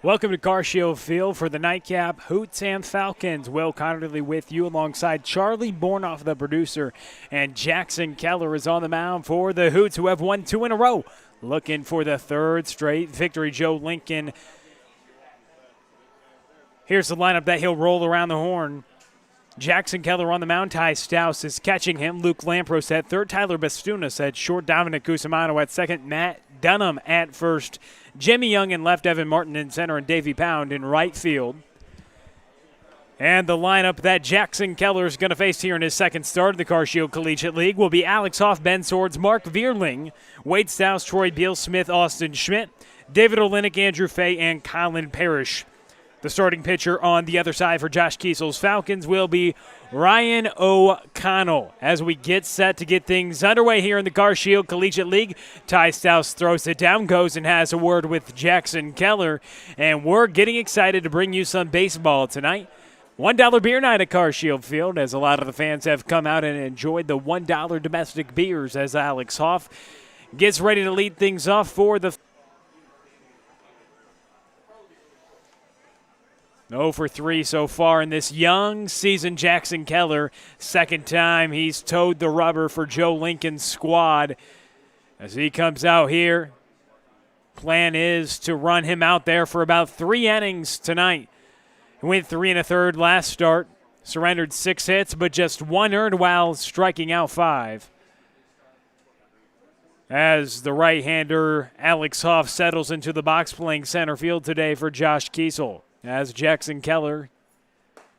Welcome to Car Shield Field for the Nightcap Hoots and Falcons. Will Connerly with you alongside Charlie Bornoff, the producer, and Jackson Keller is on the mound for the Hoots, who have won 2 in a row. Looking for the 3rd straight victory. Joe Lincoln. Here's the lineup that he'll roll around the horn. Jackson Keller on the mound. Ty Stouse is catching him. Luke Lampros at third. Tyler Bastunas at short. Dominic Cusimano at second. Matt Dunham at first. Jimmy Young in left. Evan Martin in center. And Davey Pound in right field. And the lineup that Jackson Keller is going to face here in his second start of the Car Shield Collegiate League will be Alex Hoff, Ben Swords, Mark Vierling, Wade Stouse, Troy Beal, Smith, Austin Schmidt, David Olenek, Andrew Fay, and Colin Parrish. The starting pitcher on the other side for Josh Kiesel's Falcons will be Ryan O'Connell. As we get set to get things underway here in the Car Shield Collegiate League, Ty Stouse throws it down, goes and has a word with Jackson Keller, and we're getting excited to bring you some baseball tonight. $1 beer night at Car Shield Field, as a lot of the fans have come out and enjoyed the $1 domestic beers, as Alex Hoff gets ready to lead things off for the 0 for 3 so far in this young season. Jackson Keller, second time he's towed the rubber for Joe Lincoln's squad. As he comes out here, plan is to run him out there for about 3 innings tonight. He went 3 1/3 last start, surrendered 6 hits, but just 1 earned while striking out 5. As the right-hander Alex Hoff settles into the box playing center field today for Josh Kiesel. As Jackson Keller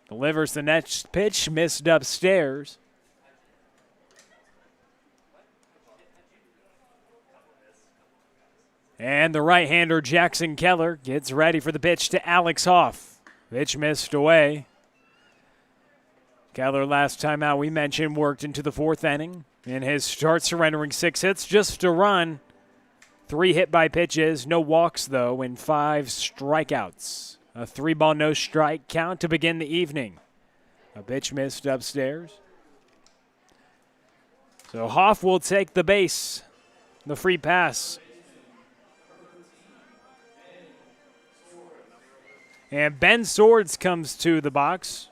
delivers the next pitch, missed upstairs. And the right-hander Jackson Keller gets ready for the pitch to Alex Hoff. Pitch missed away. Keller, last time out we mentioned, worked into the 4th inning. In his start, surrendering 6 hits, just a run. 3 hit by pitches, no walks though, and 5 strikeouts. A 3-ball no strike count to begin the evening. A pitch missed upstairs. So Hoff will take the base, the free pass. And Ben Swords comes to the box.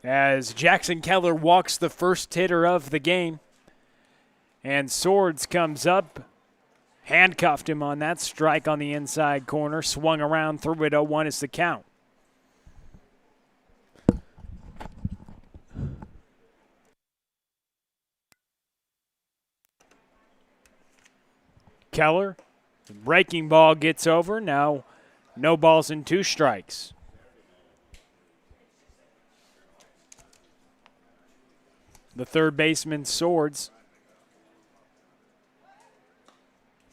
As Jackson Keller walks the first hitter of the game. And Swords comes up, handcuffed him on that strike on the inside corner, swung around through it. 0-1 is the count. Keller, the breaking ball gets over. Now no balls and 2 strikes. The third baseman, Swords,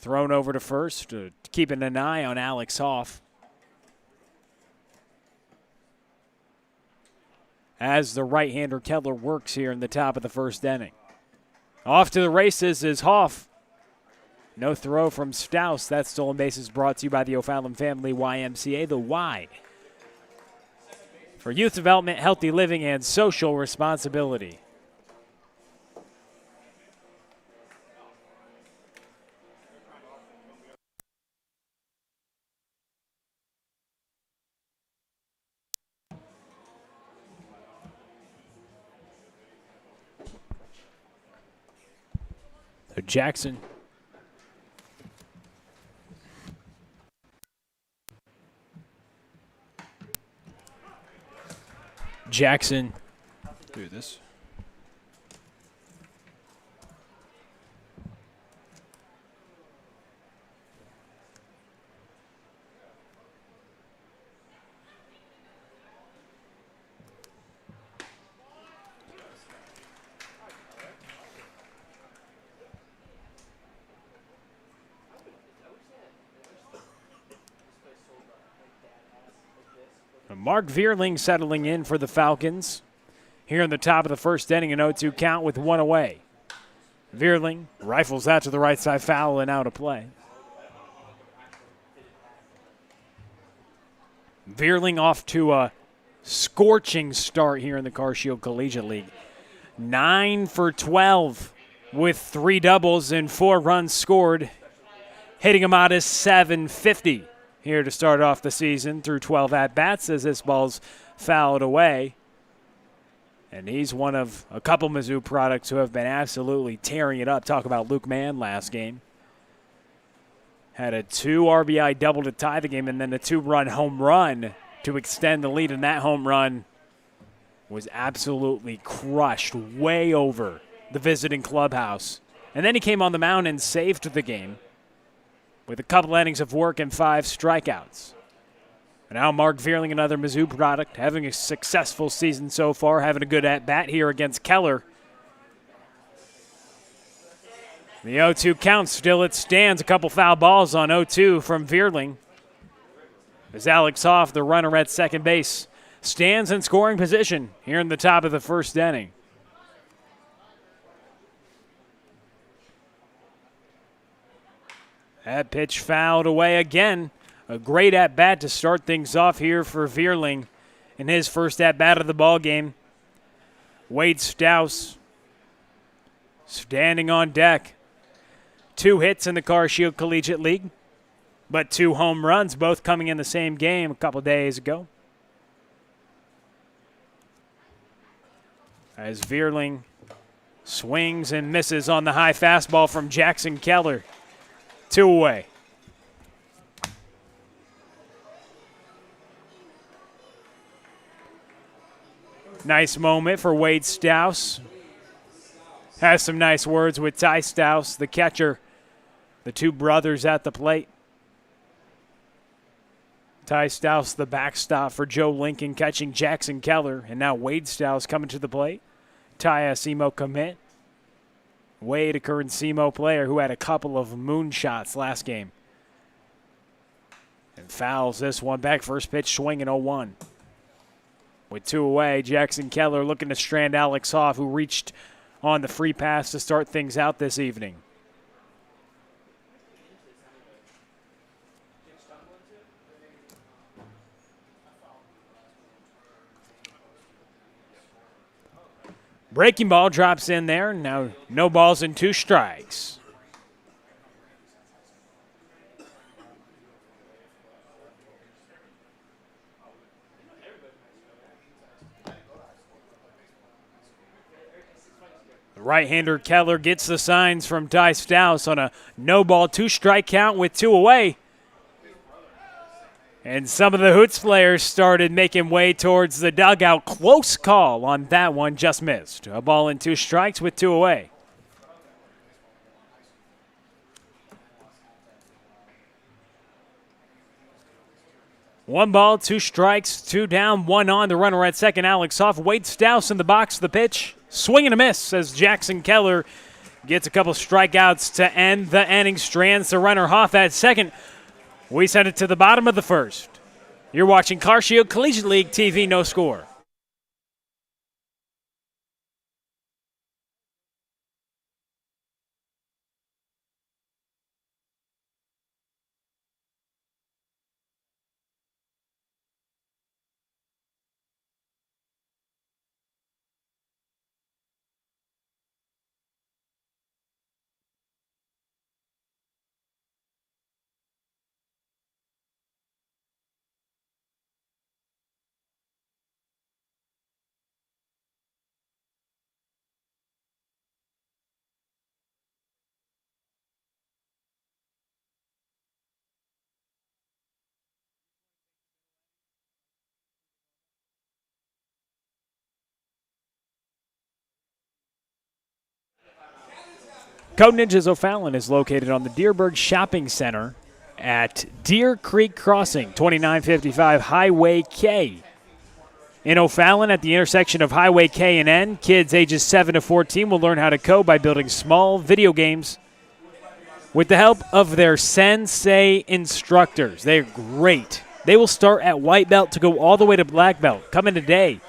thrown over to first, keeping an eye on Alex Hoff. As the right-hander Keller works here in the top of the 1st inning. Off to the races is Hoff. No throw from Stouse. That stolen base is brought to you by the O'Fallon Family YMCA, the Y for youth development, healthy living, and social responsibility. So Jackson do this. Mark Vierling settling in for the Falcons here in the top of the 1st inning, an 0-2 count with 1 away. Vierling rifles out to the right side, foul and out of play. Vierling off to a scorching start here in the Car Shield Collegiate League. 9 for 12 with 3 doubles and 4 runs scored, hitting a modest .750 here to start off the season through 12 at-bats as this ball's fouled away. And he's one of a couple Mizzou products who have been absolutely tearing it up. Talk about Luke Mann last game. Had a 2 RBI double to tie the game and then a 2-run home run to extend the lead. And that home run was absolutely crushed way over the visiting clubhouse. And then he came on the mound and saved the game with a couple innings of work and 5 strikeouts. And now Mark Vierling, another Mizzou product, having a successful season so far, having a good at-bat here against Keller. The 0-2 count still it stands. A couple foul balls on 0-2 from Vierling. As Alex Hoff, the runner at second base, stands in scoring position here in the top of the first inning. That pitch fouled away again. A great at-bat to start things off here for Vierling in his first at-bat of the ballgame. Wade Stouse standing on deck. 2 hits in the CarShield Collegiate League, but 2 home runs, both coming in the same game a couple days ago. As Vierling swings and misses on the high fastball from Jackson Keller. 2 away. Nice moment for Wade Stouse. Has some nice words with Ty Stouse, the catcher. The 2 brothers at the plate. Ty Stouse, the backstop for Joe Lincoln, catching Jackson Keller. And now Wade Stouse coming to the plate. Ty, a SEMO commit. Wade, a current SEMO player who had a couple of moonshots last game. And fouls this one back. First pitch swinging 0-1. With 2 away, Jackson Keller looking to strand Alex Hoff, who reached on the free pass to start things out this evening. Breaking ball drops in there. Now no balls and 2 strikes. The right-hander Keller gets the signs from Ty Stouse on a no-ball, 2-strike count with 2 away. And some of the Hoots players started making way towards the dugout. Close call on that one, just missed. A ball and 2 strikes with 2 away. One ball, 2 strikes, 2 down, 1 on. The runner at second, Alex Hoff. Wade Stouse in the box, the pitch. Swing and a miss as Jackson Keller gets a couple strikeouts to end the inning. Strands the runner Hoff at second. We send it to the bottom of the first. You're watching CarShield Collegiate League TV, no score. Code Ninjas O'Fallon is located on the Deerberg Shopping Center at Deer Creek Crossing, 2955 Highway K. In O'Fallon, at the intersection of Highway K and N, kids ages 7 to 14 will learn how to code by building small video games with the help of their sensei instructors. They're great. They will start at white belt to go all the way to black belt. Come in today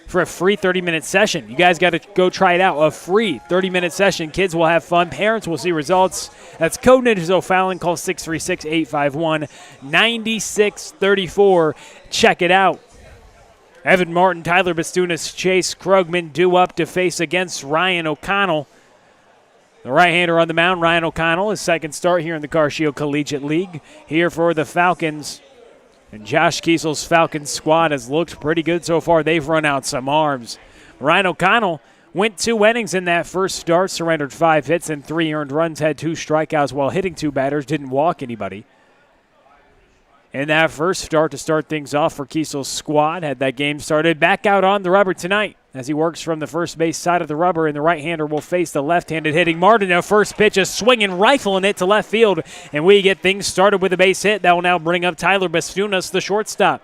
for a free 30-minute session. You guys got to go try it out. A free 30-minute session. Kids will have fun. Parents will see results. That's Code Ninjas O'Fallon. Call 636-851-9634. Check it out. Evan Martin, Tyler Bastunas, Chase Krugman due up to face against Ryan O'Connell. The right-hander on the mound, Ryan O'Connell, his second start here in the Car Shield Collegiate League. Here for the Falcons. And Josh Kiesel's Falcons squad has looked pretty good so far. They've run out some arms. Ryan O'Connell went 2 innings in that first start, surrendered 5 hits and 3 earned runs, had 2 strikeouts while hitting 2 batters, didn't walk anybody. In that first start to start things off for Kiesel's squad, had that game started back out on the rubber tonight as he works from the first base side of the rubber, and the right-hander will face the left-handed hitting Martineau. First pitch, a swinging, rifling it to left field, and we get things started with a base hit. That will now bring up Tyler Bastunas, the shortstop.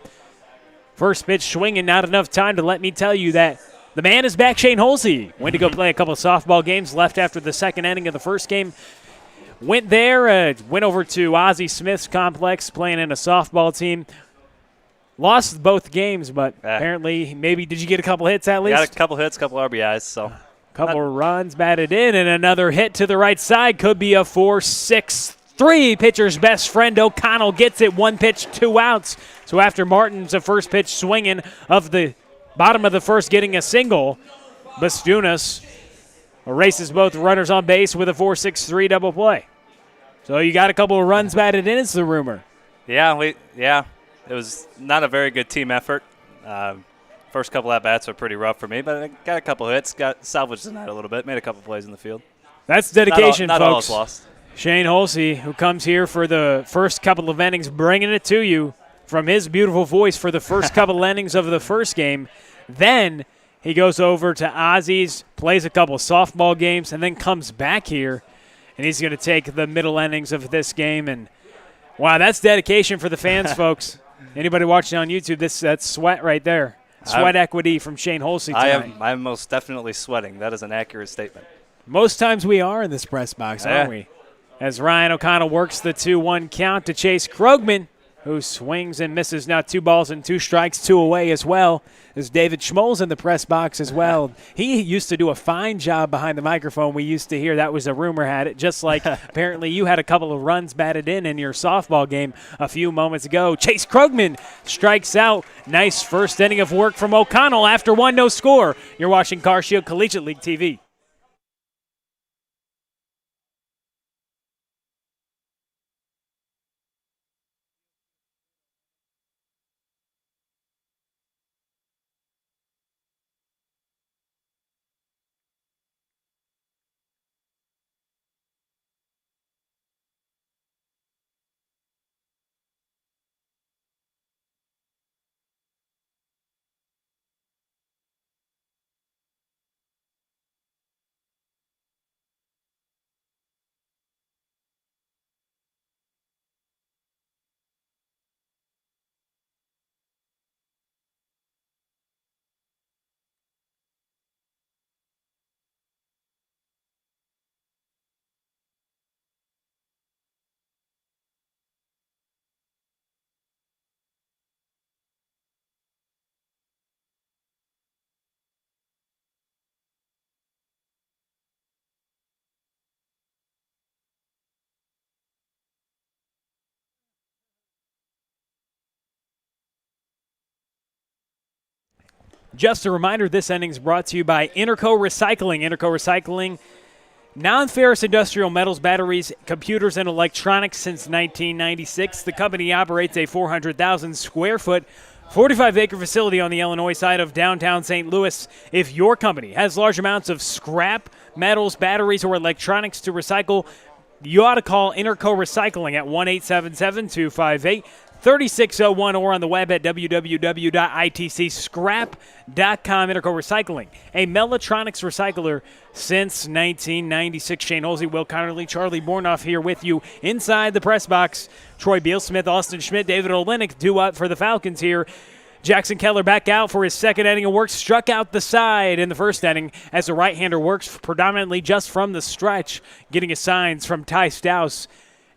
First pitch swinging, not enough time to let me tell you that the man is back. Shane Holsey went to go play a couple of softball games, left after the second inning of the first game. Went there, went over to Ozzie Smith's complex, playing in a softball team. Lost both games, but apparently, maybe, did you get a couple hits at least? Got a couple hits, couple RBIs. So, couple of runs batted in, and another hit to the right side. Could be a 4-6-3. Pitcher's best friend O'Connell gets it. 1 pitch, 2 outs. So after Martin's first pitch swinging of the bottom of the first, getting a single, Bastunas erases both runners on base with a 4-6-3 double play. So you got a couple of runs batted in, it's the rumor. Yeah, it was not a very good team effort. First couple at-bats were pretty rough for me, but I got a couple hits, got salvaged the night a little bit, made a couple plays in the field. That's dedication, not all folks. is lost. Shane Holsey, who comes here for the first couple of innings, bringing it to you from his beautiful voice for the first couple innings of the first game. Then he goes over to Ozzie's, plays a couple softball games, and then comes back here, and he's going to take the middle innings of this game. And, wow, that's dedication for the fans, folks. Anybody watching on YouTube, that's sweat right there. Sweat equity from Shane Holsey tonight. I'm most definitely sweating. That is an accurate statement. Most times we are in this press box, aren't we? As Ryan O'Connell works the 2-1 count to Chase Krogman, who swings and misses. Now 2 balls and 2 strikes, 2 away as well. There's David Schmoll's in the press box as well. He used to do a fine job behind the microphone. We used to hear that was a rumor had it, just like apparently you had a couple of runs batted in your softball game a few moments ago. Chase Krogman strikes out. Nice first inning of work from O'Connell after 1 no score. You're watching Car Shield Collegiate League TV. Just a reminder, this inning is brought to you by Interco Recycling. Interco Recycling, non-ferrous industrial metals, batteries, computers, and electronics since 1996. The company operates a 400,000 square foot, 45-acre facility on the Illinois side of downtown St. Louis. If your company has large amounts of scrap, metals, batteries, or electronics to recycle, you ought to call Interco Recycling at 1-877-258-3601 or on the web at www.itcscrap.com. Interco Recycling, a Mellatronics recycler since 1996. Shane Holsey, Will Connerly, Charlie Bornoff here with you inside the press box. Troy Bealsmith, Austin Schmidt, David Olenek due up for the Falcons here. Jackson Keller back out for his second inning of work, struck out the side in the first inning as the right-hander works predominantly just from the stretch, getting his signs from Ty Stouse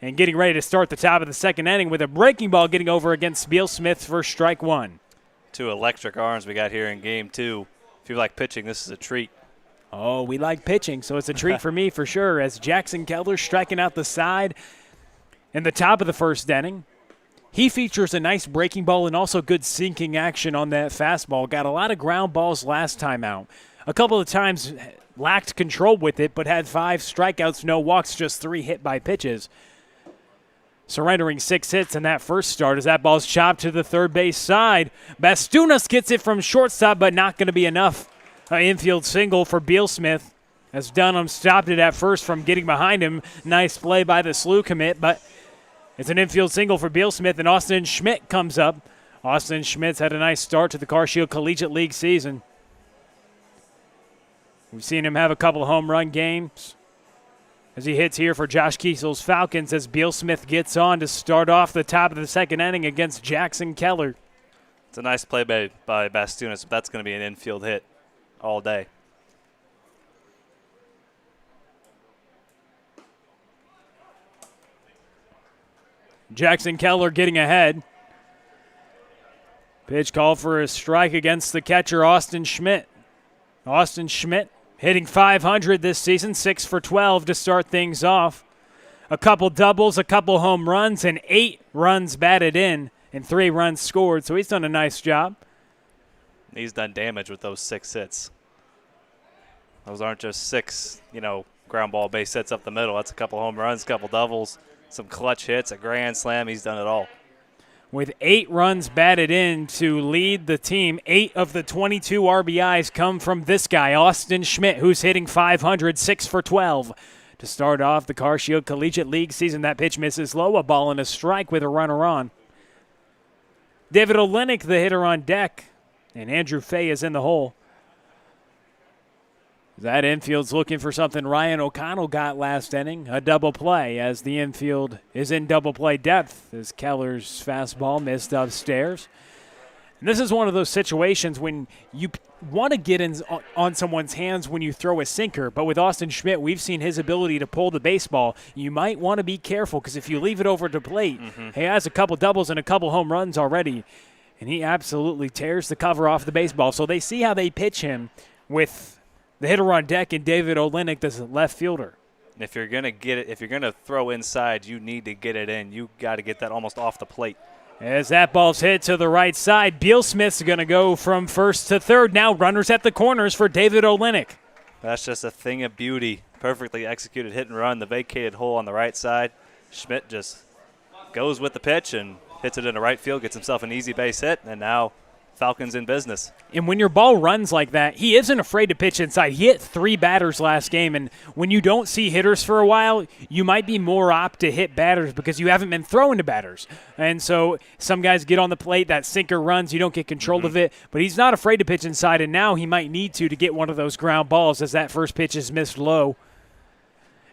and getting ready to start the top of the second inning with a breaking ball getting over against Bealsmith for strike 1. 2 electric arms we got here in game 2. If you like pitching, this is a treat. Oh, we like pitching, so it's a treat for me for sure as Jackson Keller striking out the side in the top of the first inning. He features a nice breaking ball and also good sinking action on that fastball. Got a lot of ground balls last time out. a couple of times lacked control with it, but had 5 strikeouts, no walks, just 3 hit by pitches. Surrendering 6 hits in that first start as that ball's chopped to the third base side. Bastunas gets it from shortstop, but not going to be enough. An infield single for Bealsmith as Dunham stopped it at first from getting behind him. Nice play by the SLU commit, but it's an infield single for Bealsmith, and Austin Schmidt comes up. Austin Schmidt's had a nice start to the CarShield Collegiate League season. We've seen him have a couple home run games as he hits here for Josh Kiesel's Falcons as Bealsmith gets on to start off the top of the second inning against Jackson Keller. It's a nice play by Bastunas, but that's going to be an infield hit all day. Jackson Keller getting ahead. Pitch called for a strike against the catcher, Austin Schmidt. Austin Schmidt hitting .500 this season, 6 for 12 to start things off. A couple doubles, a couple home runs, and 8 runs batted in and 3 runs scored. So he's done a nice job. He's done damage with those 6 hits. Those aren't just 6, ground ball base hits up the middle. That's a couple home runs, a couple doubles, some clutch hits, a grand slam. He's done it all. With 8 runs batted in to lead the team, 8 of the 22 RBIs come from this guy, Austin Schmidt, who's hitting .500, 6 for 12. To start off the CarShield Collegiate League season, that pitch misses low, a ball and a strike with a runner on. David Olenek, the hitter on deck, and Andrew Fay is in the hole. That infield's looking for something Ryan O'Connell got last inning, a double play, as the infield is in double play depth as Keller's fastball missed upstairs. And this is one of those situations when you want to get on someone's hands when you throw a sinker, but with Austin Schmidt, we've seen his ability to pull the baseball. You might want to be careful because if you leave it over to plate, he has a couple doubles and a couple home runs already, and he absolutely tears the cover off the baseball. So they see how they pitch him with the hitter on deck and David Olenek, the left fielder. If you're going to get it, if you're going to throw inside, you need to get it in. You got to get that almost off the plate. As that ball's hit to the right side, Bealsmith's going to go from first to third. Now runners at the corners for David Olenek. That's just a thing of beauty. Perfectly executed hit and run. The vacated hole on the right side. Schmidt just goes with the pitch and hits it into right field, gets himself an easy base hit, and now Falcons in business. And when your ball runs like that, he isn't afraid to pitch inside. He hit 3 batters last game, and when you don't see hitters for a while, you might be more apt to hit batters because you haven't been throwing to batters. And so some guys get on the plate, that sinker runs, you don't get control of it, but he's not afraid to pitch inside, and now he might need to get one of those ground balls as that first pitch is missed low.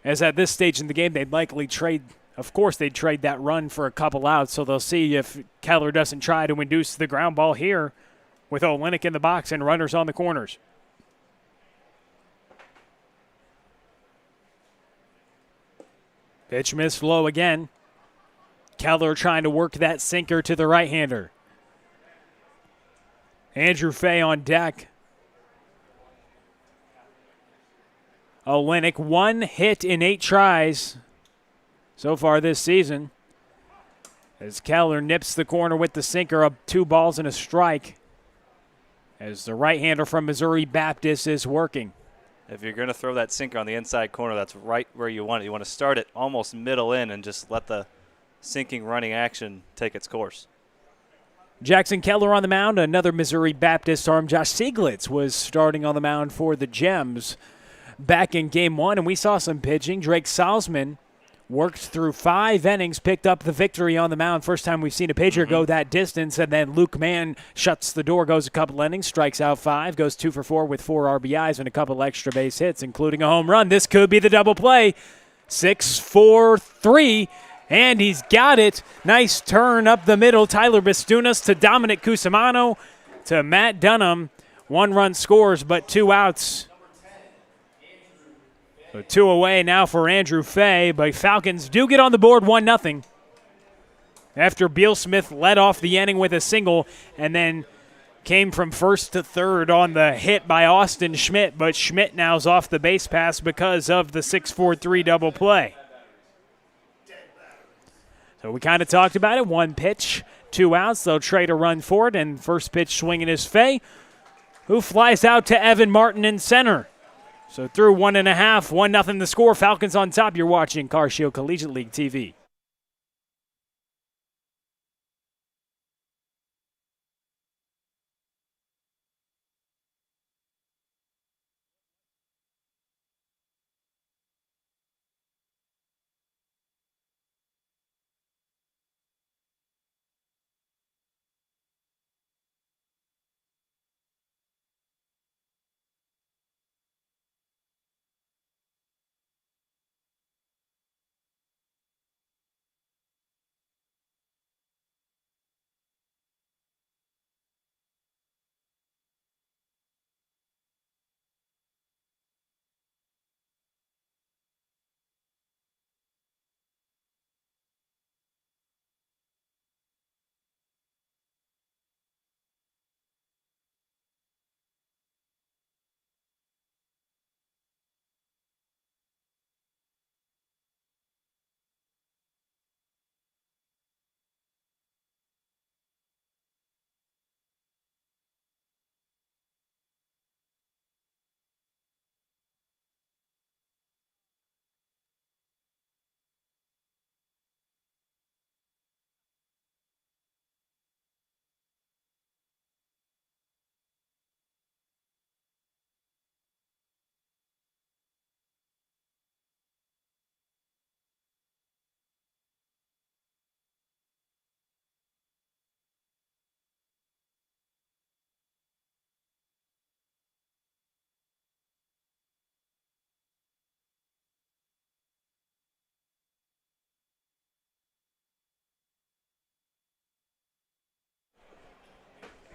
As at this stage in the game, they'd likely trade. Of course, they'd trade that run for a couple outs, so they'll see if Keller doesn't try to induce the ground ball here with Olenek in the box and runners on the corners. Pitch missed low again. Keller trying to work that sinker to the right-hander. Andrew Fay on deck. Olenek, 1 hit in 8 tries so far this season. As Keller nips the corner with the sinker, up 2 balls and a strike. As the right-hander from Missouri Baptist is working. If you're going to throw that sinker on the inside corner, that's right where you want it. You want to start it almost middle in and just let the sinking running action take its course. Jackson Keller on the mound. Another Missouri Baptist arm, Josh Sieglitz, was starting on the mound for the Gems back in Game 1, and we saw some pitching. Drake Salzman worked through 5 innings, picked up the victory on the mound. First time we've seen a pitcher go that distance. And then Luke Mann shuts the door, goes a couple innings, strikes out 5, goes 2 for 4 with 4 RBIs and a couple extra base hits, including a home run. This could be the double play. 6-4-3, and he's got it. Nice turn up the middle. Tyler Bastunas to Dominic Cusimano to Matt Dunham. 1 run scores, but 2 outs. So 2 away now for Andrew Fay, but Falcons do get on the board 1-0 after Bealsmith led off the inning with a single and then came from first to third on the hit by Austin Schmidt, but Schmidt now's off the base pass because of the 6-4-3 double play. So we kind of talked about it. 1 pitch, 2 outs. They'll trade a run for it, and first pitch swinging is Fay. who flies out to Evan Martin in center. So through 1.5, 1-0 the score. Falcons on top. You're watching Car Show Collegiate League TV.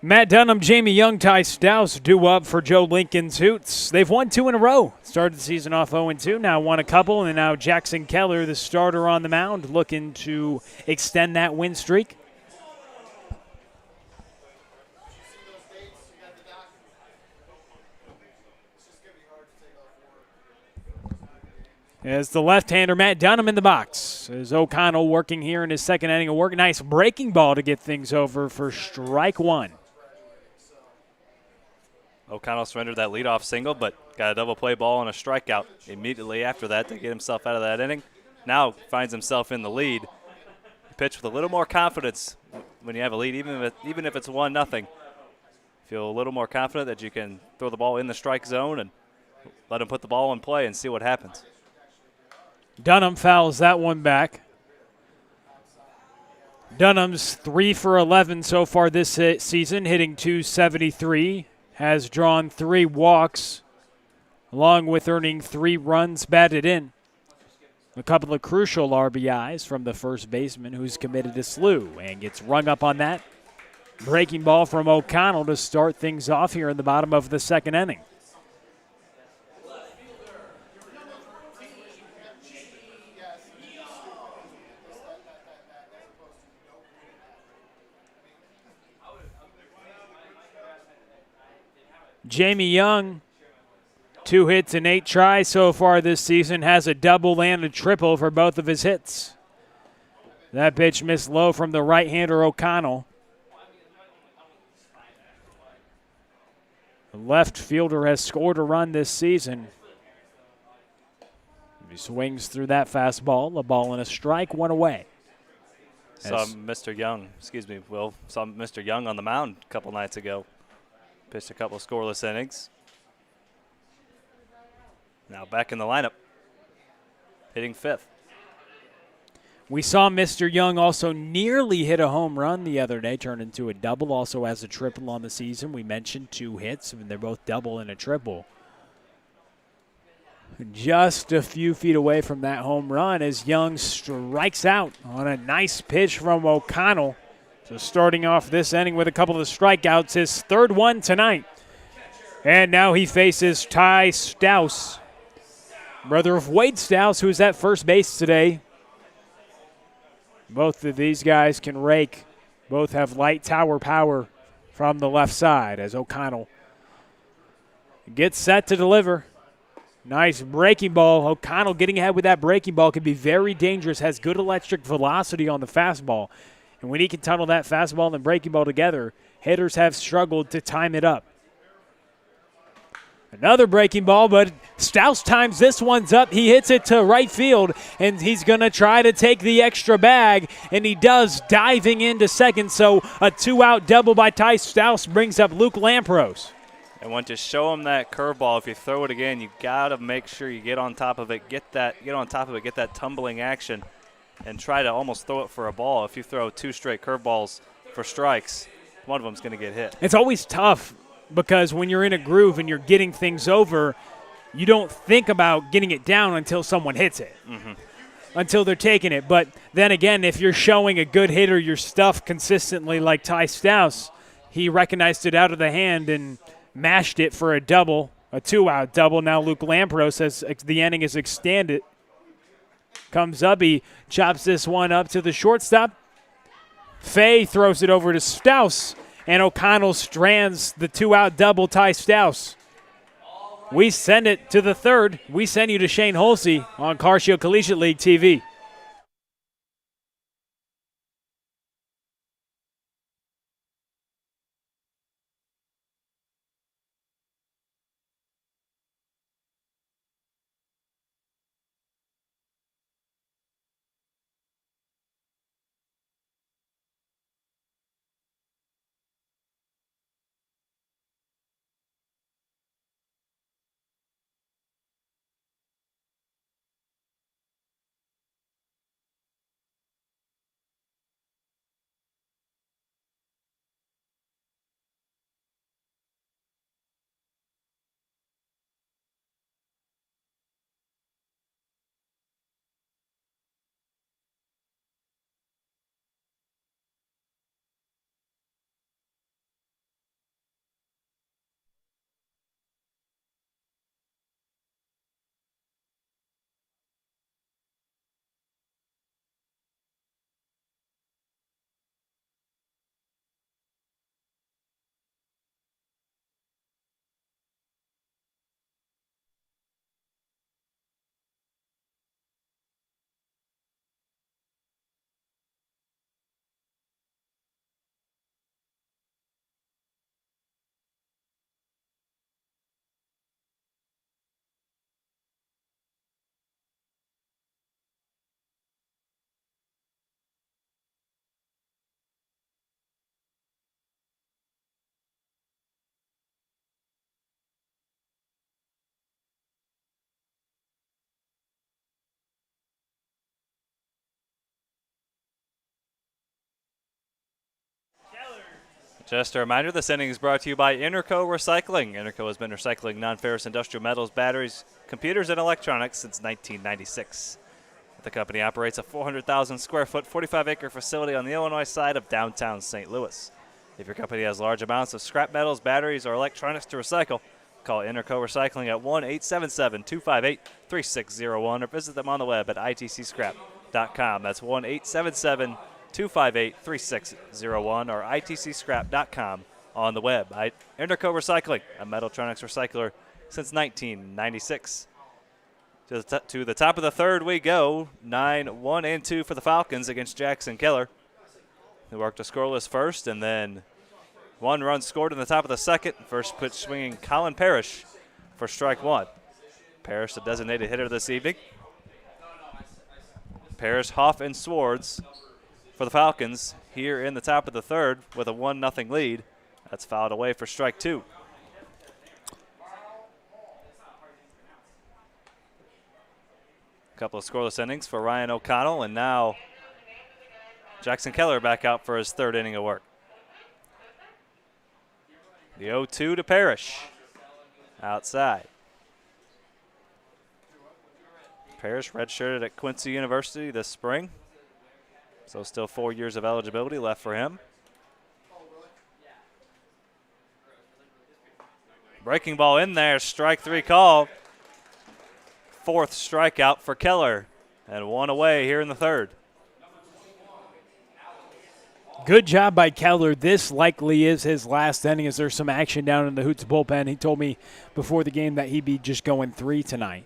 Matt Dunham, Jamie Young, Ty Stouse due up for Joe Lincoln's Hoots. They've won 2 in a row. Started the season off 0-2, now won a couple, and now Jackson Keller, the starter on the mound, looking to extend that win streak. As the left-hander, Matt Dunham in the box. As O'Connell working here in his second inning of work. Nice breaking ball to get things over for strike one. O'Connell surrendered that leadoff single, but got a double play ball and a strikeout immediately after that to get himself out of that inning. Now finds himself in the lead. He pitched with a little more confidence when you have a lead, even if it's 1-0. Feel a little more confident that you can throw the ball in the strike zone and let him put the ball in play and see what happens. Dunham fouls that one back. Dunham's 3 for 11 so far this season, hitting .273. Has drawn 3 walks, along with earning 3 runs batted in. A couple of crucial RBIs from the first baseman, who's committed to slew and gets rung up on that. Breaking ball from O'Connell to start things off here in the bottom of the second inning. Jamie Young, 2 hits and 8 tries so far this season, has a double and a triple for both of his hits. That pitch missed low from the right-hander O'Connell. The left fielder has scored a run this season. He swings through that fastball, a ball and a strike, 1 away. Saw Mr. Young on the mound a couple nights ago. Pitched a couple of scoreless innings. Now back in the lineup, hitting 5th. We saw Mr. Young also nearly hit a home run the other day, turned into a double, also has a triple on the season. We mentioned 2 hits, and they're both double and a triple. Just a few feet away from that home run as Young strikes out on a nice pitch from O'Connell. So starting off this inning with a couple of strikeouts, his 3rd one tonight. And now he faces Ty Stouse, brother of Wade Stouse, who's at first base today. Both of these guys can rake. Both have light tower power from the left side as O'Connell gets set to deliver. Nice breaking ball. O'Connell getting ahead with that breaking ball can be very dangerous, has good electric velocity on the fastball. And when he can tunnel that fastball and breaking ball together, hitters have struggled to time it up. Another breaking ball, but Stouse times this one's up. He hits it to right field, and he's going to try to take the extra bag, and he does, diving into second. So a 2-out double by Ty Stouse brings up Luke Lampros. And once you show him that curveball, if you throw it again, you got to make sure you get on top of it, get that tumbling action, and try to almost throw it for a ball. If you throw 2 straight curveballs for strikes, one of them's going to get hit. It's always tough because when you're in a groove and you're getting things over, you don't think about getting it down until someone hits it, until they're taking it. But then again, if you're showing a good hitter your stuff consistently like Ty Stouse, he recognized it out of the hand and mashed it for a double, a 2-out double. Now Luke Lampros says the inning is extended. Comes up, he chops this one up to the shortstop. Fay throws it over to Stouse, and O'Connell strands the 2-out double Ty Stouse. We send it to the third. We send you to Shane Holsey on CarShield Collegiate League TV. Just a reminder, this inning is brought to you by Interco Recycling. Interco has been recycling non-ferrous industrial metals, batteries, computers, and electronics since 1996. The company operates a 400,000 square foot, 45-acre facility on the Illinois side of downtown St. Louis. If your company has large amounts of scrap metals, batteries, or electronics to recycle, call Interco Recycling at 1-877-258-3601 or visit them on the web at itcscrap.com. That's 1-877-258-3601 or itcscrap.com on the web. Interco Recycling, a Metaltronics recycler since 1996. To the top of the third we go. 9-1-2 for the Falcons against Jackson Keller. They worked a scoreless first, and then 1 run scored in the top of the second. First pitch swinging Colin Parrish for strike 1. Parrish, the designated hitter this evening. Parrish, Hoff, and Swords for the Falcons here in the top of the third with a 1-0 lead. That's fouled away for strike 2. A couple of scoreless innings for Ryan O'Connell, and now Jackson Keller back out for his third inning of work. The 0-2 to Parrish. Outside. Parrish redshirted at Quincy University this spring, so still 4 years of eligibility left for him. Breaking ball in there, strike 3 call. 4th strikeout for Keller, and 1 away here in the third. Good job by Keller. This likely is his last inning as there's some action down in the Hoots bullpen. He told me before the game that he'd be just going 3 tonight.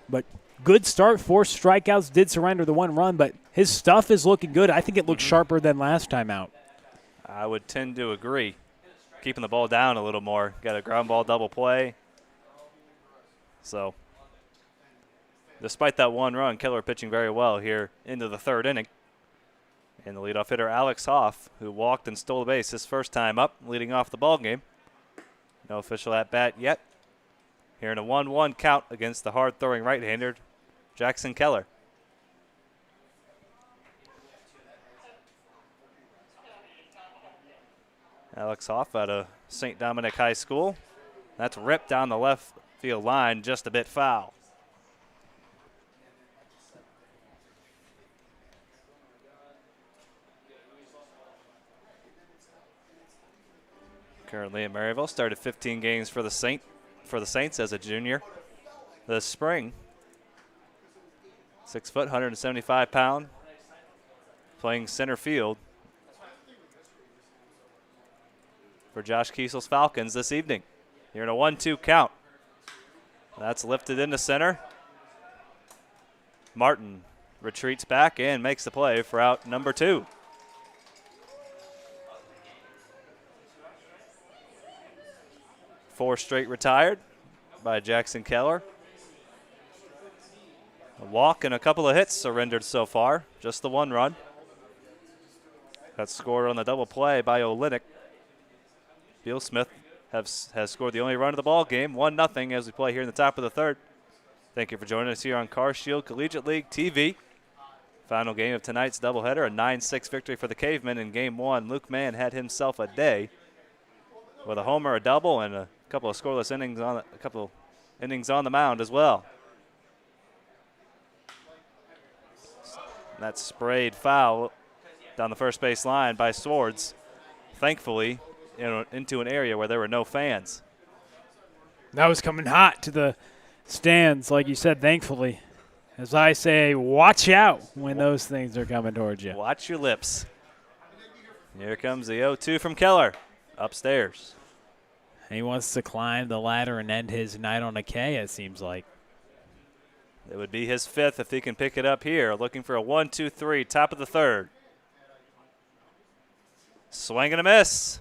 But good start, 4 strikeouts, did surrender the 1 run, but his stuff is looking good. I think it looks sharper than last time out. I would tend to agree. Keeping the ball down a little more. Got a ground ball double play. So despite that one run, Keller pitching very well here into the third inning. And the leadoff hitter, Alex Hoff, who walked and stole a base his first time up, leading off the ball game. No official at bat yet. Here in a 1-1 count against the hard-throwing right-hander, Jackson Keller. Alex Hoff out of St. Dominic High School. That's ripped down the left field line, just a bit foul. Currently at Maryville, started 15 games for the Saints as a junior this spring. 6 foot, 175 pound, playing center field for Josh Kiesel's Falcons this evening. Here in a 1-2 count. That's lifted into center. Martin retreats back and makes the play for out number 2. Four straight retired by Jackson Keller. A walk and a couple of hits surrendered so far. Just the one run. That's scored on the double play by Olenek. Beal Smith has scored the only run of the ball game, 1-0 as we play here in the top of the third. Thank you for joining us here on Car Shield Collegiate League TV. Final game of tonight's doubleheader, a 9-6 victory for the Cavemen in Game 1. Luke Mann had himself a day with a homer, a double, and a couple of scoreless innings on the mound as well. That's sprayed foul down the first base line by Swords. Thankfully, into an area where there were no fans. That was coming hot to the stands, like you said, thankfully. As I say, watch out when those things are coming towards you. Watch your lips. Here comes the 0-2 from Keller upstairs. He wants to climb the ladder and end his night on a K, it seems like. It would be his 5th if he can pick it up here. Looking for a 1-2-3, top of the third. Swing and a miss.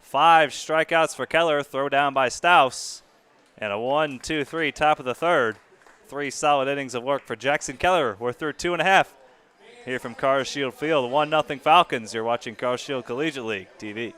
5 strikeouts for Keller, throw down by Staus. And a 1-2-3, top of the third. 3 solid innings of work for Jackson Keller. We're through 2.5 here from Car Shield Field. 1-0 Falcons. You're watching Car Shield Collegiate League TV.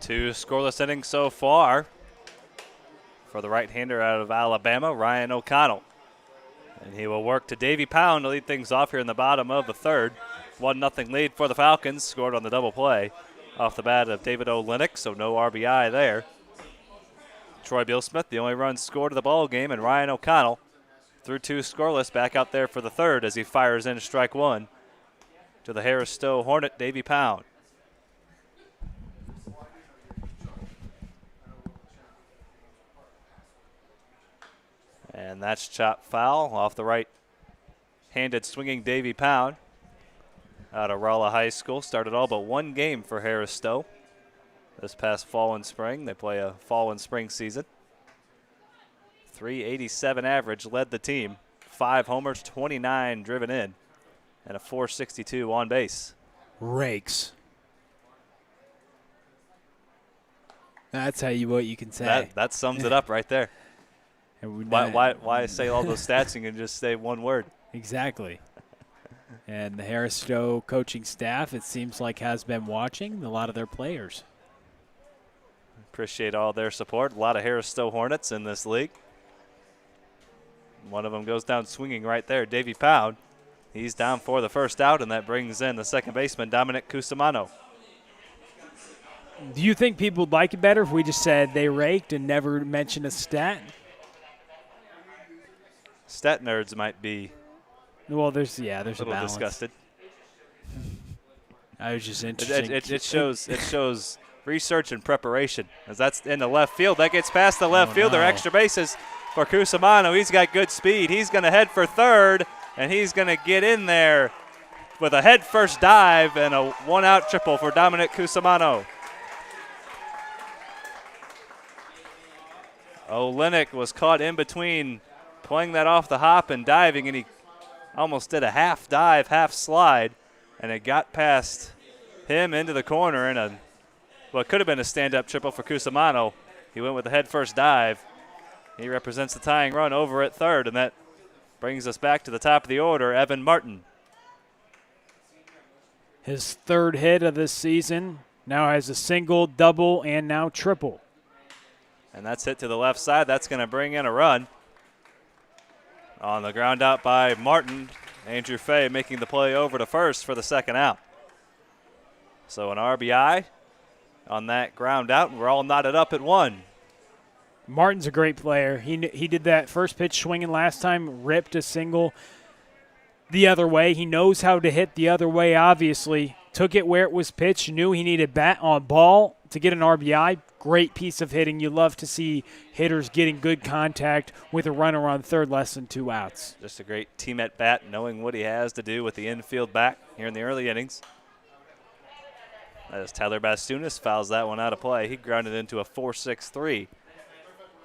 Two scoreless innings so far for the right-hander out of Alabama, Ryan O'Connell. And he will work to Davey Pound to lead things off here in the bottom of the third. 1-0 lead for the Falcons, scored on the double play off the bat of David Olenek, so no RBI there. Troy Bealsmith, the only run scored of the ball game, and Ryan O'Connell through 2 scoreless back out there for the third as he fires in strike 1 to the Harris Stowe Hornet, Davey Pound. And that's chopped foul off the right-handed swinging Davey Pound out of Rolla High School. Started all but one game for Harris Stowe this past fall and spring. They play a fall and spring season. .387 average, led the team. 5 homers, 29 driven in, and a .462 on base. Rakes. That's what you can say. That sums it up right there. Why say all those stats and you can just say one word? Exactly. And the Harris Stowe coaching staff, it seems like, has been watching a lot of their players. Appreciate all their support. A lot of Harris Stowe Hornets in this league. One of them goes down swinging right there, Davey Pound. He's down for the first out, and that brings in the second baseman, Dominic Cusimano. Do you think people would like it better if we just said they raked and never mentioned a stat? Stat nerds might be there's a little balance. disgusted. I was just interested. It shows research and preparation, as that's in the left field. That gets past the left fielder. No. Extra bases for Cusimano. He's got good speed. He's going to head for third, and he's going to get in there with a head-first dive and a one-out triple for Dominic Cusimano. Olenek was caught in between playing that off the hop and diving, and he almost did a half dive, half slide, and it got past him into the corner in what could have been a stand-up triple for Cusimano. He went with the head-first dive. He represents the tying run over at third, and that brings us back to the top of the order, Evan Martin. His third hit of this season, now has a single, double, and now triple. And that's hit to the left side. That's going to bring in a run. On the ground out by Martin, Andrew Fay making the play over to first for the second out. So an RBI on that ground out, and we're all knotted up at 1. Martin's a great player. He did that first pitch swinging last time, ripped a single the other way. He knows how to hit the other way, obviously. Took it where it was pitched, knew he needed bat on ball to get an RBI. Great piece of hitting. You love to see hitters getting good contact with a runner on third, less than 2 outs. Just a great team at bat, knowing what he has to do with the infield back here in the early innings. As Tyler Bastunas fouls that one out of play. He grounded into a 4-6-3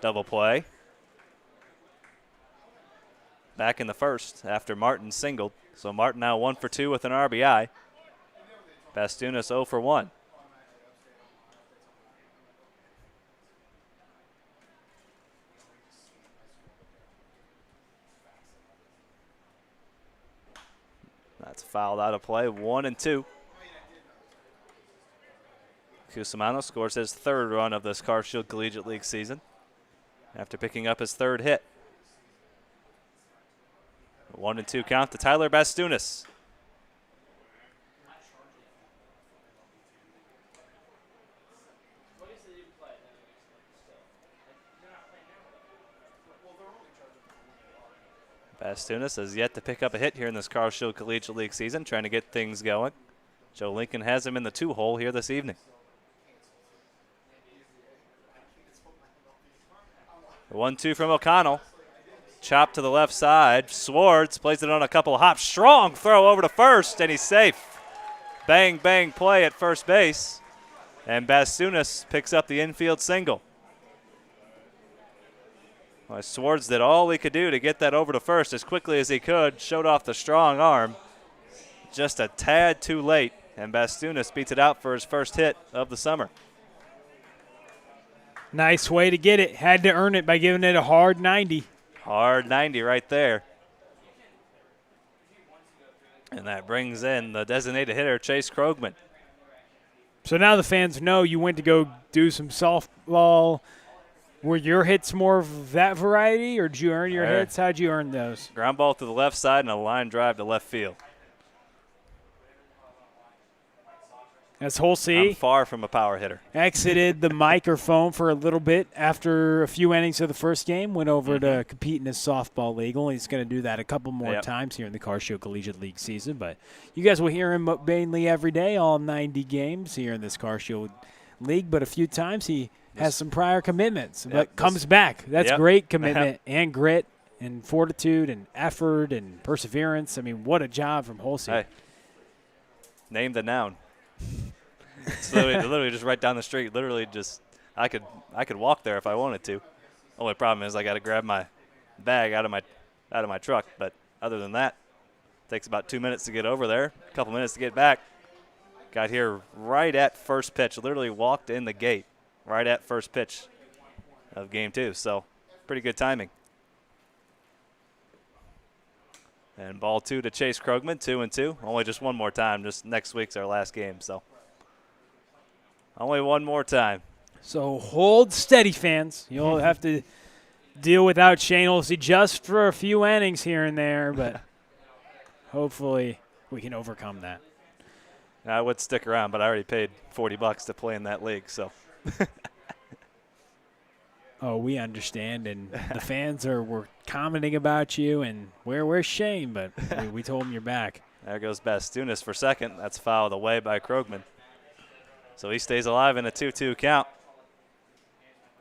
double play. Back in the first after Martin singled. So Martin now 1 for 2 with an RBI. Bastunas 0 for 1. That's fouled out of play, 1-2. Cusimano scores his third run of this CarShield Collegiate League season after picking up his third hit. 1-2 count to Tyler Bastunas. Bastunas has yet to pick up a hit here in this CarShield Collegiate League season, trying to get things going. Joe Lincoln has him in the 2-hole here this evening. 1-2 from O'Connell. Chop to the left side. Swartz plays it on a couple of hops. Strong throw over to first, and he's safe. Bang, bang play at first base. And Bastunas picks up the infield single. Well, Swartz did all he could do to get that over to first as quickly as he could. Showed off the strong arm. Just a tad too late, and Bastunas beats it out for his first hit of the summer. Nice way to get it. Had to earn it by giving it a hard 90. Hard 90 right there. And that brings in the designated hitter, Chase Krogman. So now the fans know you went to go do some softball. Were your hits more of that variety, or did you earn your hits? How'd you earn those? Ground ball to the left side and a line drive to left field. As Holsey, I'm far from a power hitter. Exited the microphone for a little bit after a few innings of the first game, went over to compete in his softball league. He's going to do that a couple more times here in the CarShield Collegiate League season. But you guys will hear him mainly every day, all 90 games here in this CarShield League. But a few times he has some prior commitments, but comes back. That's great commitment and grit and fortitude and effort and perseverance. I mean, what a job from Holsey. Hey, name the noun. It's literally just right down the street. Literally just I could walk there if I wanted to. Only problem is I got to grab my bag out of my truck. But other than that, it takes about 2 minutes to get over there, a couple minutes to get back. Got here right at first pitch. Literally walked in the gate right at first pitch of game 2. So pretty good timing. And ball 2 to Chase Krogman, 2-2. Only just one more time. Just next week's our last game. So only one more time. So hold steady, fans. You'll have to deal without Shane Olsey just for a few innings here and there, but hopefully we can overcome that. I would stick around, but I already paid $40 to play in that league. So. Oh, we understand, and the fans were commenting about you, and where's Shane? But we told him you're back. There goes Bastunas for second. That's fouled away by Krogman. So he stays alive in a 2-2 count.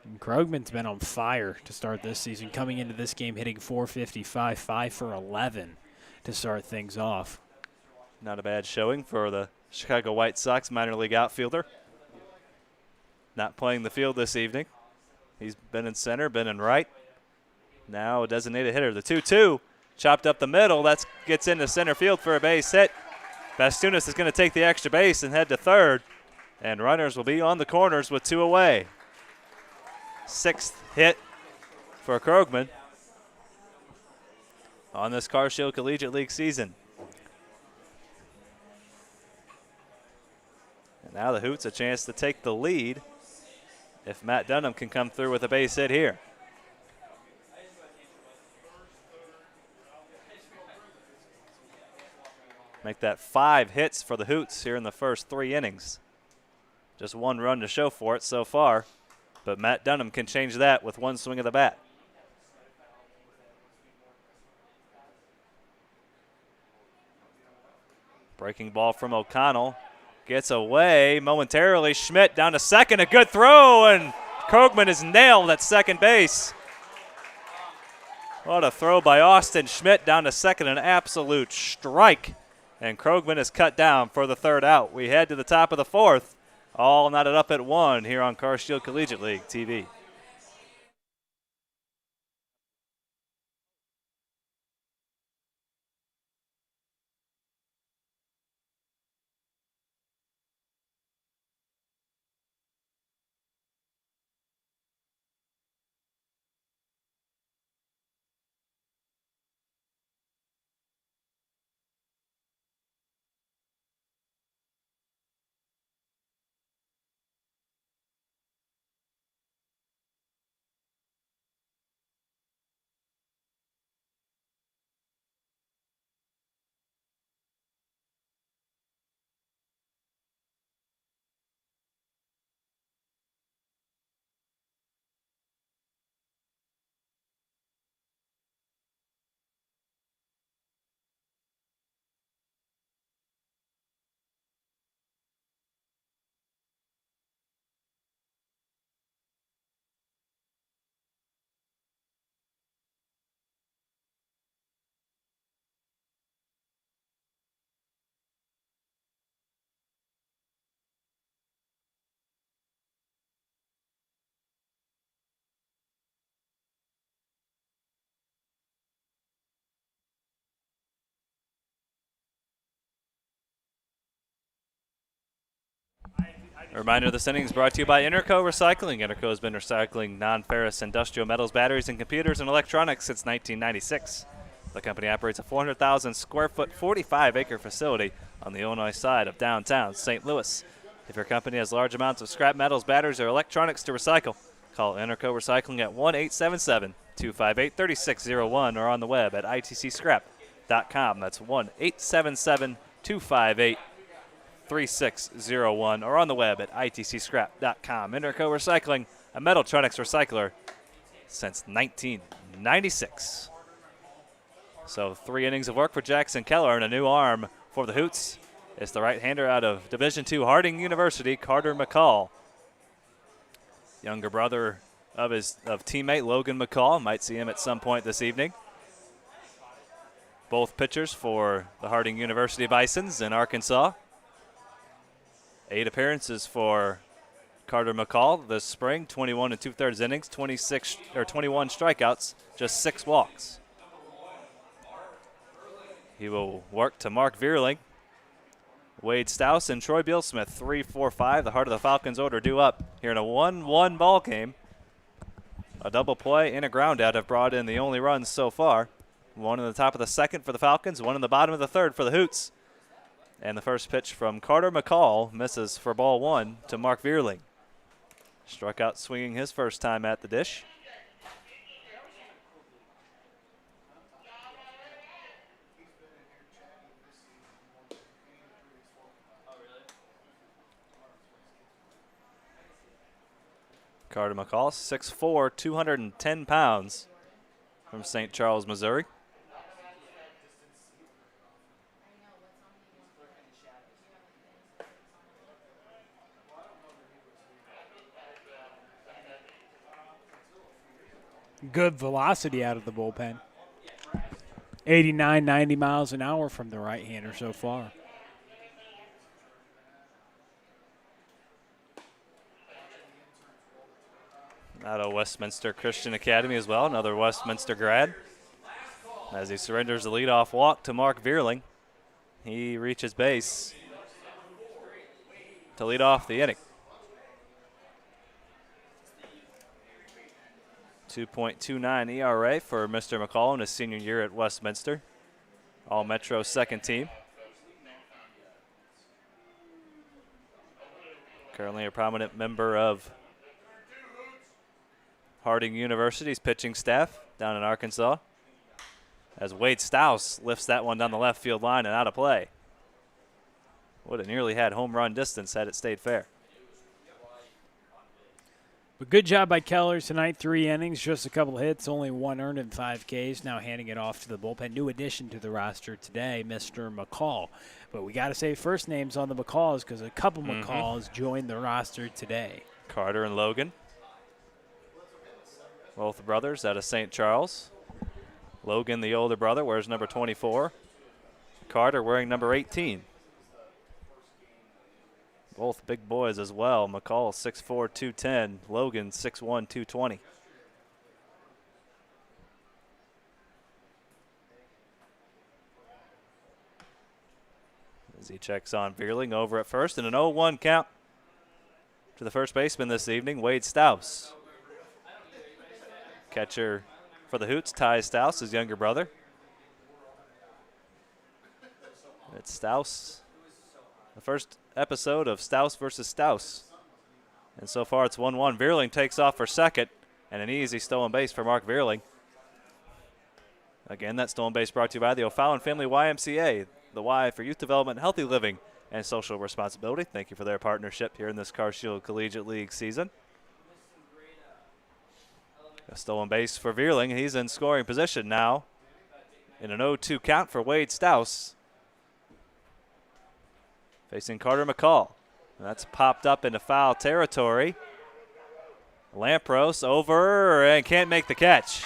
And Krogman's been on fire to start this season, coming into this game hitting .455, 5 for 11 to start things off. Not a bad showing for the Chicago White Sox minor league outfielder. Not playing the field this evening. He's been in center, been in right. Now a designated hitter. The 2-2 chopped up the middle. That gets into center field for a base hit. Bastunas is going to take the extra base and head to third. And runners will be on the corners with 2 away. 6th hit for Krogman on this Car Show Collegiate League season. And now the Hoots a chance to take the lead if Matt Dunham can come through with a base hit here. Make that 5 hits for the Hoots here in the first 3 innings. Just 1 run to show for it so far, but Matt Dunham can change that with 1 swing of the bat. Breaking ball from O'Connell. Gets away momentarily. Schmidt down to second. A good throw, and Krogman is nailed at second base. What a throw by Austin Schmidt down to second. An absolute strike. And Krogman is cut down for the 3rd out. We head to the top of the 4th. All knotted up at 1 here on Car Shield Collegiate League TV. A reminder, this inning is brought to you by Interco Recycling. Interco has been recycling non-ferrous industrial metals, batteries, and computers and electronics since 1996. The company operates a 400,000 square foot, 45-acre facility on the Illinois side of downtown St. Louis. If your company has large amounts of scrap metals, batteries, or electronics to recycle, call Interco Recycling at 1-877-258-3601 or on the web at itcscrap.com. That's 1-877-258-3601 or on the web at itcscrap.com. Interco Recycling, a Metaltronics recycler since 1996. So 3 innings of work for Jackson Keller and a new arm for the Hoots. It's the right-hander out of Division II Harding University, Carter McCall. Younger brother of teammate Logan McCall. Might see him at some point this evening. Both pitchers for the Harding University Bisons in Arkansas. 8 appearances for Carter McCall this spring, 21 and 2/3 innings, 21 strikeouts, just 6 walks. He will work to Mark Vierling. Wade Stouse and Troy Bealsmith, 3, 4, 5. The heart of the Falcons order due up here in a 1-1 ball game. A double play and a ground out have brought in the only runs so far. One in the top of the second for the Falcons, one in the bottom of the third for the Hoots. And the first pitch from Carter McCall misses for ball 1 to Mark Vierling. Struck out swinging his first time at the dish. Carter McCall, 6'4", 210 pounds from St. Charles, Missouri. Good velocity out of the bullpen. 89, 90 miles an hour from the right-hander so far. Out of Westminster Christian Academy as well, another Westminster grad. As he surrenders the leadoff walk to Mark Vierling, he reaches base to lead off the inning. 2.29 ERA for Mr. McCall in his senior year at Westminster. All-Metro second team. Currently a prominent member of Harding University's pitching staff down in Arkansas. As Wade Stouse lifts that one down the left field line and out of play. Would have nearly had home run distance had it stayed fair. But good job by Keller tonight. 3 innings, just a couple hits, only 1 earned and 5 Ks. Now handing it off to the bullpen. New addition to the roster today, Mr. McCall. But we got to say first names on the McCalls because a couple McCalls joined the roster today. Carter and Logan. Both brothers out of St. Charles. Logan, the older brother, wears number 24. Carter wearing number 18. Both big boys as well. McCall 6'4", 210. Logan 6'1", 220. As he checks on Vierling over at first, and an 0-1 count to the first baseman this evening, Wade Stouse. Catcher for the Hoots, Ty Stouse, his younger brother. It's Stouse. The first episode of Stouse versus Stouse. And so far it's 1-1. Vierling takes off for second, and an easy stolen base for Mark Vierling. Again, that stolen base brought to you by the O'Fallon Family YMCA, the Y for youth development, healthy living, and social responsibility. Thank you for their partnership here in this Car Shield Collegiate League season. A stolen base for Vierling. He's in scoring position now in an 0-2 count for Wade Stouse. Facing Carter McCall. And that's popped up into foul territory. Lampros over and can't make the catch.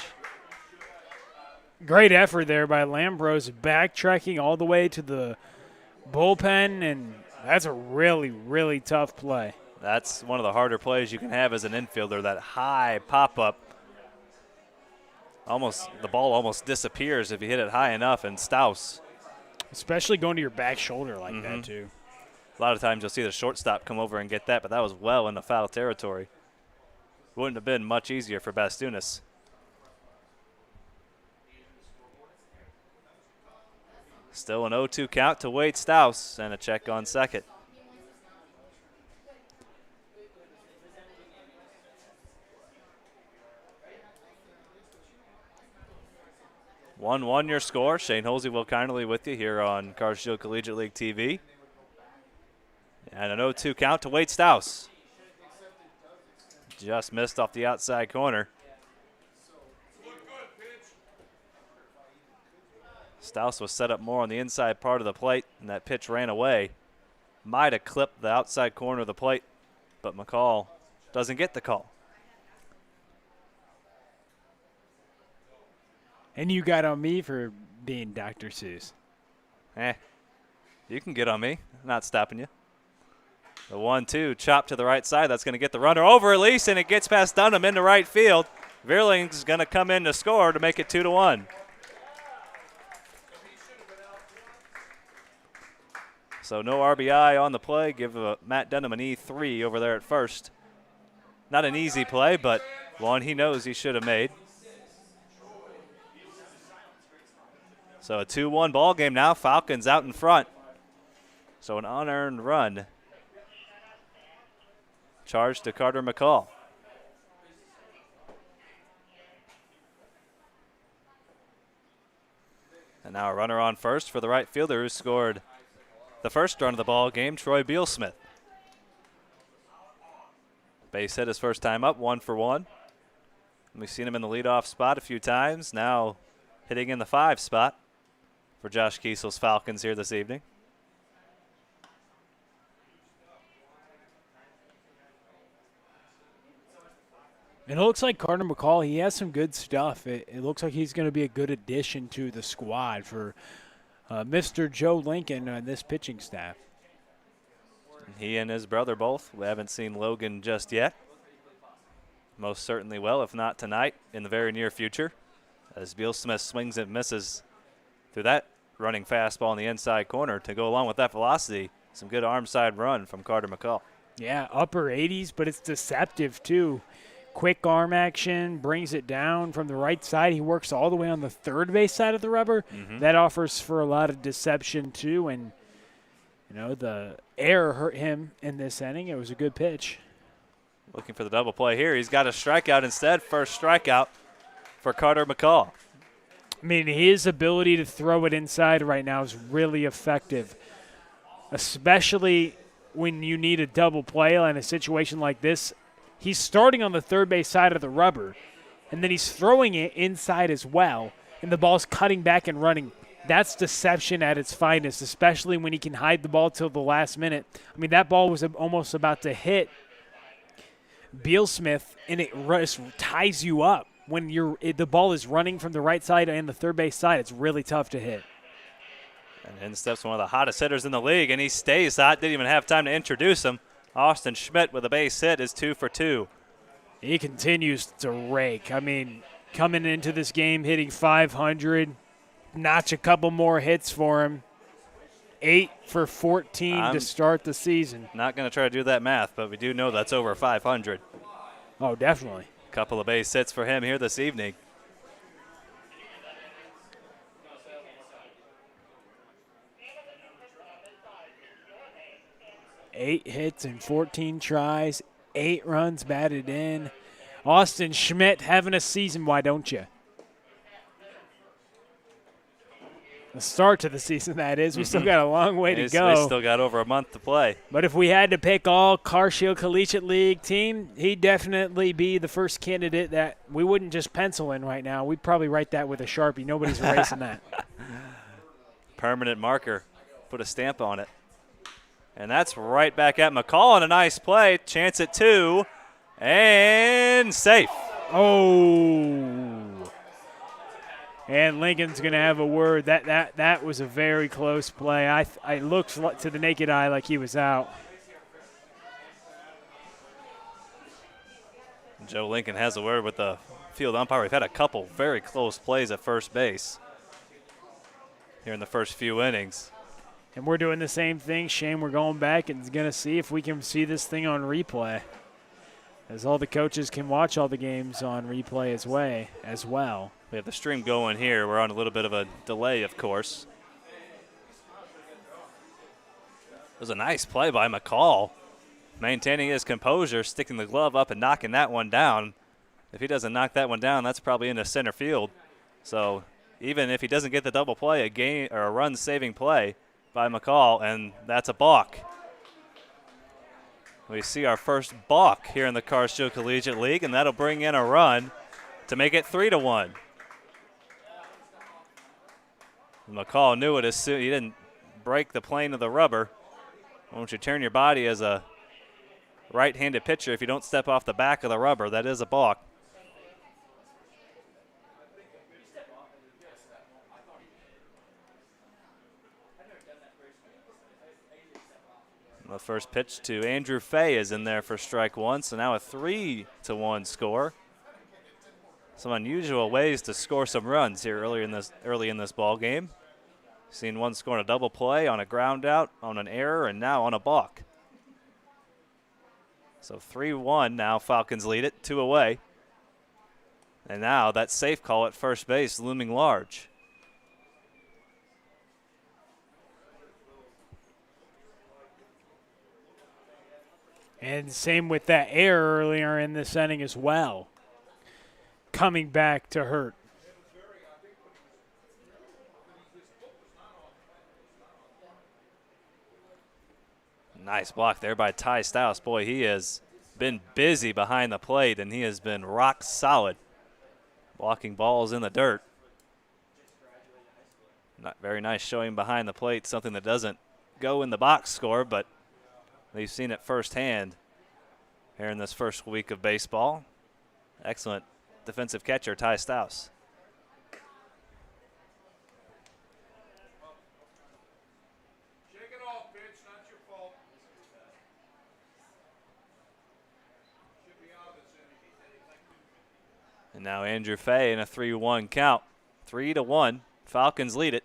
Great effort there by Lampros, backtracking all the way to the bullpen, and that's a really, really tough play. That's one of the harder plays you can have as an infielder, that high pop-up. The ball almost disappears if you hit it high enough, and Stouse. Especially going to your back shoulder like that, too. A lot of times you'll see the shortstop come over and get that, but that was well in the foul territory. Wouldn't have been much easier for Bastunas. Still an 0-2 count to Wade Stouse, and a check on second. Your score. Shane Holsey, Will Kindly with you here on Car Shield Collegiate League TV. And an 0-2 count to Wade Stouse. Just missed off the outside corner. Stouse was set up more on the inside part of the plate, and that pitch ran away. Might have clipped the outside corner of the plate, but McCall doesn't get the call. And you got on me for being Dr. Seuss. You can get on me. I'm not stopping you. The 1-2 chop to the right side. That's going to get the runner over at least, and it gets past Dunham into right field. Veerling's going to come in to score to make it 2-1. So no RBI on the play. Give Matt Dunham an E3 over there at first. Not an easy play, but one he knows he should have made. So a 2-1 ball game now. Falcons out in front. So an unearned run charged to Carter McCall. And now a runner on first for the right fielder who scored the first run of the ball game, Troy Bealsmith. Base hit his first time up, 1 for 1. We've seen him in the leadoff spot a few times. Now hitting in the 5 spot for Josh Kiesel's Falcons here this evening. And it looks like Carter McCall, he has some good stuff. It looks like he's going to be a good addition to the squad for Mr. Joe Lincoln and this pitching staff. He and his brother both. We haven't seen Logan just yet. Most certainly will, if not tonight, in the very near future. As Bealsmith swings and misses through that running fastball in the inside corner to go along with that velocity. Some good arm side run from Carter McCall. Yeah, upper 80s, but it's deceptive too. Quick arm action, brings it down from the right side. He works all the way on the third base side of the rubber. That offers for a lot of deception too, and you know, the error hurt him in this inning. It was a good pitch. Looking for the double play here. He's got a strikeout instead. First strikeout for Carter McCall. I mean, his ability to throw it inside right now is really effective, especially when you need a double play in a situation like this. He's starting on the third base side of the rubber, and then he's throwing it inside as well, and the ball's cutting back and running. That's deception at its finest, especially when he can hide the ball till the last minute. I mean, that ball was almost about to hit Bealsmith, and it ties you up. When the ball is running from the right side and the third base side, it's really tough to hit. And in steps one of the hottest hitters in the league, and he stays hot. Didn't even have time to introduce him. Austin Schmidt with a base hit is 2 for 2. He continues to rake. I mean, coming into this game, hitting .500, notch a couple more hits for him. 8 for 14 to start the season. Not going to try to do that math, but we do know that's over 500. Oh, definitely. Couple of base hits for him here this evening. Eight hits and 14 tries, 8 runs batted in. Austin Schmidt having a season, why don't you? The start to the season, that is. We still got a long way to go. We still got over a month to play. But if we had to pick all Car Shield Collegiate League team, he'd definitely be the first candidate that we wouldn't just pencil in right now. We'd probably write that with a Sharpie. Nobody's erasing that. Permanent marker. Put a stamp on it. And that's right back at McCall on a nice play. Chance at 2. And safe. Oh. And Lincoln's going to have a word. That was a very close play. I looked to the naked eye like he was out. Joe Lincoln has a word with the field umpire. We've had a couple very close plays at first base here in the first few innings. And we're doing the same thing. Shane, we're going back and going to see if we can see this thing on replay, as all the coaches can watch all the games on replay as well. We have the stream going here. We're on a little bit of a delay, of course. It was a nice play by McCall, maintaining his composure, sticking the glove up and knocking that one down. If he doesn't knock that one down, that's probably into center field. So even if he doesn't get the double play, a run-saving play by McCall, and that's a balk. We see our first balk here in the Car Shield Collegiate League, and that'll bring in a run to make it 3-1. McCall knew it as soon. He didn't break the plane of the rubber. Once you turn your body as a right-handed pitcher, if you don't step off the back of the rubber, that is a balk. The first pitch to Andrew Fay is in there for strike one, so now a 3-1 score. Some unusual ways to score some runs here early in this ball game. Seen one scoring a double play on a ground out, on an error, and now on a balk. So 3-1 now. Falcons lead it 2 away. And now that safe call at first base looming large. And same with that error earlier in this inning as well. Coming back to hurt. Nice block there by Ty Stiles. Boy, he has been busy behind the plate, and he has been rock solid, blocking balls in the dirt. Not very nice showing behind the plate, something that doesn't go in the box score, but we've seen it firsthand here in this first week of baseball. Excellent defensive catcher, Ty Stiles. And now Andrew Fay in a 3-1 count. 3-1. Falcons lead it.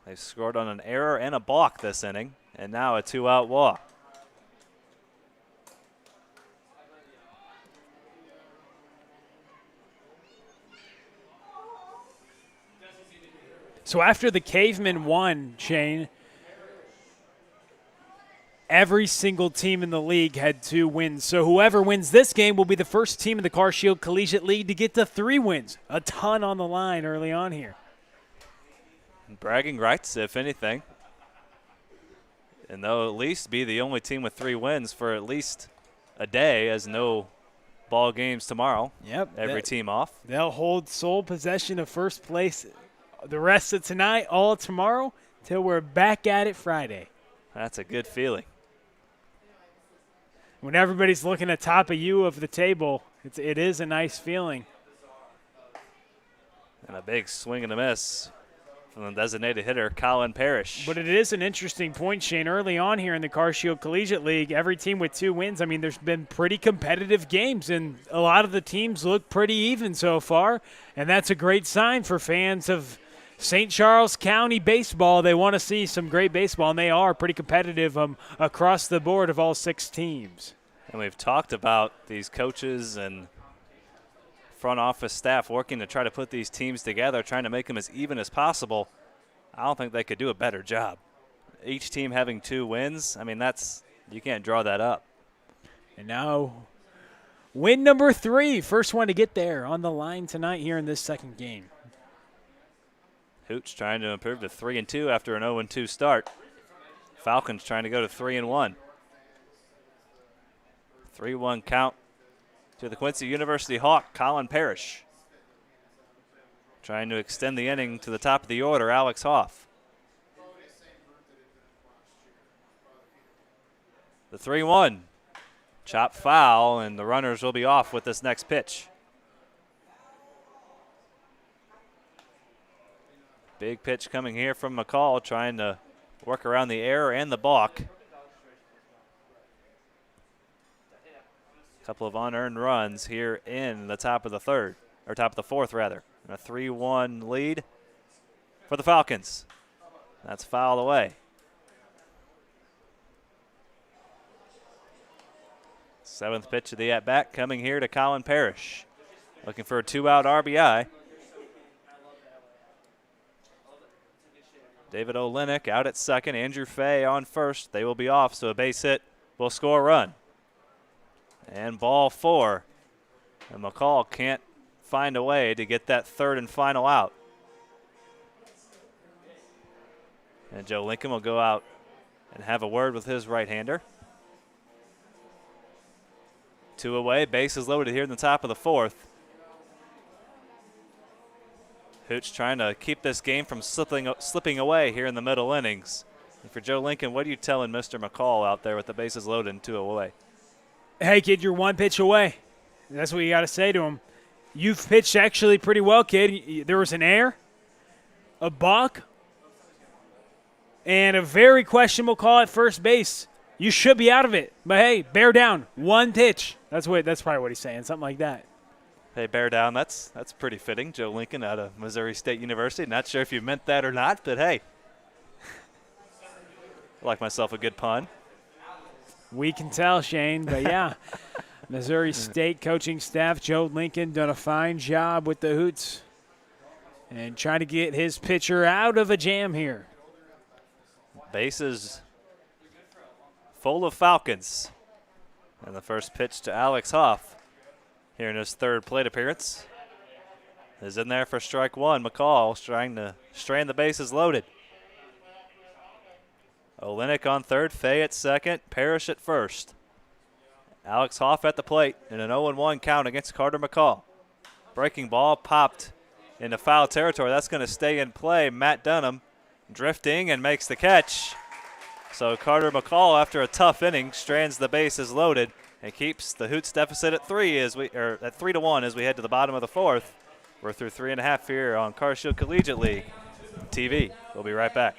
They've scored on an error and a balk this inning, and now a 2-out walk. So after the Cavemen won, Shane, every single team in the league had 2 wins. So whoever wins this game will be the first team in the Car Shield Collegiate League to get to 3 wins. A ton on the line early on here. Bragging rights, if anything. And they'll at least be the only team with 3 wins for at least a day, as no ball games tomorrow. Yep. Every team off. They'll hold sole possession of first place the rest of tonight, all tomorrow, till we're back at it Friday. That's a good feeling. When everybody's looking at top of you of the table, it is a nice feeling. And a big swing and a miss from the designated hitter, Colin Parrish. But it is an interesting point, Shane. Early on here in the Car Shield Collegiate League, every team with 2 wins, I mean, there's been pretty competitive games, and a lot of the teams look pretty even so far, and that's a great sign for fans of St. Charles County baseball. They want to see some great baseball, and they are pretty competitive across the board of all 6 teams. And we've talked about these coaches and front office staff working to try to put these teams together, trying to make them as even as possible. I don't think they could do a better job. Each team having 2 wins, I mean, you can't draw that up. And now win number 3, first one to get there on the line tonight here in this second game. Hoots trying to improve to 3-2 after an 0-2 start. Falcons trying to go to 3-1. 3-1 count to the Quincy University Hawk, Colin Parrish. Trying to extend the inning to the top of the order, Alex Hoff. The 3-1. Chop foul, and the runners will be off with this next pitch. Big pitch coming here from McCall, trying to work around the error and the balk. Couple of unearned runs here in the top of the third, or top of the fourth, rather. And a 3-1 lead for the Falcons. That's fouled away. Seventh pitch of the at-bat coming here to Colin Parrish. Looking for a 2-out RBI. David Olenek out at second. Andrew Fay on first. They will be off, so a base hit will score a run. And ball 4. And McCall can't find a way to get that third and final out. And Joe Lincoln will go out and have a word with his right-hander. 2 away, bases loaded here in the top of the fourth. Hoots trying to keep this game from slipping away here in the middle innings. And for Joe Lincoln, what are you telling Mr. McCall out there with the bases loaded and 2 away? Hey, kid, you're 1 pitch away. That's what you got to say to him. You've pitched actually pretty well, kid. There was an error, a balk, And a very questionable call at first base. You should be out of it. But, hey, bear down. One pitch. That's probably what he's saying, something like that. Hey, bear down. That's pretty fitting. Joe Lincoln out of Missouri State University. Not sure if you meant that or not, but hey. I like myself a good pun. We can tell, Shane, but yeah. Missouri State coaching staff, Joe Lincoln, done a fine job with the Hoots and trying to get his pitcher out of a jam here. Bases full of Falcons. And the first pitch to Alex Hoff here in his third plate appearance is in there for strike one. McCall trying to strand the bases loaded. Olenek on third, Fay at second, Parrish at first. Alex Hoff at the plate in an 0-1 count against Carter McCall. Breaking ball popped into foul territory. That's going to stay in play. Matt Dunham drifting and makes the catch. So Carter McCall, after a tough inning, strands the bases loaded and keeps the Hoots deficit at 3-1 as we head to the bottom of the fourth. We're through 3.5 here on CarShield Collegiate League TV. We'll be right back.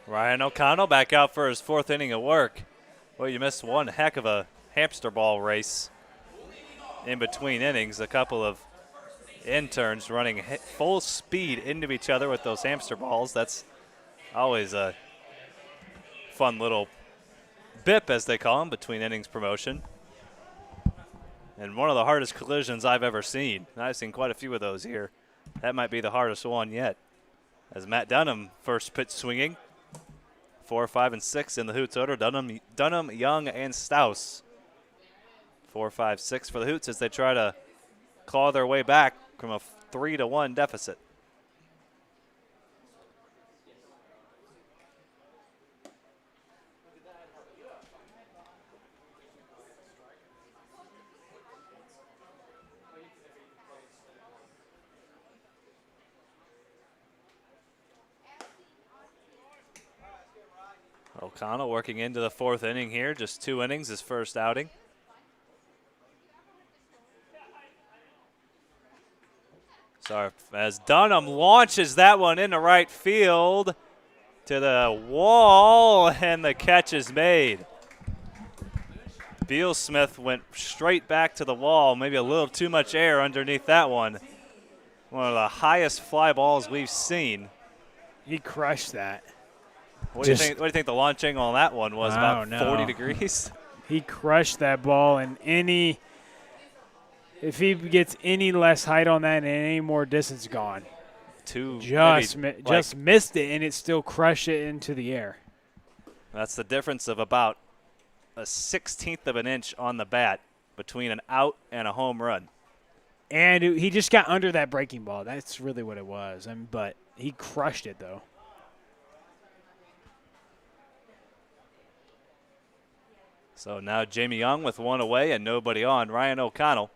Ryan O'Connell back out for his fourth inning of work. Well, you missed one heck of a hamster ball race in between innings. A couple of interns running full speed into each other with those hamster balls. That's always a fun little bip, as they call them, between innings promotion. And one of the hardest collisions I've ever seen. I've seen quite a few of those here. That might be the hardest one yet. As Matt Dunham first pitch swinging. 4, 5, and 6 in the Hoots order. Dunham, Young, and Staus. 4, 5, 6 for the Hoots as they try to claw their way back from a 3-1 deficit. O'Connell working into the fourth inning here. Just 2 innings, his first outing. So as Dunham launches that one into right field to the wall, and the catch is made. Beal Smith went straight back to the wall, maybe a little too much air underneath that one. One of the highest fly balls we've seen. He crushed that. What do you think the launch angle on that one was? About 40 degrees? He crushed that ball, and if he gets any less height on that and any more distance, gone. Just missed it, and it still crushed it into the air. That's the difference of about a 1/16 of an inch on the bat between an out and a home run. And he just got under that breaking ball. That's really what it was. But he crushed it, though. So now Jamie Young with one away and nobody on. Ryan O'Connell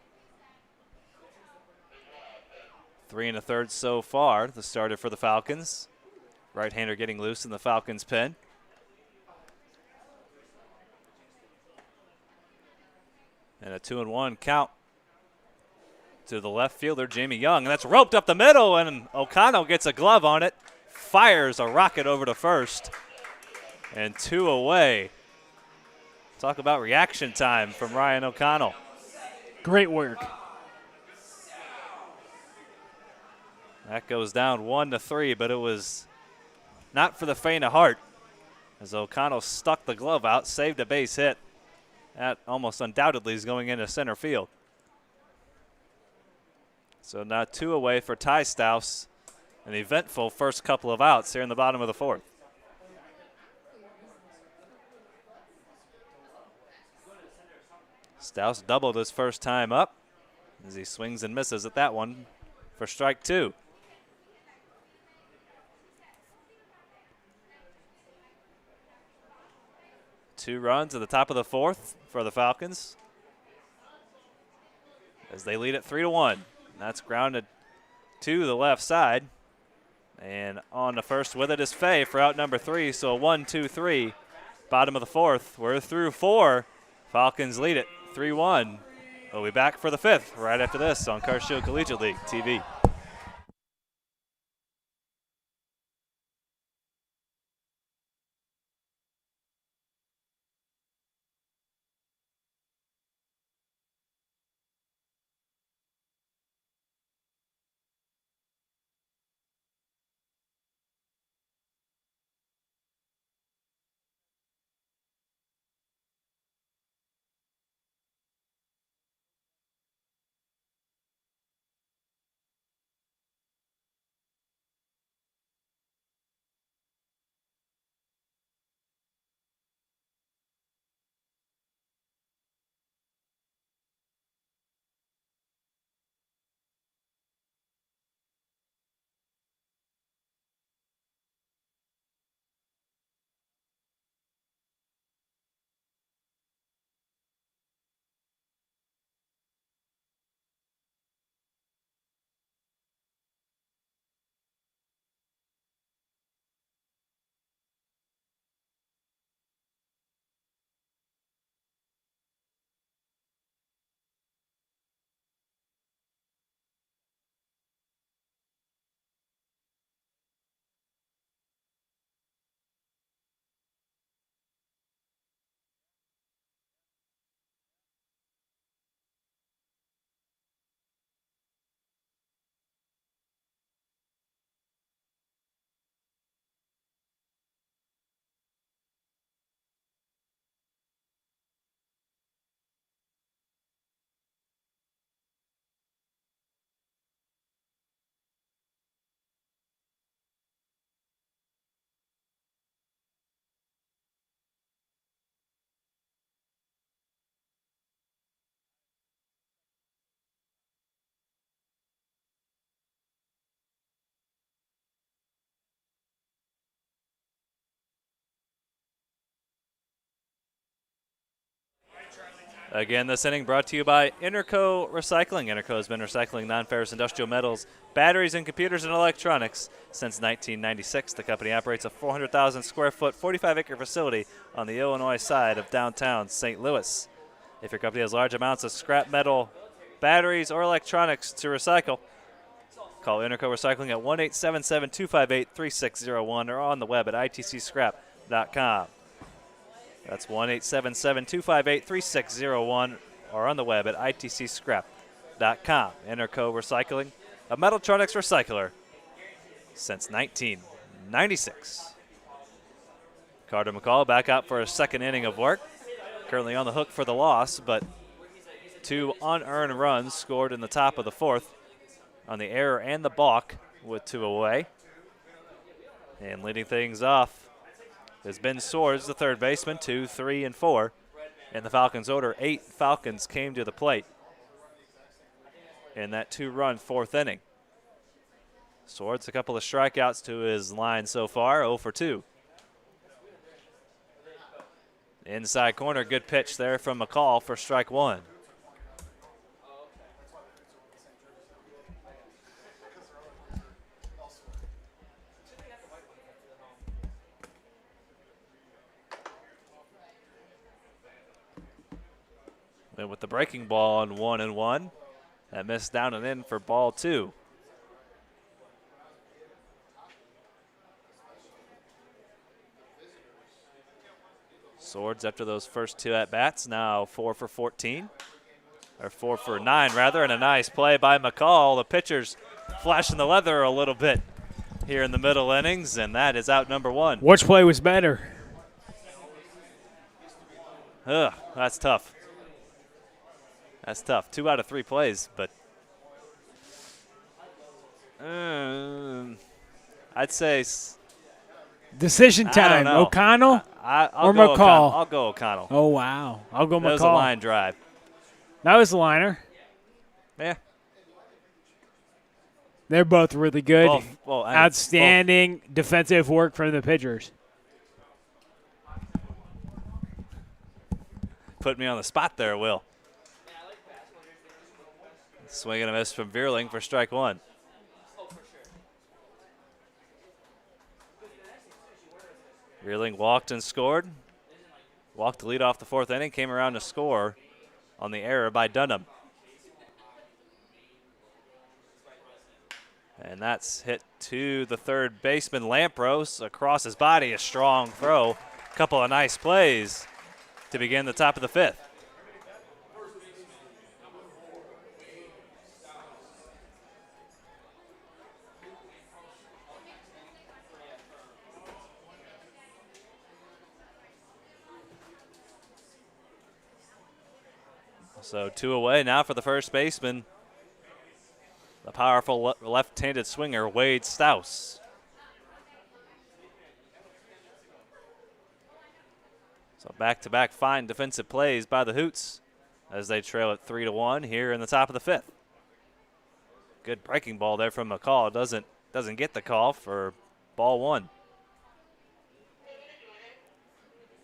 3 1/3 so far. The starter for the Falcons. Right-hander getting loose in the Falcons' pen. And a 2-1 count to the left fielder, Jamie Young. And that's roped up the middle, and O'Connell gets a glove on it. Fires a rocket over to first. And 2 away. Talk about reaction time from Ryan O'Connell. Great work. That goes down 1-3, but it was not for the faint of heart, as O'Connell stuck the glove out, saved a base hit. That almost undoubtedly is going into center field. So now 2 away for Ty Stouse. An eventful first couple of outs here in the bottom of the 4th. Stouse doubled his first time up as he swings and misses at that one for strike 2. Two runs at the top of the 4th for the Falcons as they lead it 3-1. That's grounded to the left side. And on the first with it is Fay for out number 3. So 1-2-3, bottom of the 4th. We're through 4. Falcons lead it 3-1. We'll be back for the 5th right after this on Carshill Collegiate League TV. Again, this inning brought to you by Interco Recycling. Interco has been recycling non-ferrous industrial metals, batteries, and computers and electronics since 1996. The company operates a 400,000 square foot, 45-acre facility on the Illinois side of downtown St. Louis. If your company has large amounts of scrap metal, batteries, or electronics to recycle, call Interco Recycling at 1-877-258-3601 or on the web at itcscrap.com. That's 1-877-258-3601 or on the web at itcscrap.com. Interco Recycling, a Metaltronics recycler since 1996. Carter McCall back out for a second inning of work. Currently on the hook for the loss, but 2 unearned runs scored in the top of the 4th on the error and the balk with 2 away. And leading things off has been Swords, the third baseman, 2, 3, and 4. In the Falcons' order, 8 Falcons came to the plate in that 2-run 4th inning. Swords, a couple of strikeouts to his line so far, 0 for 2. Inside corner, good pitch there from McCall for strike 1. And with the breaking ball on 1-1, that missed down and in for ball 2. Swords after those first 2 at-bats, now 4 for 14, or 4 for 9 rather, and a nice play by McCall. The pitcher's flashing the leather a little bit here in the middle innings, and that is out number 1. Which play was better? Ugh, that's tough. That's tough. 2 out of 3 plays, but I'd say Decision time. O'Connell I'll or go McCall? I'll go O'Connell. Oh, wow. I'll go McCall. That was a line drive. That was the liner. Yeah. They're both really good. Outstanding both. Defensive work from the pitchers. Put me on the spot there, Will. Swing and a miss from Veerling for strike 1. Veerling walked and scored. Walked to lead off the 4th inning, came around to score on the error by Dunham. And that's hit to the third baseman, Lampros, across his body, a strong throw. A couple of nice plays to begin the top of the 5th. So 2 away now for the first baseman, the powerful left-handed swinger, Wade Stouse. So back-to-back fine defensive plays by the Hoots as they trail at 3-1 here in the top of the 5th. Good breaking ball there from McCall. Doesn't get the call for ball 1.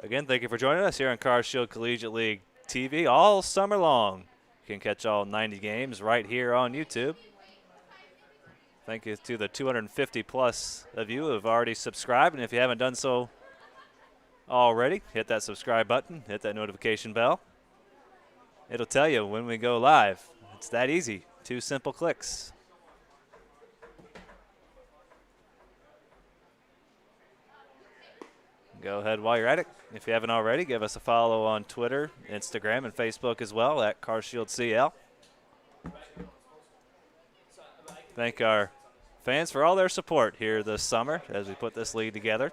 Again, thank you for joining us here on Car Shield Collegiate League TV all summer long. You can catch all 90 games right here on YouTube. Thank you to the 250 plus of you who have already subscribed, and if you haven't done so already, hit that subscribe button, hit that notification bell. It'll tell you when we go live. It's that easy. 2 simple clicks. Go ahead while you're at it. If you haven't already, give us a follow on Twitter, Instagram, and Facebook as well at CarShieldCL. Thank our fans for all their support here this summer as we put this league together.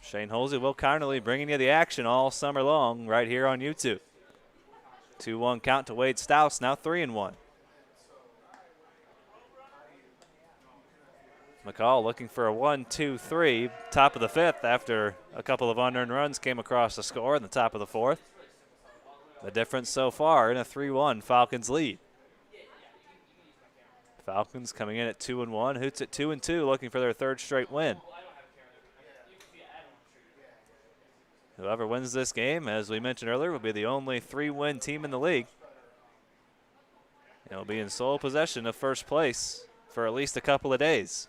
Shane Holsey, Will Carnley bringing you the action all summer long right here on YouTube. 2-1 count to Wade Stouse, now 3-1. McCall looking for a 1-2-3, top of the 5th after a couple of unearned runs came across the score in the top of the 4th. The difference so far in a 3-1 Falcons lead. Falcons coming in at 2-1, Hoots at 2-2, looking for their 3rd straight win. Whoever wins this game, as we mentioned earlier, will be the only 3-win team in the league. And will be in sole possession of first place for at least a couple of days.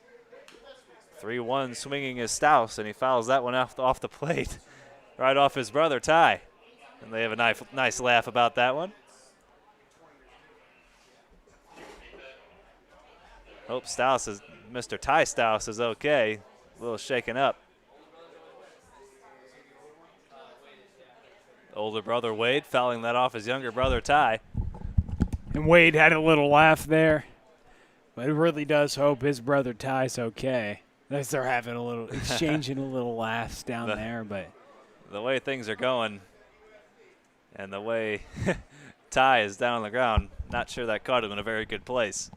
3-1 swinging is Stouse, and he fouls that one off the plate, right off his brother, Ty. And they have a nice laugh about that one. Hope Mr. Ty Stouse is okay. A little shaken up. Older brother Wade fouling that off his younger brother Ty. And Wade had a little laugh there. But he really does hope his brother Ty's okay. They're having a little, exchanging a little laughs down there. But the way things are going and the way Ty is down on the ground, not sure that caught him in a very good place.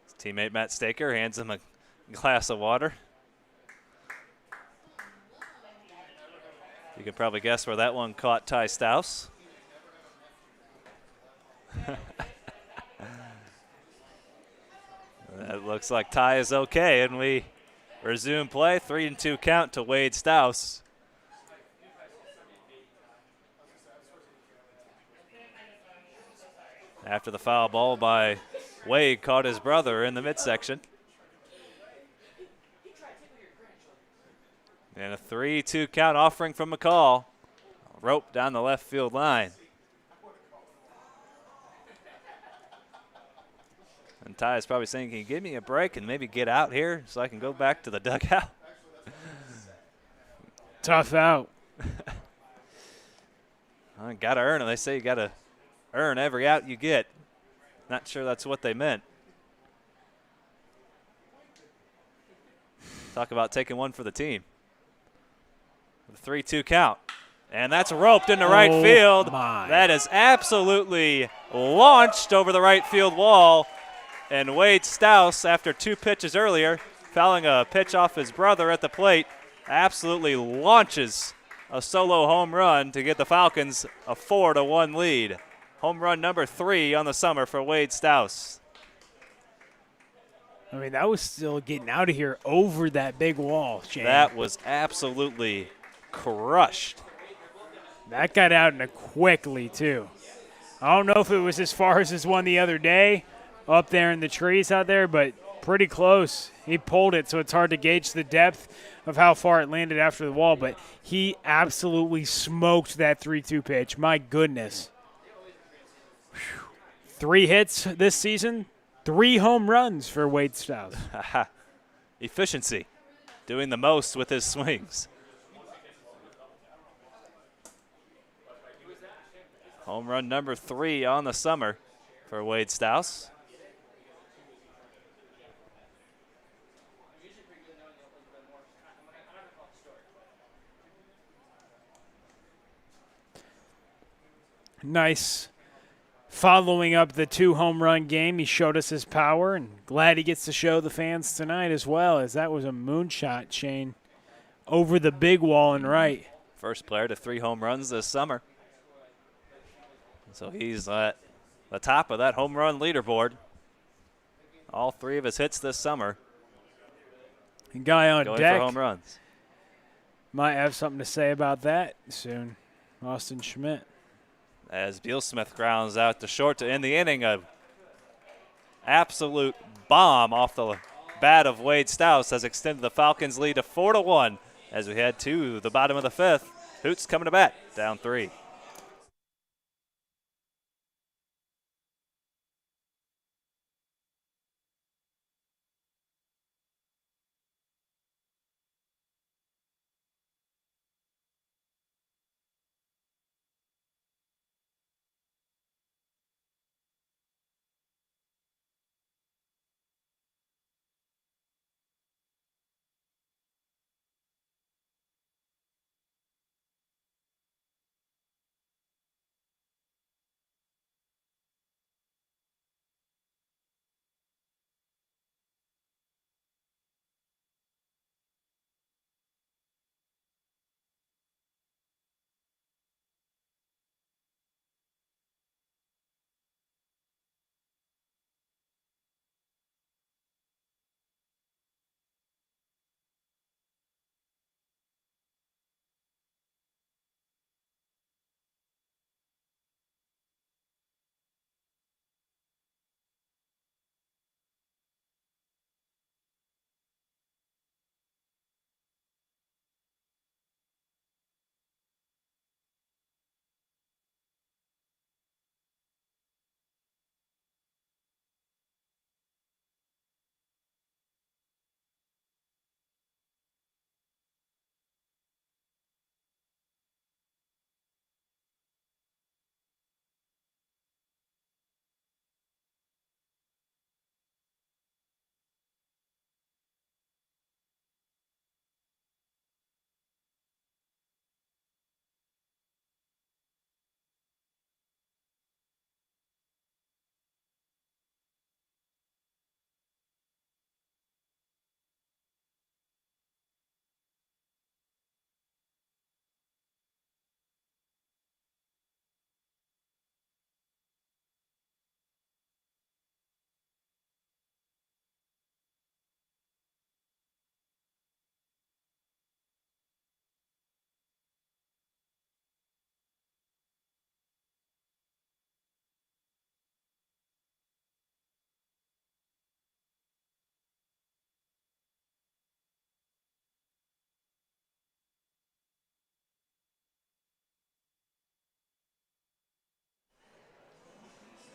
His teammate Matt Staker hands him a glass of water. You can probably guess where that one caught Ty Stouse. That looks like Ty is okay, and we resume play. 3-2 count to Wade Stouse. After the foul ball by Wade caught his brother in the midsection. And a 3-2 count offering from McCall. Rope down the left field line. And Ty is probably saying, can you give me a break and maybe get out here so I can go back to the dugout? Tough out. I got to earn it. They say you got to earn every out you get. Not sure that's what they meant. Talk about taking one for the team. The 3-2 count. And that's roped into right field. My. That is absolutely launched over the right field wall. And Wade Stouse, after 2 pitches earlier, fouling a pitch off his brother at the plate, absolutely launches a solo home run to get the Falcons a 4-1 lead. Home run number 3 on the summer for Wade Stouse. I mean, that was still getting out of here over that big wall, Shane. That was absolutely crushed. That got out in a quickly, too. I don't know if it was as far as this one the other day up there in the trees out there, but pretty close. He pulled it, so it's hard to gauge the depth of how far it landed after the wall, but he absolutely smoked that 3-2 pitch. My goodness. 3 hits this season, 3 home runs for Wade Stouse. Efficiency, doing the most with his swings. Home run number 3 on the summer for Wade Stouse. Nice. Following up the 2 home run game, he showed us his power, and glad he gets to show the fans tonight as well, as that was a moonshot, Shane, over the big wall and right. First player to 3 home runs this summer. So he's at the top of that home run leaderboard. All 3 of his hits this summer. Guy on going deck for home runs. might have something to say about that soon. Austin Schmidt. As Beal Smith grounds out to short to end the inning, a absolute bomb off the bat of Wade Stouse has extended the Falcons' lead to 4-1 as we head to the bottom of the 5th. Hoots coming to bat, down 3.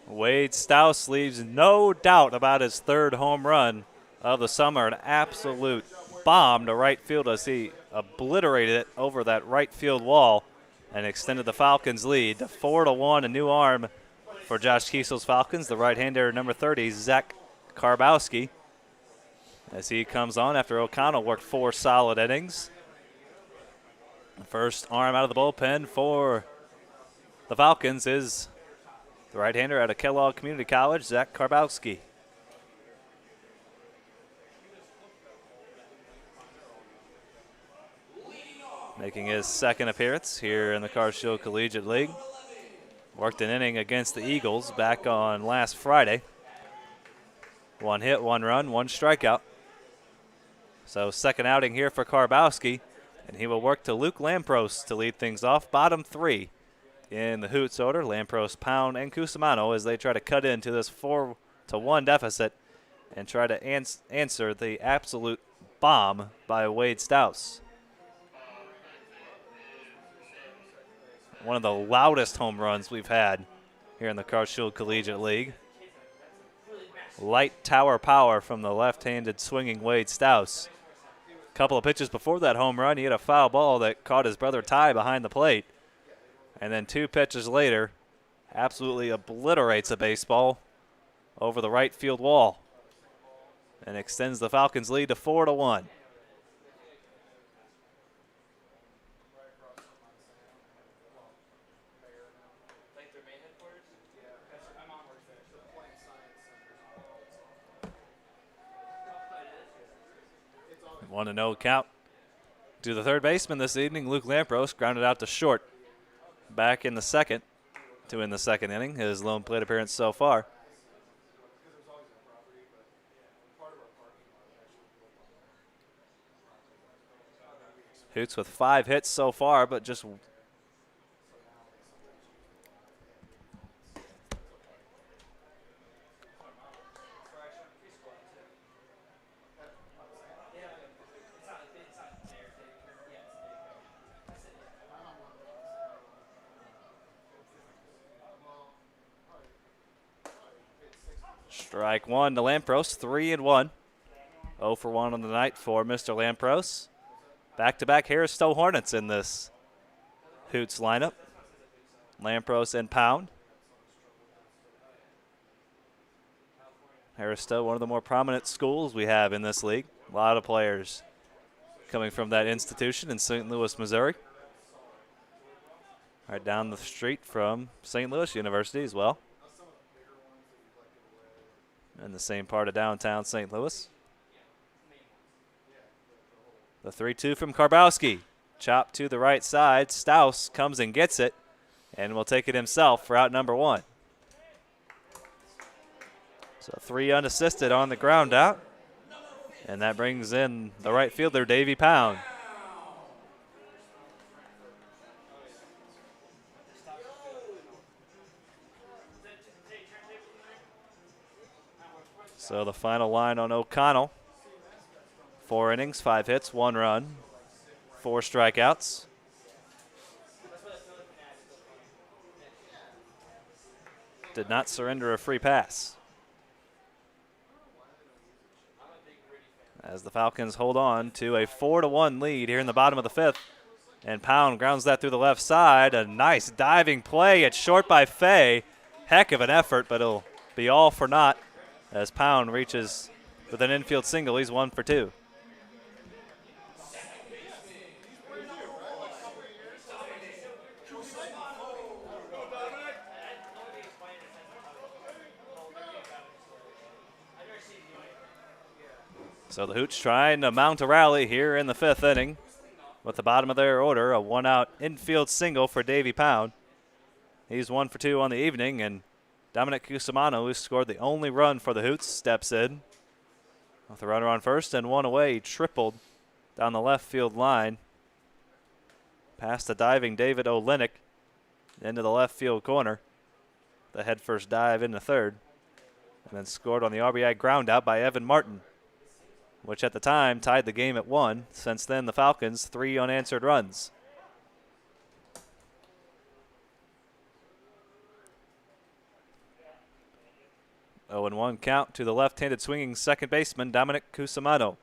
Wade Stouse leaves no doubt about his third home run of the summer. An absolute bomb to right field as he obliterated it over that right field wall and extended the Falcons' lead to 4-1. A new arm for Josh Kiesel's Falcons, the right-hander number 30, Zach Karbowski, as he comes on after O'Connell worked 4 solid innings. The first arm out of the bullpen for the Falcons is the right-hander out of Kellogg Community College, Zach Karbowski. Making his second appearance here in the Carshill Collegiate League. Worked an inning against the Eagles back on last Friday. 1 hit, 1 run, 1 strikeout. So second outing here for Karbowski, and he will work to Luke Lampros to lead things off. Bottom 3 in the Hoots order, Lampros, Pound, and Cusimano, as they try to cut into this 4-1 deficit and try to answer the absolute bomb by Wade Stouse. One of the loudest home runs we've had here in the Carshill Collegiate League. Light tower power from the left-handed swinging Wade Stouse. A couple of pitches before that home run, he had a foul ball that caught his brother Ty behind the plate. And then 2 pitches later, absolutely obliterates a baseball over the right field wall and extends the Falcons' lead to 4-1. One to no count to the third baseman this evening. Luke Lampros grounded out to short. Back in the second to end the second inning, his lone plate appearance so far. Hoots with 5 hits so far, but just strike 1 to Lampros, 3-1. 0 for 1 on the night for Mr. Lampros. Back-to-back Harris Stowe Hornets in this Hoots lineup. Lampros and Pound. Harris Stowe, one of the more prominent schools we have in this league. A lot of players coming from that institution in St. Louis, Missouri. Right down the street from St. Louis University as well. In the same part of downtown St. Louis. The 3-2 from Karbowski. Chop to the right side. Stouse comes and gets it and will take it himself for out number 1. So 3 unassisted on the ground out. And that brings in the right fielder, Davey Pound. So the final line on O'Connell. 4 innings, 5 hits, 1 run, 4 strikeouts. Did not surrender a free pass. As the Falcons hold on to a 4-1 lead here in the bottom of the 5th. And Pound grounds that through the left side. A nice diving play. It's short by Fay. Heck of an effort, but it'll be all for naught as Pound reaches with an infield single. He's 1 for 2. So the Hoots trying to mount a rally here in the 5th inning with the bottom of their order, a 1-out infield single for Davey Pound. He's 1 for 2 on the evening, and Dominic Cusimano, who scored the only run for the Hoots, steps in. With a runner on first and 1 away, he tripled down the left field line. Past the diving David Olenek into the left field corner. The head first dive into third. And then scored on the RBI ground out by Evan Martin, which at the time tied the game at 1. Since then, the Falcons 3 unanswered runs. 0-1 count to the left-handed swinging second baseman, Dominic Cusimano.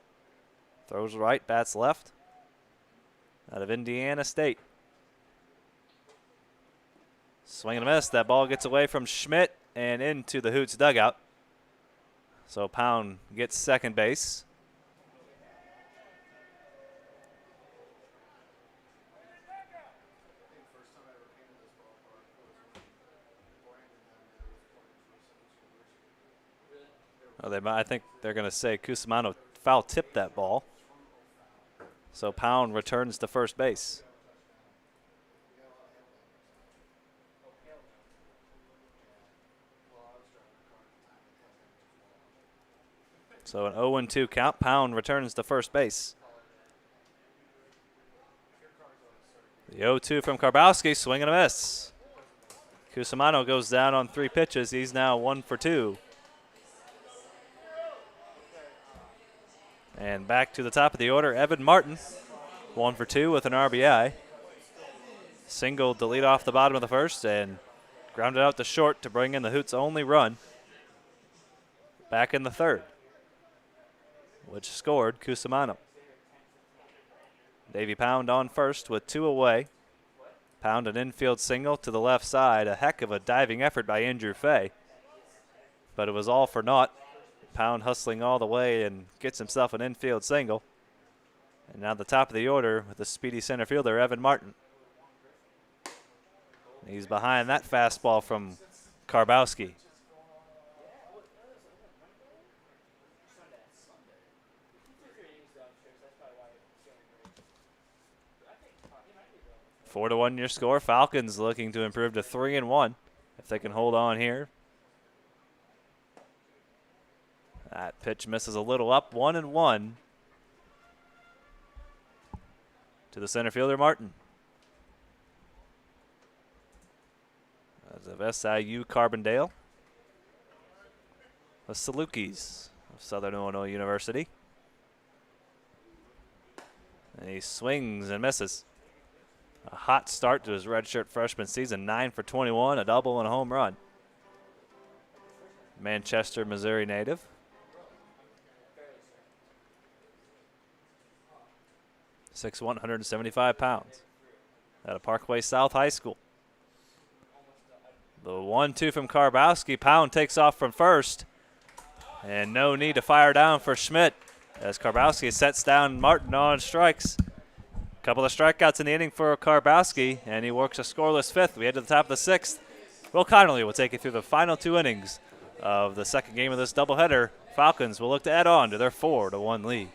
Throws right, bats left. Out of Indiana State. Swing and a miss. That ball gets away from Schmidt and into the Hoots dugout. So Pound gets second base. I think they're going to say Cusimano foul tipped that ball. So Pound returns to first base. So an 0-2 count. Pound returns to first base. The 0-2 from Karbowski, swing and a miss. Cusimano goes down on 3 pitches. He's now 1 for 2. And back to the top of the order, Evan Martin, 1 for 2 with an RBI. Single to lead off the bottom of the first and grounded out to short to bring in the Hoots' only run. Back in the third, which scored Cusimano. Davey Pound on first with 2 away. Pound an infield single to the left side. A heck of a diving effort by Andrew Fay. But it was all for naught. Pound hustling all the way and gets himself an infield single. And now the top of the order with the speedy center fielder, Evan Martin. He's behind that fastball from Karbowski. Four to 1 your score. Falcons looking to improve to 3-1 if they can hold on here. That pitch misses a little up, 1-1 to the center fielder, Martin. As of SIU Carbondale, the Salukis of Southern Illinois University. And he swings and misses. A hot start to his redshirt freshman season, 9 for 21, a double and a home run. Manchester, Missouri native. 6'1", 175 pounds. Out of Parkway South High School. The 1-2 from Karbowski. Pound takes off from first. And no need to fire down for Schmidt as Karbowski sets down Martin on strikes. Couple of strikeouts in the inning for Karbowski, and he works a scoreless fifth. We head to the top of the sixth. Will Connolly will take you through the final 2 innings of the second game of this doubleheader. Falcons will look to add on to their 4-1 lead.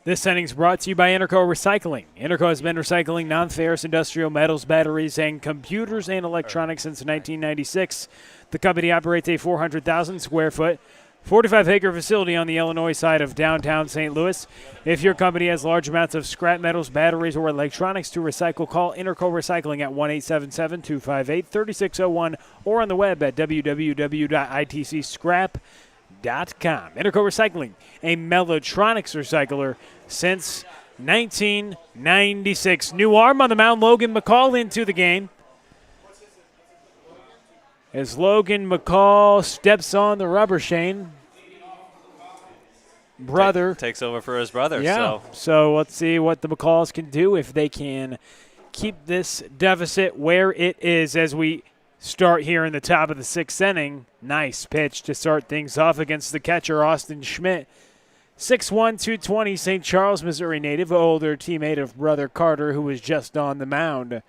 This inning is brought to you by Interco Recycling. Interco has been recycling non-ferrous industrial metals, batteries, and computers and electronics since 1996. The company operates a 400,000 square foot, 45-acre facility on the Illinois side of downtown St. Louis. If your company has large amounts of scrap metals, batteries, or electronics to recycle, call Interco Recycling at 1-877-258-3601 or on the web at www.itcscrap.com. Interco Recycling, a Mellotronics recycler since 1996. New arm on the mound, Logan McCall into the game. As Logan McCall steps on the rubber, Shane. Brother. Takes over for his brother. Yeah. So let's see what the McCalls can do if they can keep this deficit where it is as we start here in the top of the 6th inning. Nice pitch to start things off against the catcher, Austin Schmidt. 6'1", 220, St. Charles, Missouri native, older teammate of brother Carter, who was just on the mound.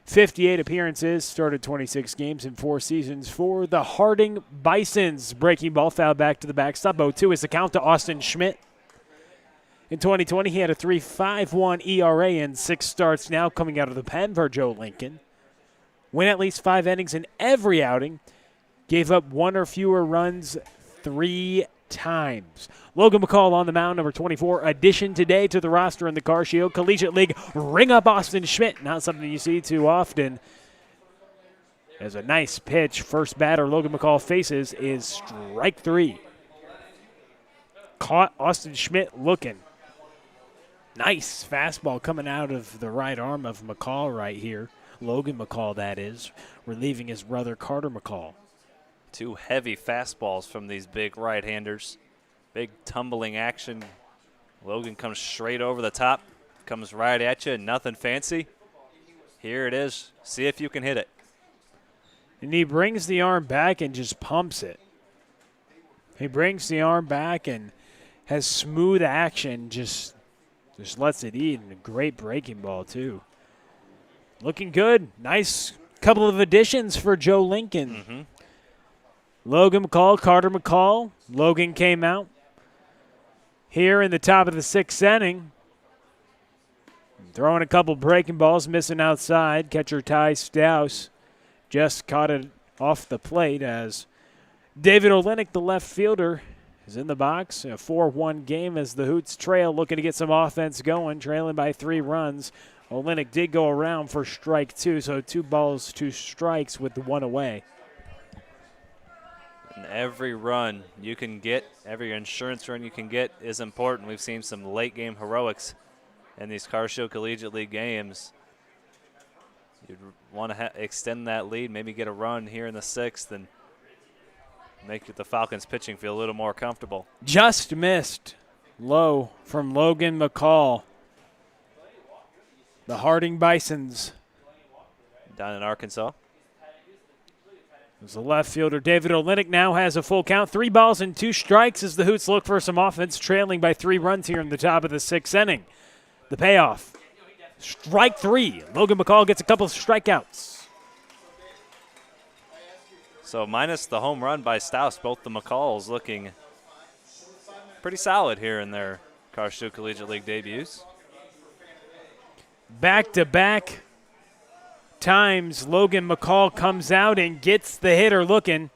58 appearances, started 26 games in 4 seasons for the Harding Bisons. Breaking ball, foul back to the backstop. 0-2 is the count to Austin Schmidt. In 2020, he had a 3.51 ERA in 6 starts now coming out of the pen for Joe Lincoln. Win at least 5 innings in every outing. Gave up 1 or fewer runs 3 times. Logan McCall on the mound, number 24, addition today to the roster in the Car Shield Collegiate League. Ring up Austin Schmidt, not something you see too often. As a nice pitch, first batter Logan McCall faces is strike 3. Caught Austin Schmidt looking. Nice fastball coming out of the right arm of McCall right here. Logan McCall, that is, relieving his brother Carter McCall. 2 heavy fastballs from these big right-handers. Big tumbling action. Logan comes straight over the top, comes right at you, nothing fancy. Here it is. See if you can hit it. And he brings the arm back and just pumps it. He brings the arm back and has smooth action, just lets it eat, and a great breaking ball, too. Looking good. Nice couple of additions for Joe Lincoln. Mm-hmm. Logan McCall, Carter McCall. Logan came out here in the top of the 6th inning. Throwing a couple breaking balls, missing outside. Catcher Ty Stouse just caught it off the plate as David Olenek, the left fielder, is in the box. A 4-1 game as the Hoots trail, looking to get some offense going, trailing by 3 runs. Olenek did go around for strike 2, so 2 balls, 2 strikes with the 1 away. And every run you can get, every insurance run you can get is important. We've seen some late game heroics in these Car Show Collegiate League games. You'd want to extend that lead, maybe get a run here in the 6th and make the Falcons pitching feel a little more comfortable. Just missed low from Logan McCall. The Harding Bisons. Down in Arkansas. As the left fielder, David Olenek, now has a full count. 3 balls and 2 strikes as the Hoots look for some offense, trailing by 3 runs here in the top of the 6th inning. The payoff, strike 3. Logan McCall gets a couple of strikeouts. So minus the home run by Stouse, both the McCalls looking pretty solid here in their Car Show Collegiate League debuts. Back-to-back times Logan McCall comes out and gets the hitter looking.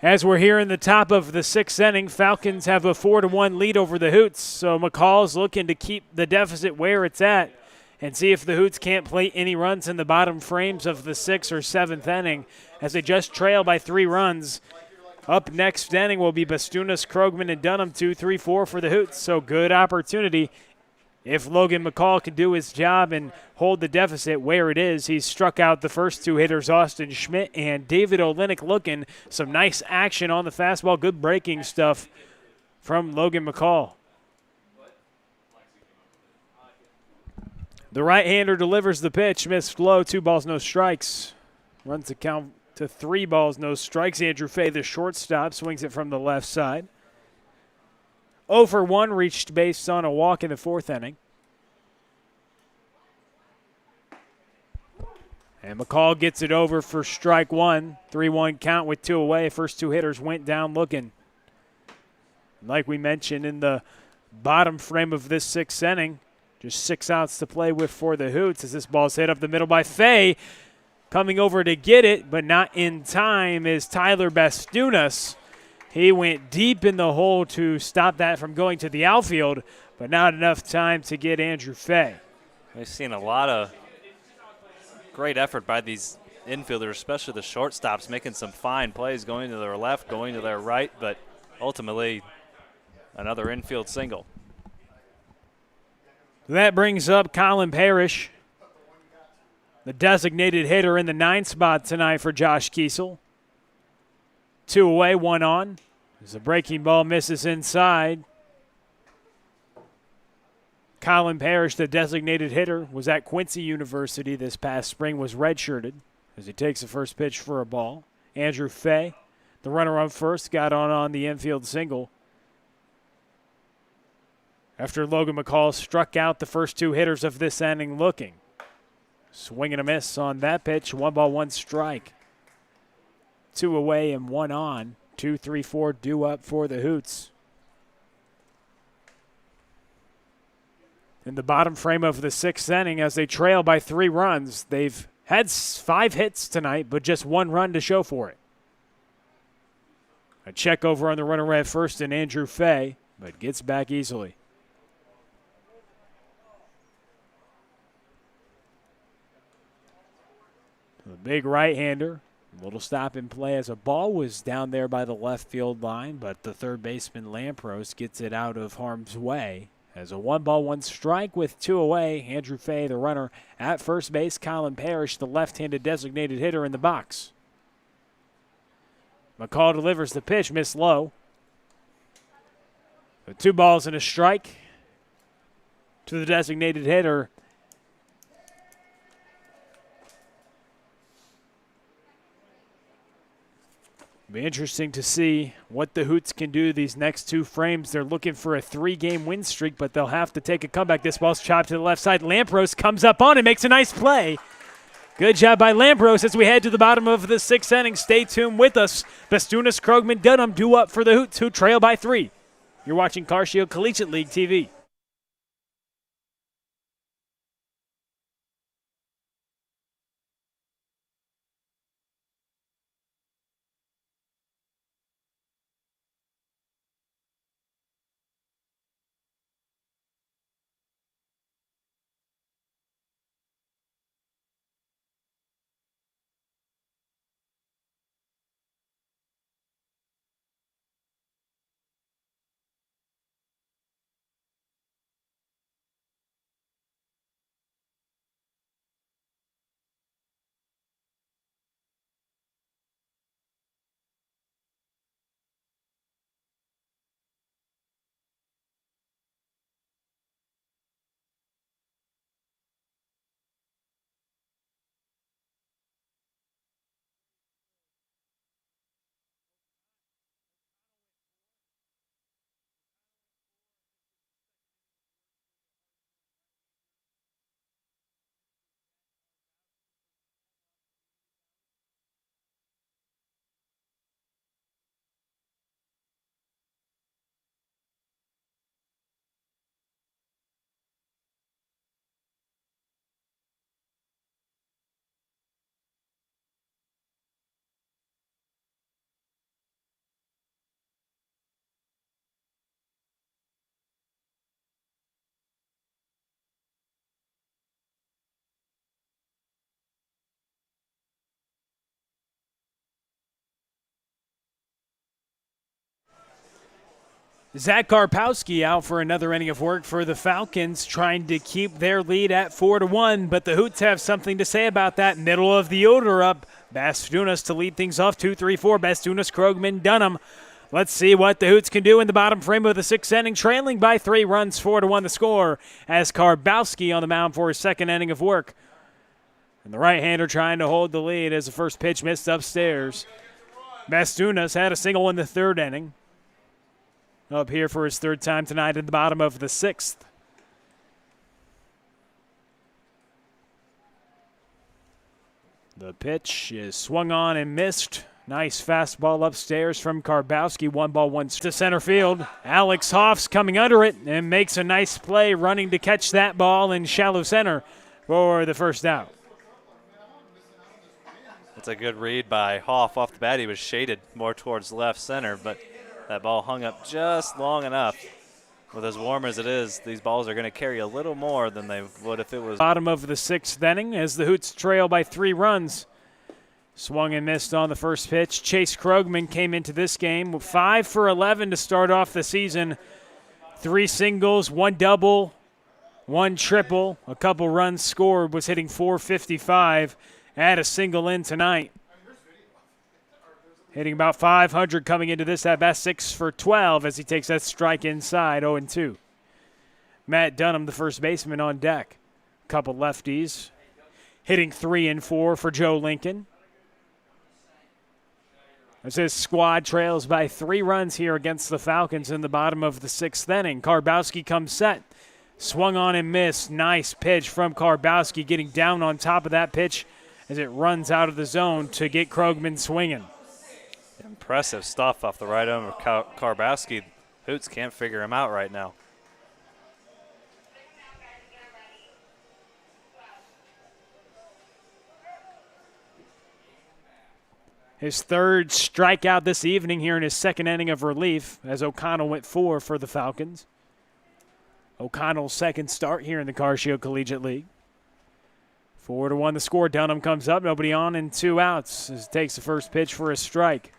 As we're here in the top of the 6th inning, Falcons have a 4-1 lead over the Hoots. So McCall's looking to keep the deficit where it's at and see if the Hoots can't play any runs in the bottom frames of the 6th or 7th inning as they just trail by 3 runs. Up next inning will be Bastunas, Krogman, and Dunham, 2, 3, 4 for the Hoots. So good opportunity. If Logan McCall can do his job and hold the deficit where it is, he's struck out the first 2 hitters, Austin Schmidt and David Olenek, looking. Some nice action on the fastball. Good breaking stuff from Logan McCall. The right-hander delivers the pitch. Missed low. 2 balls, no strikes. Runs the count to 3 balls, no strikes. Andrew Fay, the shortstop, swings it from the left side. 0 for 1 reached base on a walk in the 4th inning. And McCall gets it over for strike 1. 3-1 count with 2 away. First 2 hitters went down looking. Like we mentioned in the bottom frame of this 6th inning, just 6 outs to play with for the Hoots as this ball's hit up the middle by Fay. Coming over to get it, but not in time, is Tyler Bastunas. He went deep in the hole to stop that from going to the outfield, but not enough time to get Andrew Fay. We've seen a lot of great effort by these infielders, especially the shortstops, making some fine plays, going to their left, going to their right, but ultimately another infield single. That brings up Colin Parrish, the designated hitter in the 9th spot tonight for Josh Kiesel. 2 away, 1 on. As the breaking ball misses inside. Colin Parrish, the designated hitter, was at Quincy University this past spring, was redshirted as he takes the first pitch for a ball. Andrew Fay, the runner on first, got on the infield single after Logan McCall struck out the first 2 hitters of this inning looking. Swing and a miss on that pitch. 1 ball, 1 strike. 2 away and 1 on. 2, 3, 4 due up for the Hoots. In the bottom frame of the 6th inning, as they trail by 3 runs, they've had 5 hits tonight, but just 1 run to show for it. A check over on the runner at first in Andrew Fay, but gets back easily. The big right-hander, a little stop and play as a ball was down there by the left field line, but the third baseman Lampros gets it out of harm's way. As a 1 ball, 1 strike with 2 away, Andrew Fay, the runner at first base, Colin Parrish, the left-handed designated hitter in the box. McCall delivers the pitch, missed low. So 2 balls and a strike to the designated hitter. Be interesting to see what the Hoots can do these next 2 frames. They're looking for a 3-game win streak, but they'll have to take a comeback. This ball's chopped to the left side. Lampros comes up on it, makes a nice play. Good job by Lampros as we head to the bottom of the 6th inning. Stay tuned with us. Bastunas, Krogman, Dunham due up for the Hoots, who trail by 3. You're watching Car Shield Collegiate League TV. Zach Karpowski out for another inning of work for the Falcons, trying to keep their lead at 4-1, but the Hoots have something to say about that. Middle of the order up. Bastunas to lead things off, 2-3-4. Bastunas, Krogman, Dunham. Let's see what the Hoots can do in the bottom frame of the 6th inning, trailing by 3 runs, 4-1 the score, as Karpowski on the mound for his 2nd inning of work. And the right-hander trying to hold the lead as the first pitch missed upstairs. Bastunas had a single in the 3rd inning. Up here for his 3rd time tonight in the bottom of the 6th. The pitch is swung on and missed. Nice fastball upstairs from Karpowski. 1 ball, 1 to center field. Alex Hoff's coming under it and makes a nice play running to catch that ball in shallow center for the first out. That's a good read by Hoff off the bat. He was shaded more towards left center, but that ball hung up just long enough. With as warm as it is, these balls are going to carry a little more than they would if it was. Bottom of the 6th inning as the Hoots trail by 3 runs. Swung and missed on the first pitch. Chase Krogman came into this game with 5 for 11 to start off the season. 3 singles, 1 double, 1 triple, a couple runs scored, was hitting .455, had a single in tonight. Hitting about 500 coming into this at-bat, 6 for 12 as he takes that strike inside, 0-2. Matt Dunham, the first baseman, on deck. Couple lefties. Hitting 3 and 4 for Joe Lincoln. As his squad trails by 3 runs here against the Falcons in the bottom of the 6th inning. Karbowski comes set. Swung on and missed. Nice pitch from Karbowski, getting down on top of that pitch as it runs out of the zone to get Krogman swinging. Impressive stuff off the right arm of Karbowski. Hoots can't figure him out right now. His 3rd strikeout this evening here in his 2nd inning of relief as O'Connell went 4 for the Falcons. O'Connell's 2nd start here in the CarShield Collegiate League. 4-1 the score. Dunham comes up, nobody on and 2 outs as he takes the first pitch for a strike.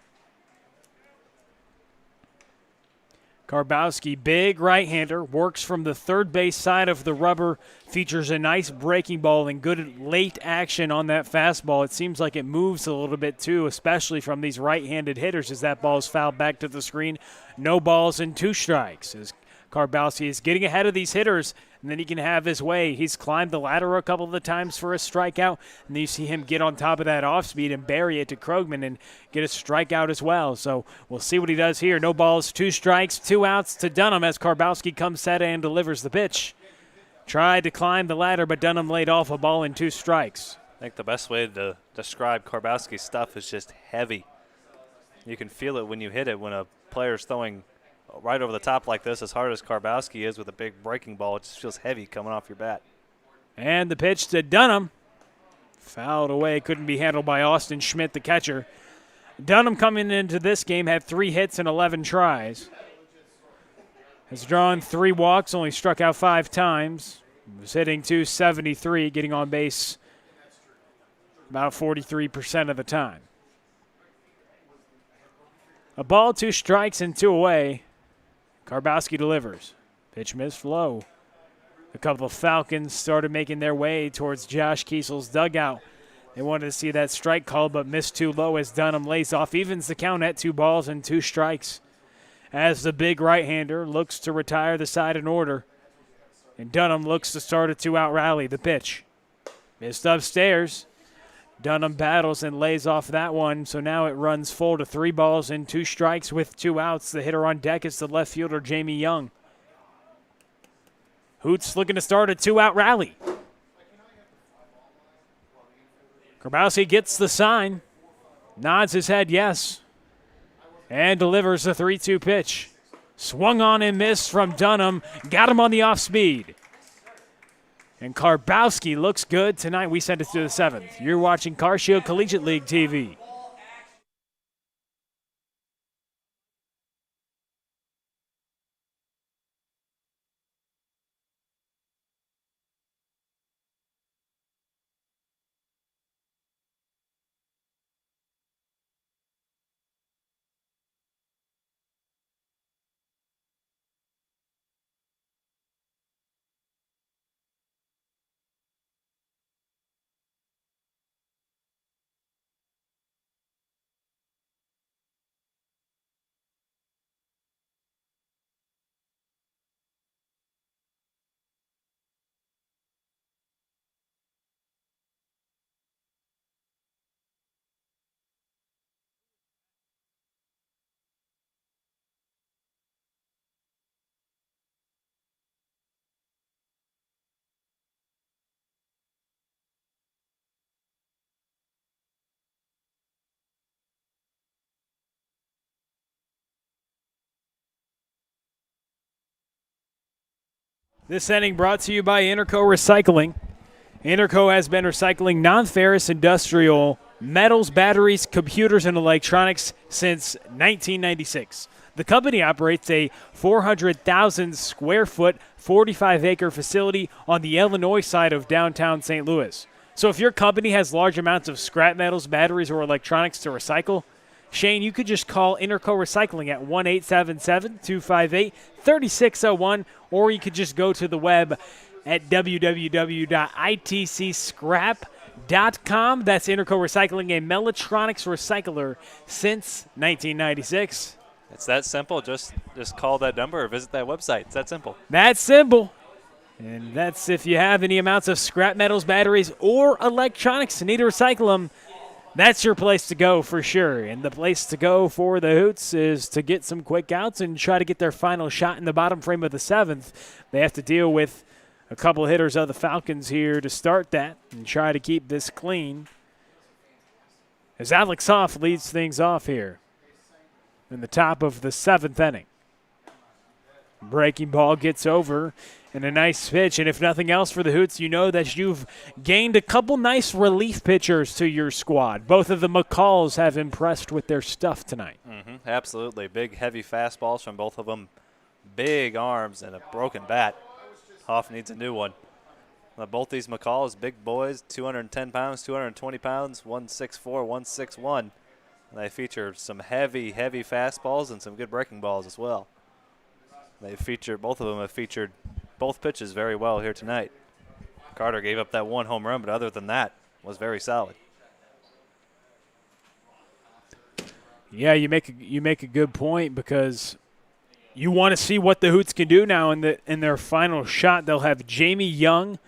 Karbowski, big right-hander, works from the third base side of the rubber, features a nice breaking ball and good late action on that fastball. It seems like it moves a little bit too, especially from these right-handed hitters as that ball is fouled back to the screen. No balls and 2 strikes as Karbowski is getting ahead of these hitters, and then he can have his way. He's climbed the ladder a couple of the times for a strikeout, and then you see him get on top of that off speed and bury it to Krogman and get a strikeout as well. So we'll see what he does here. No balls, 2 strikes, 2 outs to Dunham as Karbowski comes set and delivers the pitch. Tried to climb the ladder, but Dunham laid off a ball and 2 strikes. I think the best way to describe Karbowski's stuff is just heavy. You can feel it when you hit it when a player's throwing right over the top like this, as hard as Karbowski is with a big breaking ball. It just feels heavy coming off your bat. And the pitch to Dunham. Fouled away, couldn't be handled by Austin Schmidt, the catcher. Dunham coming into this game had 3 hits and 11 tries. Has drawn 3 walks, only struck out 5 times. Was hitting .273, getting on base about 43% of the time. A ball, 2 strikes, and 2 away. Karbowski delivers. Pitch missed low. A couple of Falcons started making their way towards Josh Kiesel's dugout. They wanted to see that strike called, but missed too low as Dunham lays off, evens the count at 2 balls and 2 strikes. As the big right-hander looks to retire the side in order, and Dunham looks to start a 2-out rally. The pitch missed upstairs. Dunham battles and lays off that one, so now it runs full to 3 balls and 2 strikes with 2 outs. The hitter on deck is the left fielder, Jamie Young. Hoots looking to start a 2-out rally. Karbowski gets the sign, nods his head yes, and delivers a 3-2 pitch. Swung on and missed from Dunham, got him on the off speed. And Karbowski looks good tonight. We send it to the 7th. You're watching CarShield Collegiate League TV. This inning brought to you by Interco Recycling. Interco has been recycling non-ferrous industrial metals, batteries, computers, and electronics since 1996. The company operates a 400,000 square foot, 45-acre facility on the Illinois side of downtown St. Louis. So if your company has large amounts of scrap metals, batteries, or electronics to recycle, Shane, you could just call Interco Recycling at 1-877-258-3601, or you could just go to the web at www.itcscrap.com. That's Interco Recycling, a Mellatronics recycler since 1996. It's that simple. Just call that number or visit that website. It's that simple. That's simple. And that's if you have any amounts of scrap metals, batteries, or electronics and need to recycle them, that's your place to go for sure. And the place to go for the Hoots is to get some quick outs and try to get their final shot in the bottom frame of the 7th. They have to deal with a couple of hitters of the Falcons here to start that and try to keep this clean. As Alex Hoff leads things off here in the top of the 7th inning. Breaking ball gets over. And a nice pitch, and if nothing else for the Hoots, you know that you've gained a couple nice relief pitchers to your squad. Both of the McCalls have impressed with their stuff tonight. Absolutely. Big, heavy fastballs from both of them. Big arms and a broken bat. Hoff needs a new one. Both these McCalls, big boys, 210 pounds, 220 pounds, 164, 161. They feature some heavy, heavy fastballs and some good breaking balls as well. Both of them have featured both pitches very well here tonight. Carter gave up that one home run, but other than that, was very solid. Yeah, you make a good point because you want to see what the Hoots can do now in their final shot. They'll have Jamie Young,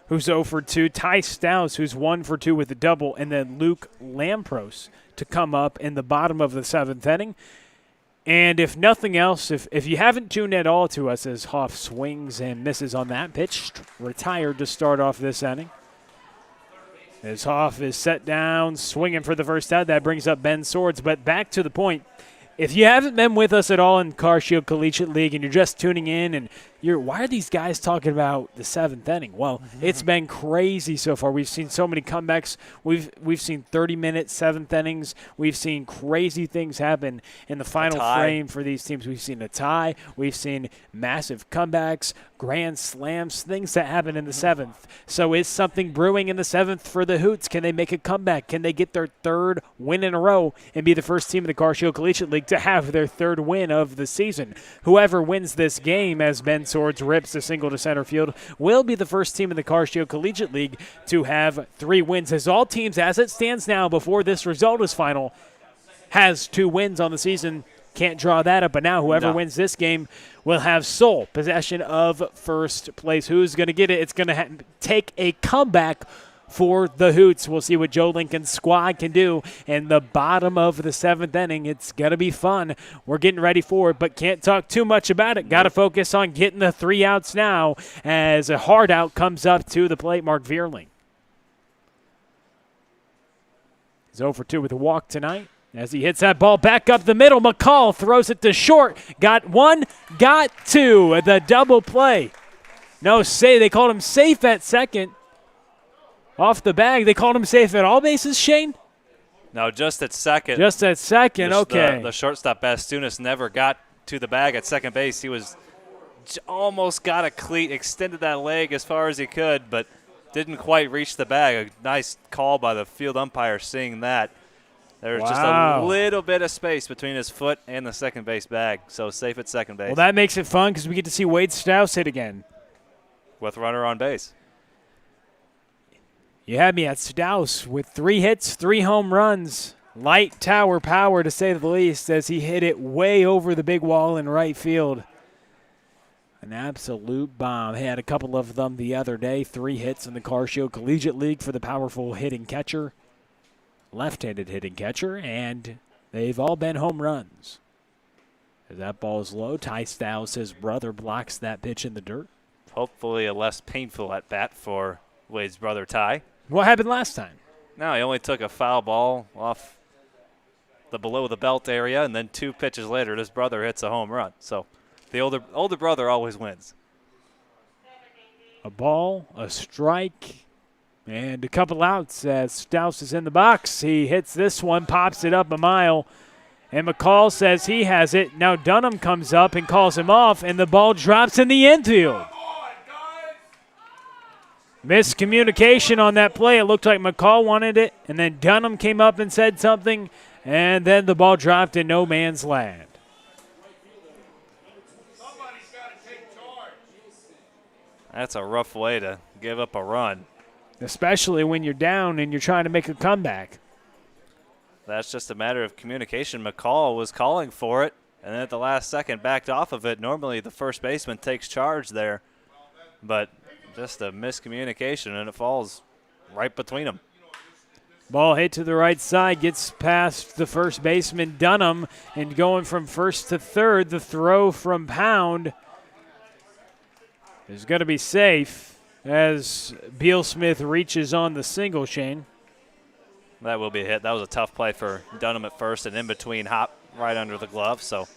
who's 0 for 2, Ty Stouse, who's 1 for 2 with a double, and then Luke Lampros to come up in the bottom of the 7th inning. And if nothing else, if you haven't tuned at all to us as Hoff swings and misses on that pitch, retired to start off this inning. As Hoff is set down, swinging for the first out, that brings up Ben Swords. But back to the point, if you haven't been with us at all in Car Shield Collegiate League and you're just tuning in and why are these guys talking about the 7th inning? Well, it's been crazy so far. We've seen so many comebacks. We've seen 30-minute 7th innings. We've seen crazy things happen in the final frame for these teams. We've seen a tie. We've seen massive comebacks, grand slams, things that happen in the 7th. So is something brewing in the 7th for the Hoots? Can they make a comeback? Can they get their 3rd win in a row and be the first team in the Car Shield Collegiate League to have their 3rd win of the season? Whoever wins this game, as Ben Swords rips a single to center field, will be the first team in the Car Shield Collegiate League to have 3 wins. As all teams, as it stands now, before this result is final, has 2 wins on the season. Can't draw that up, but now whoever wins this game will have sole possession of first place. Who's going to get it? It's going to take a comeback for the Hoots. We'll see what Joe Lincoln's squad can do in the bottom of the 7th inning. It's going to be fun. We're getting ready for it, but can't talk too much about it. Got to focus on getting the 3 outs now as a hard out comes up to the plate, Mark Vierling. He's 0 for 2 with a walk tonight. As he hits that ball back up the middle, McCall throws it to short. Got 1, got 2. The double play. No, they called him safe at second. Off the bag. They called him safe at all bases, Shane? No, just at second. Just at second, okay. The shortstop, Bastunas, never got to the bag at second base. He was almost got a cleat, extended that leg as far as he could, but didn't quite reach the bag. A nice call by the field umpire seeing that. There's just a little bit of space between his foot and the second base bag, so safe at second base. Well, that makes it fun because we get to see Wade Stouse hit again. With runner on base. You had me at Stouse with 3 hits, 3 home runs. Light tower power, to say the least, as he hit it way over the big wall in right field. An absolute bomb. He had a couple of them the other day. 3 hits in the Car Shield Collegiate League for the powerful hitting catcher. Left-handed hitting catcher, and they've all been home runs. As that ball is low, Ty Stouse, his brother, blocks that pitch in the dirt. Hopefully a less painful at-bat for Wade's brother, Ty. What happened last time? No, he only took a foul ball off the below-the-belt area, and then 2 pitches later, his brother hits a home run. So the older brother always wins. A ball, a strike, and a couple outs as Stouse is in the box. He hits this one, pops it up a mile, and McCall says he has it. Now Dunham comes up and calls him off, and the ball drops in the infield. Miscommunication on that play. It looked like McCall wanted it, and then Dunham came up and said something, and then the ball dropped in no man's land. That's a rough way to give up a run. Especially when you're down and you're trying to make a comeback. That's just a matter of communication. McCall was calling for it, and then at the last second backed off of it. Normally the first baseman takes charge there, but just a miscommunication, and it falls right between them. Ball hit to the right side, gets past the first baseman, Dunham, and going from first to third, the throw from Pound is going to be safe as Beal Smith reaches on the single, Shane. That will be a hit. That was a tough play for Dunham at first, and in between hop right under the glove, so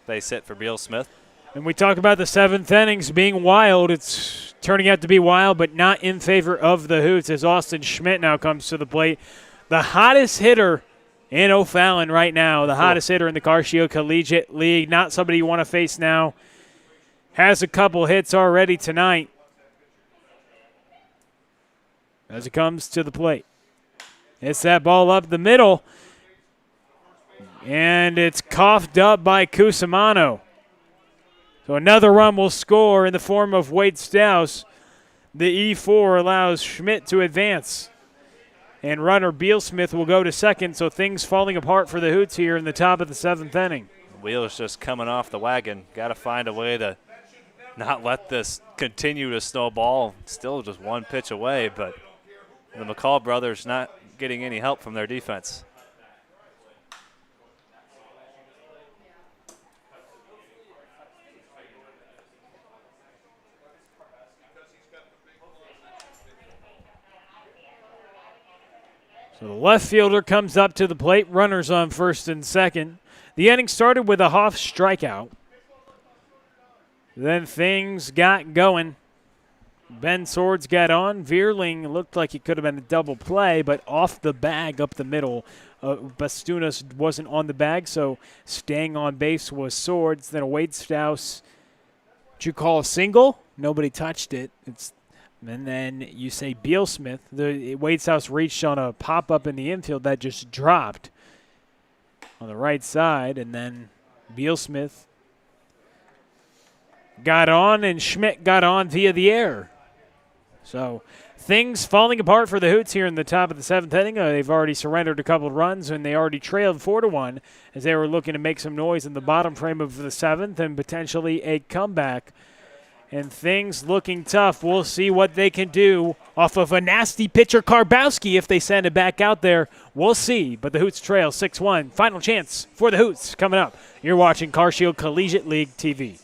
base hit for Beal Smith. And we talk about the seventh innings being wild. It's turning out to be wild, but not in favor of the Hoots as Austin Schmidt now comes to the plate. The hottest hitter in O'Fallon right now, the hottest hitter in the Carcio Collegiate League, not somebody you want to face now. Has a couple hits already tonight as it comes to the plate. Hits that ball up the middle, and it's coughed up by Cusimano. So another run will score in the form of Wade Stouse. The E4 allows Schmidt to advance. And runner Beal Smith will go to second, so things falling apart for the Hoots here in the top of the seventh inning. Wheeler's just coming off the wagon. Got to find a way to not let this continue to snowball. Still just one pitch away, but the McCall brothers not getting any help from their defense. So the left fielder comes up to the plate, runners on first and second. The inning started with a Hoff strikeout. Then things got going. Ben Swords got on. Veerling looked like it could have been a double play, but off the bag up the middle. Bastunas wasn't on the bag, so staying on base was Swords. Then a Wade Stouse. Did you call a single? Nobody touched it. And then you say Beal Smith. The Wade Stouse reached on a pop-up in the infield that just dropped on the right side, and then Beal Smith got on, and Schmidt got on via the air. So things falling apart for the Hoots here in the top of the seventh inning. They've already surrendered a couple of runs, and they already trailed 4-1 as they were looking to make some noise in the bottom frame of the seventh and potentially a comeback. And things looking tough. We'll see what they can do off of a nasty pitcher, Karbowski, if they send it back out there. We'll see. But the Hoots trail 6-1. Final chance for the Hoots coming up. You're watching CarShield Collegiate League TV.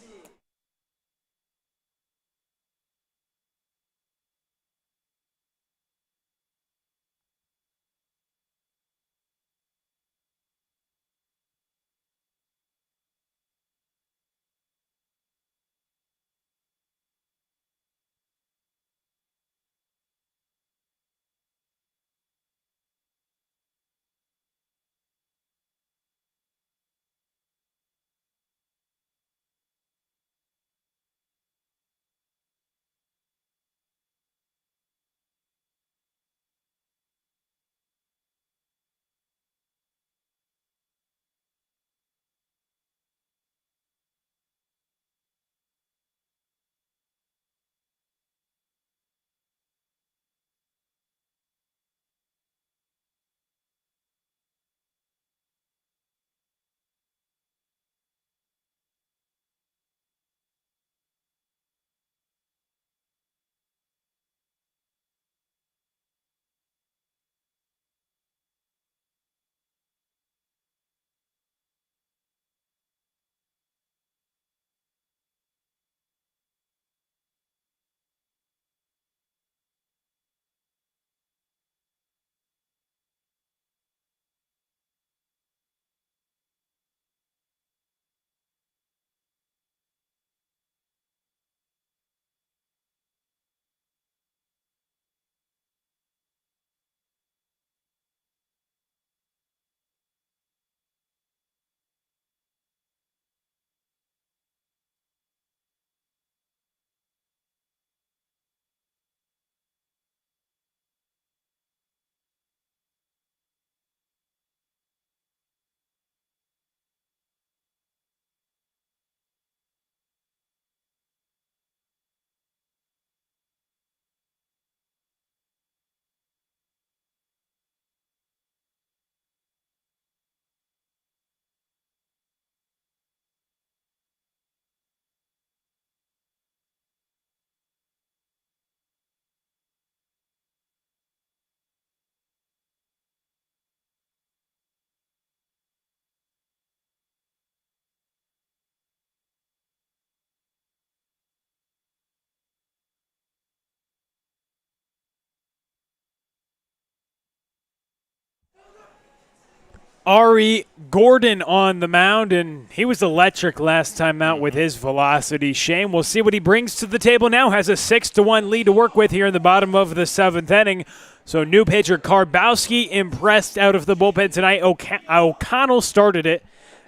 Ari Gordon on the mound, and he was electric last time out with his velocity. Shane, we'll see what he brings to the table now. Has a 6-1 lead to work with here in the bottom of the 7th inning. So new pitcher Karbowski impressed out of the bullpen tonight. O'Connell started it.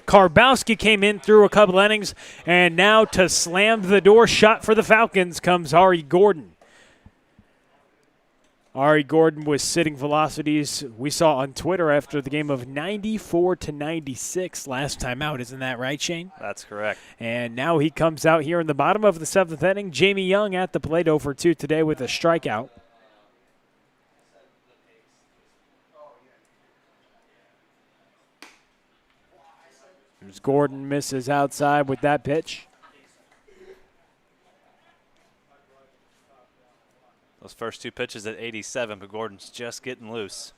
Karbowski came in through a couple innings, and now to slam the door shut for the Falcons comes Ari Gordon. Ari Gordon with sitting velocities we saw on Twitter after the game of 94-96 last time out. Isn't that right, Shane? That's correct. And now he comes out here in the bottom of the 7th inning. Jamie Young at the plate 0-for-2 today with a strikeout. Gordon misses outside with that pitch. Those first two pitches at 87, but Gordon's just getting loose.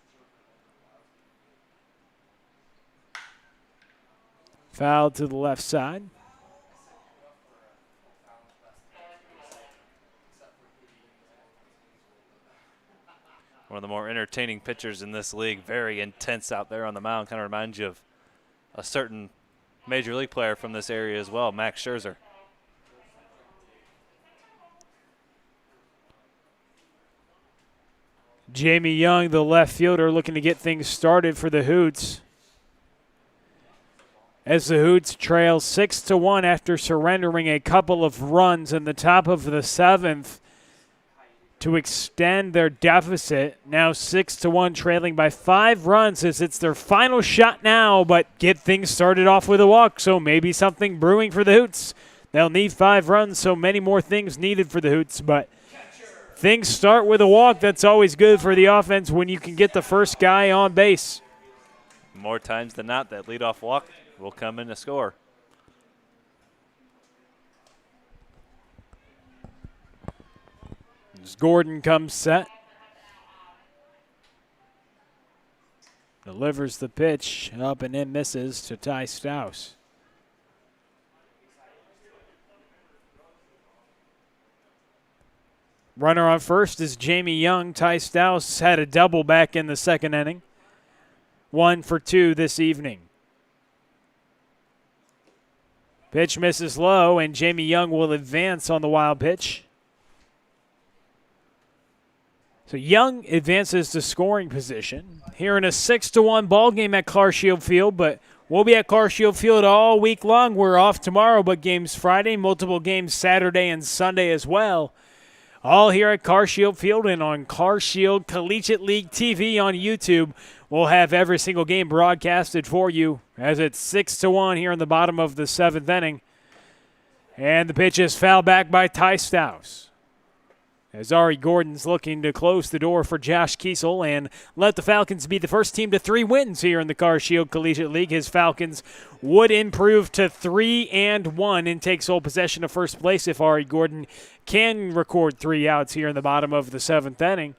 Foul to the left side. One of the more entertaining pitchers in this league. Very intense out there on the mound. Kind of reminds you of a certain Major League player from this area as well, Max Scherzer. Jamie Young, the left fielder, looking to get things started for the Hoots. As the Hoots trail 6-1 after surrendering a couple of runs in the top of the 7th to extend their deficit. Now 6-1, trailing by 5 runs as it's their final shot now, but get things started off with a walk, so maybe something brewing for the Hoots. They'll need 5 runs, so many more things needed for the Hoots, but things start with a walk. That's always good for the offense when you can get the first guy on base. More times than not, that leadoff walk will come in to score. As Gordon comes set. Delivers the pitch up and in, misses to Ty Staus. Runner on first is Jamie Young. Ty Staus had a double back in the 2nd inning. 1-for-2 this evening. Pitch misses low, and Jamie Young will advance on the wild pitch. So Young advances to scoring position here in a 6-1 ball game at Carshield Field, but we'll be at Carshield Field all week long. We're off tomorrow, but games Friday, multiple games Saturday and Sunday as well. All here at Carshield Field and on Carshield Collegiate League TV on YouTube. We'll have every single game broadcasted for you as it's 6-1 here in the bottom of the 7th inning. And the pitch is fouled back by Ty Staus. As Ari Gordon's looking to close the door for Josh Kiesel and let the Falcons be the first team to 3 wins here in the Carshield Collegiate League. His Falcons would improve to 3-1 and take sole possession of first place if Ari Gordon can record 3 outs here in the bottom of the 7th inning.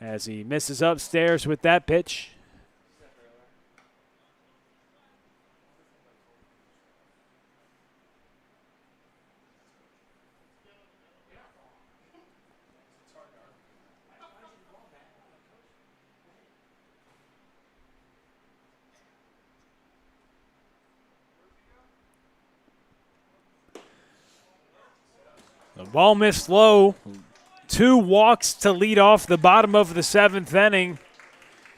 As he misses upstairs with that pitch. The ball missed low. 2 walks to lead off the bottom of the 7th inning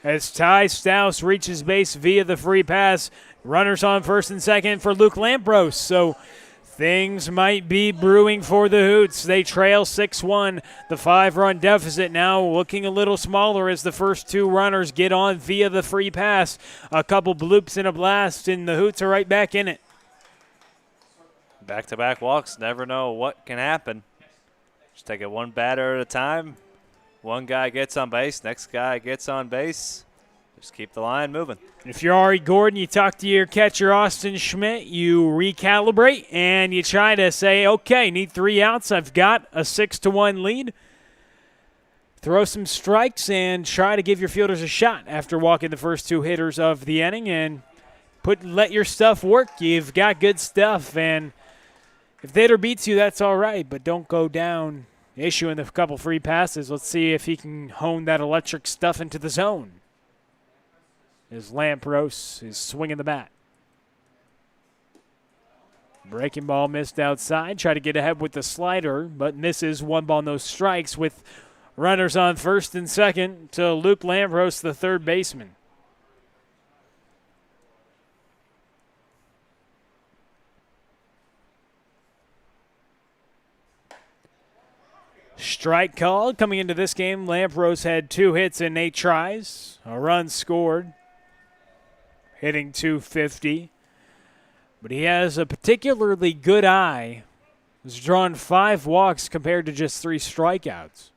as Ty Staus reaches base via the free pass. Runners on first and second for Luke Lampros. So things might be brewing for the Hoots. They trail 6-1. The 5-run deficit now looking a little smaller as the first 2 runners get on via the free pass. A couple bloops and a blast, and the Hoots are right back in it. Back-to-back walks, never know what can happen. Just take it one batter at a time. One guy gets on base, next guy gets on base. Just keep the line moving. If you're Ari Gordon, you talk to your catcher Austin Schmidt, you recalibrate, and you try to say, okay, need 3 outs. I've got a 6-1 lead. Throw some strikes and try to give your fielders a shot after walking the first 2 hitters of the inning and let your stuff work. You've got good stuff, and if the hitter beats you, that's all right, but don't go down issuing a couple free passes. Let's see if he can hone that electric stuff into the zone. as Lampros is swinging the bat. Breaking ball missed outside. Try to get ahead with the slider, but misses. 1 ball, no strikes with runners on first and second to Luke Lampros, the third baseman. Strike called. Coming into this game, Lampros had 2 hits and 8 tries. A run scored, hitting .250. But he has a particularly good eye. He's drawn 5 walks compared to just 3 strikeouts.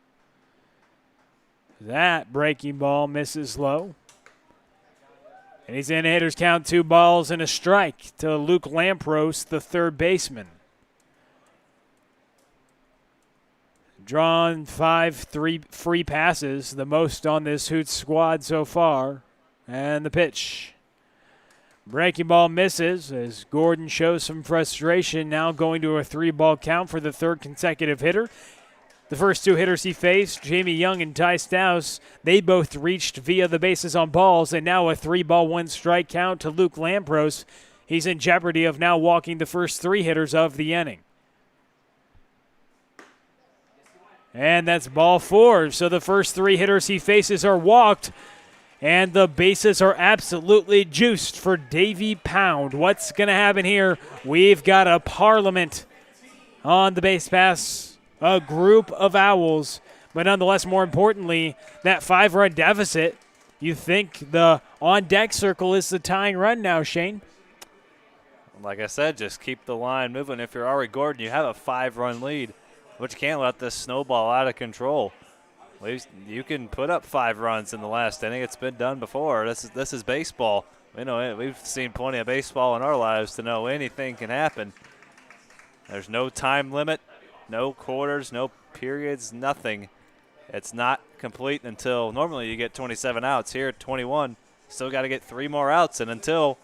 That breaking ball misses low. And he's in a hitter's count, 2 balls and a strike to Luke Lampros, the third baseman. Drawn 5 free passes, the most on this Hoots squad so far. And the pitch. Breaking ball misses as Gordon shows some frustration, now going to a 3-ball count for the third consecutive hitter. The first 2 hitters he faced, Jamie Young and Ty Stouse, they both reached via the bases on balls, and now a 3-ball, 1-strike count to Luke Lampros. He's in jeopardy of now walking the first 3 hitters of the inning. And that's ball 4, so the first 3 hitters he faces are walked. And the bases are absolutely juiced for Davy Pound. What's going to happen here? We've got a parliament on the base pass, a group of Owls. But nonetheless, more importantly, that 5-run deficit, you think the on-deck circle is the tying run now, Shane? Like I said, just keep the line moving. If you're Ari Gordon, you have a 5-run lead, but you can't let this snowball out of control. You can put up 5 runs in the last inning. It's been done before. This is baseball. We've seen plenty of baseball in our lives to know anything can happen. There's no time limit, no quarters, no periods, nothing. It's not complete until normally you get 27 outs. Here at 21, still got to get 3 more outs, and until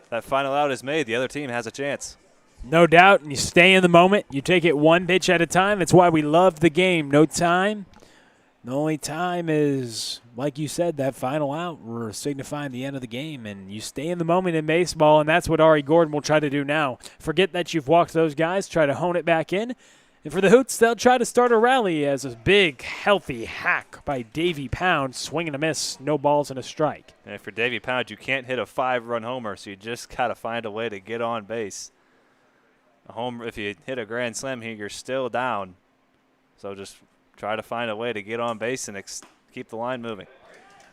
that final out is made, the other team has a chance. No doubt, and you stay in the moment. You take it 1 pitch at a time. That's why we love the game. No time. The only time is, like you said, that final out. We're signifying the end of the game, and you stay in the moment in baseball, and that's what Ari Gordon will try to do now. Forget that you've walked those guys, try to hone it back in. And for the Hoots, they'll try to start a rally as a big, healthy hack by Davy Pound, swing and a miss, no balls and a strike. And for Davy Pound, you can't hit a 5-run homer, so you just got to find a way to get on base. A homer, if you hit a grand slam here, you're still down. So just try to find a way to get on base and keep the line moving.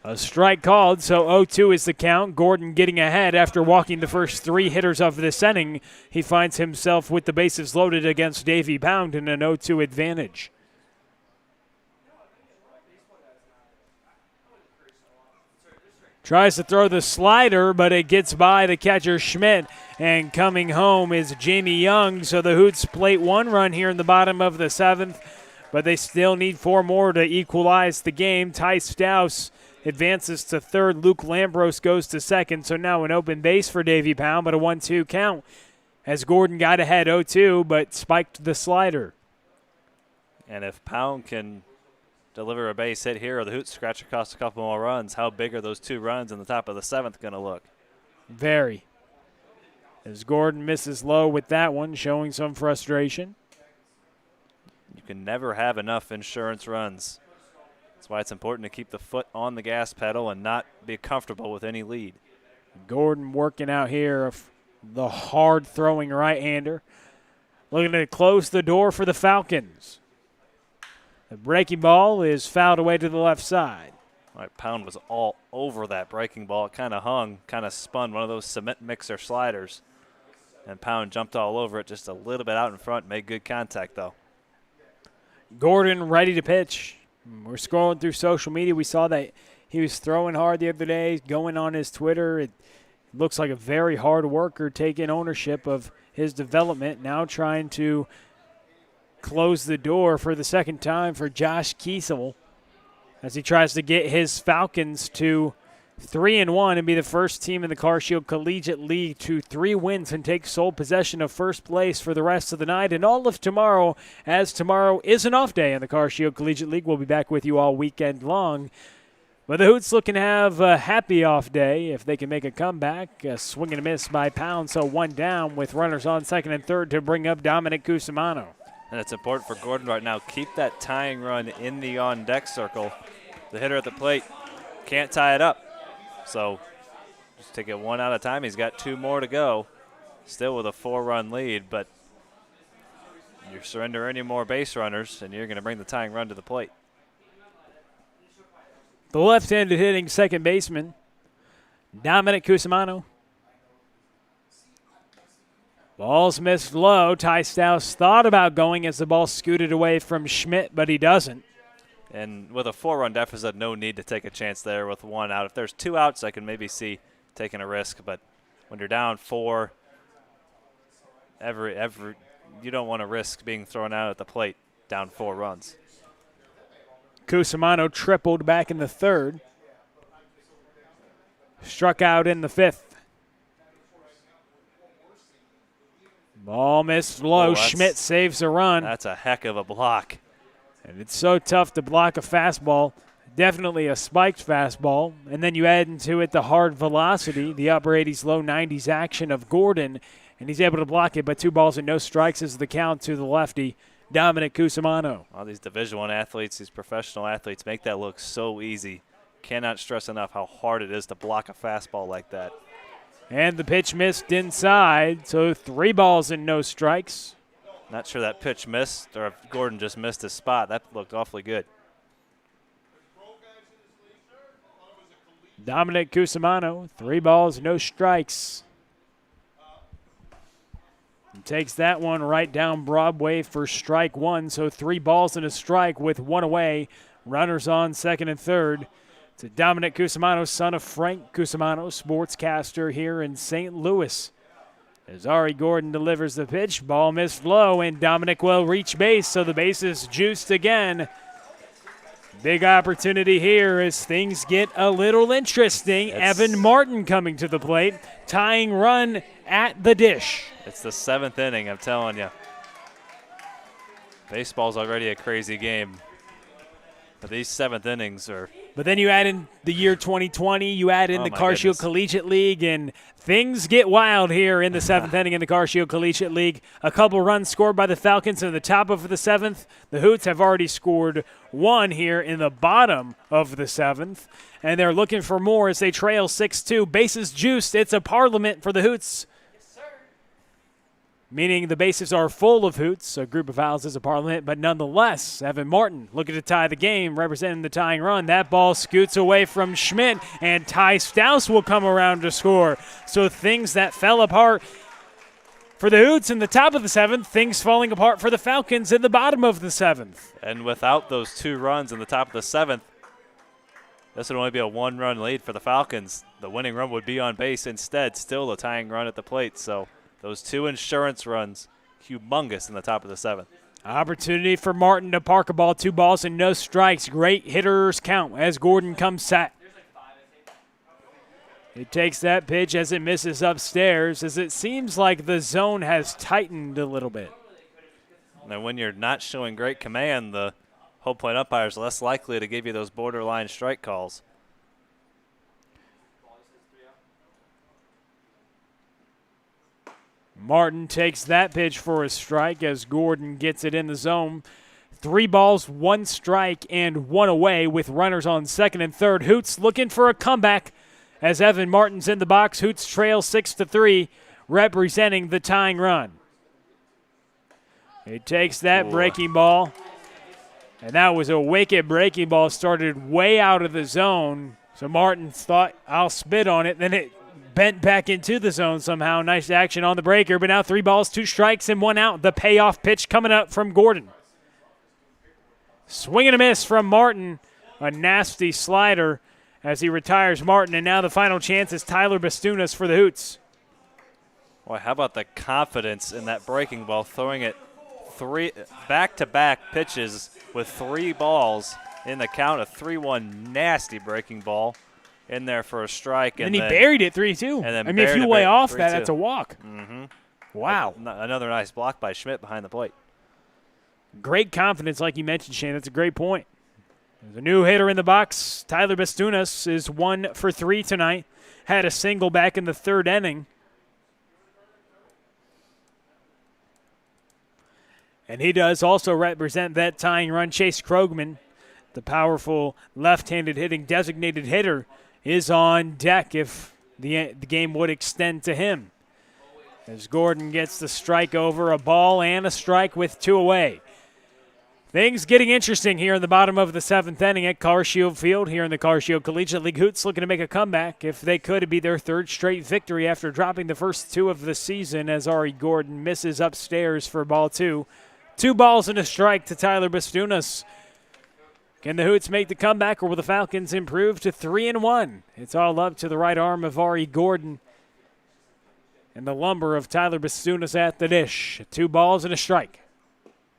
A strike called, so 0-2 is the count. Gordon getting ahead after walking the first 3 hitters of this inning. He finds himself with the bases loaded against Davy Pound in an 0-2 advantage. Tries to throw the slider, but it gets by the catcher Schmidt. And coming home is Jamie Young, so the Hoots plate 1 run here in the bottom of the 7th. But they still need 4 more to equalize the game. Ty Stouse advances to third. Luke Lampros goes to second. So now an open base for Davy Pound, but a 1-2 count as Gordon got ahead 0-2, but spiked the slider. And if Pound can deliver a base hit here or the Hoots scratch across a couple more runs, how big are those 2 runs in the top of the 7th going to look? Very. As Gordon misses low with that one, showing some frustration. You can never have enough insurance runs. That's why it's important to keep the foot on the gas pedal and not be comfortable with any lead. Gordon working out here, the hard-throwing right-hander. Looking to close the door for the Falcons. The breaking ball is fouled away to the left side. All right, Pound was all over that breaking ball. It kind of hung, kind of spun, one of those cement mixer sliders. And Pound jumped all over it just a little bit out in front, made good contact, though. Gordon ready to pitch. We're scrolling through social media. We saw that he was throwing hard the other day, going on his Twitter. It looks like a very hard worker taking ownership of his development, now trying to close the door for the second time for Josh Kiesel as he tries to get his Falcons to 3-1 and be the first team in the Car Shield Collegiate League to 3 wins and take sole possession of first place for the rest of the night and all of tomorrow, as tomorrow is an off day in the Car Shield Collegiate League. We'll be back with you all weekend long. But the Hoots looking to have a happy off day if they can make a comeback. A swing and a miss by Pound, so one down with runners on second and third to bring up Dominic Cusimano. And it's important for Gordon right now. Keep that tying run in the on-deck circle. The hitter at the plate can't tie it up. So just take it one at a time. He's got 2 more to go. Still with a 4-run lead, but you surrender any more base runners, and you're going to bring the tying run to the plate. The left-handed hitting second baseman, Dominic Cusimano. Ball's missed low. Ty Stouse thought about going as the ball scooted away from Schmidt, but he doesn't. And with a 4-run deficit, no need to take a chance there with 1 out. If there's 2 outs, I can maybe see taking a risk. But when you're down 4, you don't want to risk being thrown out at the plate down 4 runs. Cusimano tripled back in the third. Struck out in the 5th. Ball missed low. Schmidt saves a run. That's a heck of a block. And it's so tough to block a fastball. Definitely a spiked fastball. And then you add into it the hard velocity, the upper 80s, low 90s action of Gordon. And he's able to block it, but 2 balls and no strikes is the count to the lefty, Dominic Cusimano. All these Division I athletes, these professional athletes make that look so easy. Cannot stress enough how hard it is to block a fastball like that. And the pitch missed inside, so 3 balls and no strikes. Not sure that pitch missed or if Gordon just missed his spot. That looked awfully good. Dominic Cusimano, 3 balls, no strikes. He takes that one right down Broadway for strike 1, so 3 balls and a strike with 1 away. Runners on second and third. To Dominic Cusimano, son of Frank Cusimano, sportscaster here in St. Louis. As Ari Gordon delivers the pitch, ball missed low, and Dominic will reach base, so the base is juiced again. Big opportunity here as things get a little interesting. Evan Martin coming to the plate, tying run at the dish. It's the 7th inning, I'm telling you. Baseball's already a crazy game. But these 7th innings are... But then you add in the year 2020, you add in the Car Shield Collegiate League, and things get wild here in the 7th inning in the Car Shield Collegiate League. A couple runs scored by the Falcons in the top of the 7th. The Hoots have already scored 1 here in the bottom of the 7th, and they're looking for more as they trail 6-2. Bases juiced. It's a parliament for the Hoots. Meaning the bases are full of Hoots, a group of houses, a parliament, but nonetheless, Evan Martin looking to tie the game, representing the tying run. That ball scoots away from Schmidt, and Ty Stouse will come around to score. So things that fell apart for the Hoots in the top of the 7th, things falling apart for the Falcons in the bottom of the 7th. And without those 2 runs in the top of the 7th, this would only be a 1-run lead for the Falcons. The winning run would be on base instead, still a tying run at the plate. So those 2 insurance runs, humongous in the top of the 7th. Opportunity for Martin to park a ball, 2 balls and no strikes. Great hitters count as Gordon comes set. He takes that pitch as it misses upstairs, as it seems like the zone has tightened a little bit. Now, when you're not showing great command, the home plate umpire is less likely to give you those borderline strike calls. Martin takes that pitch for a strike as Gordon gets it in the zone. 3 balls, 1 strike, and 1 away with runners on second and third. Hoots looking for a comeback as Evan Martin's in the box. Hoots trail 6-3, representing the tying run. He takes that breaking ball, and that was a wicked breaking ball. Started way out of the zone, so Martin thought, I'll spit on it. Then it bent back into the zone somehow. Nice action on the breaker, but now 3 balls, 2 strikes, and 1 out. The payoff pitch coming up from Gordon. Swing and a miss from Martin. A nasty slider as he retires Martin, and now the final chance is Tyler Bastunas for the Hoots. Boy, how about the confidence in that breaking ball, throwing it 3 back-to-back pitches with 3 balls in the count, a 3-1 nasty breaking ball in there for a strike. And he buried it 3-2. I mean, if you way off that, that's a walk. Mm-hmm. Wow. Another nice block by Schmidt behind the plate. Great confidence, like you mentioned, Shane. That's a great point. There's a new hitter in the box. Tyler Bastunas is 1 for 3 tonight. Had a single back in the third inning. And he does also represent that tying run. Chase Krogman, the powerful left-handed hitting designated hitter, is on deck if the game would extend to him. As Gordon gets the strike over, a ball and a strike with 2 away. Things getting interesting here in the bottom of the 7th inning at CarShield Field here in the CarShield Collegiate League. Hoots looking to make a comeback. If they could, it'd be their 3rd straight victory after dropping the first 2 of the season as Ari Gordon misses upstairs for ball 2. 2 balls and a strike to Tyler Bastunas. Can the Hoots make the comeback, or will the Falcons improve to 3-1? It's all up to the right arm of Ari Gordon and the lumber of Tyler Bastunas at the dish. 2 balls and a strike.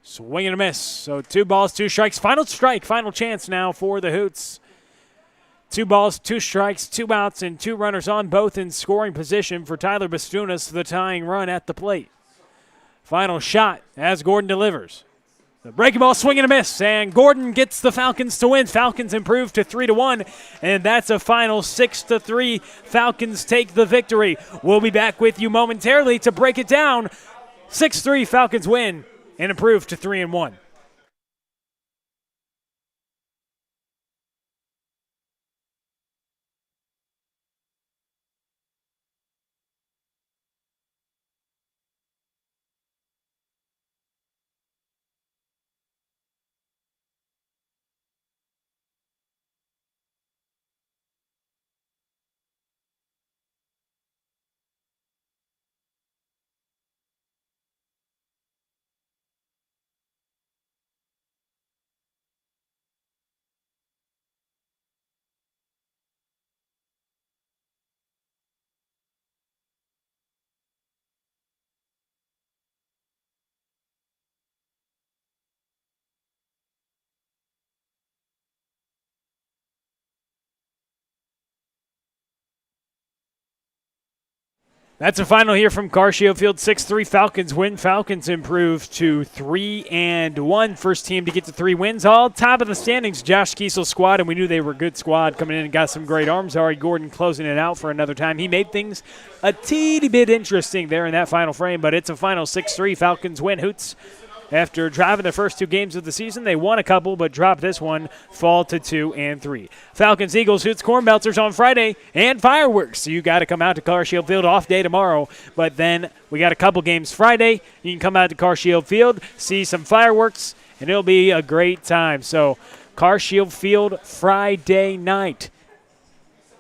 Swing and a miss. So 2 balls, 2 strikes. Final strike, final chance now for the Hoots. 2 balls, 2 strikes, 2 outs, and 2 runners on, both in scoring position for Tyler Bastunas, the tying run at the plate. Final shot as Gordon delivers. The breaking ball, swing and a miss, and Gordon gets the Falcons to win. Falcons improve to 3-1, and that's a final 6-3. Falcons take the victory. We'll be back with you momentarily to break it down. 6-3 Falcons win and improve to 3-1. That's a final here from CarShield Field. 6-3 Falcons win. Falcons improve to 3-1. First team to get to 3 wins. All top of the standings, Josh Kiesel's squad, and we knew they were a good squad coming in and got some great arms. Ari Gordon closing it out for another time. He made things a teeny bit interesting there in that final frame, but it's a final 6-3 Falcons win. Hoots, after driving the first 2 games of the season, they won a couple but dropped this one, fall to 2-3. Falcons, Eagles, Hoots, Corn Belters on Friday, and fireworks. So you got to come out to CarShield Field. Off day tomorrow, but then we got a couple games Friday. You can come out to CarShield Field, see some fireworks, and it'll be a great time. So CarShield Field Friday night.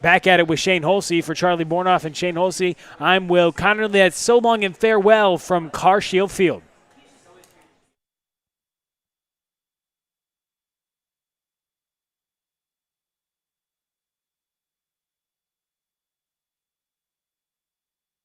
Back at it with Shane Holsey. For Charlie Bornoff and Shane Holsey, I'm Will Connerly. That's so long and farewell from CarShield Field.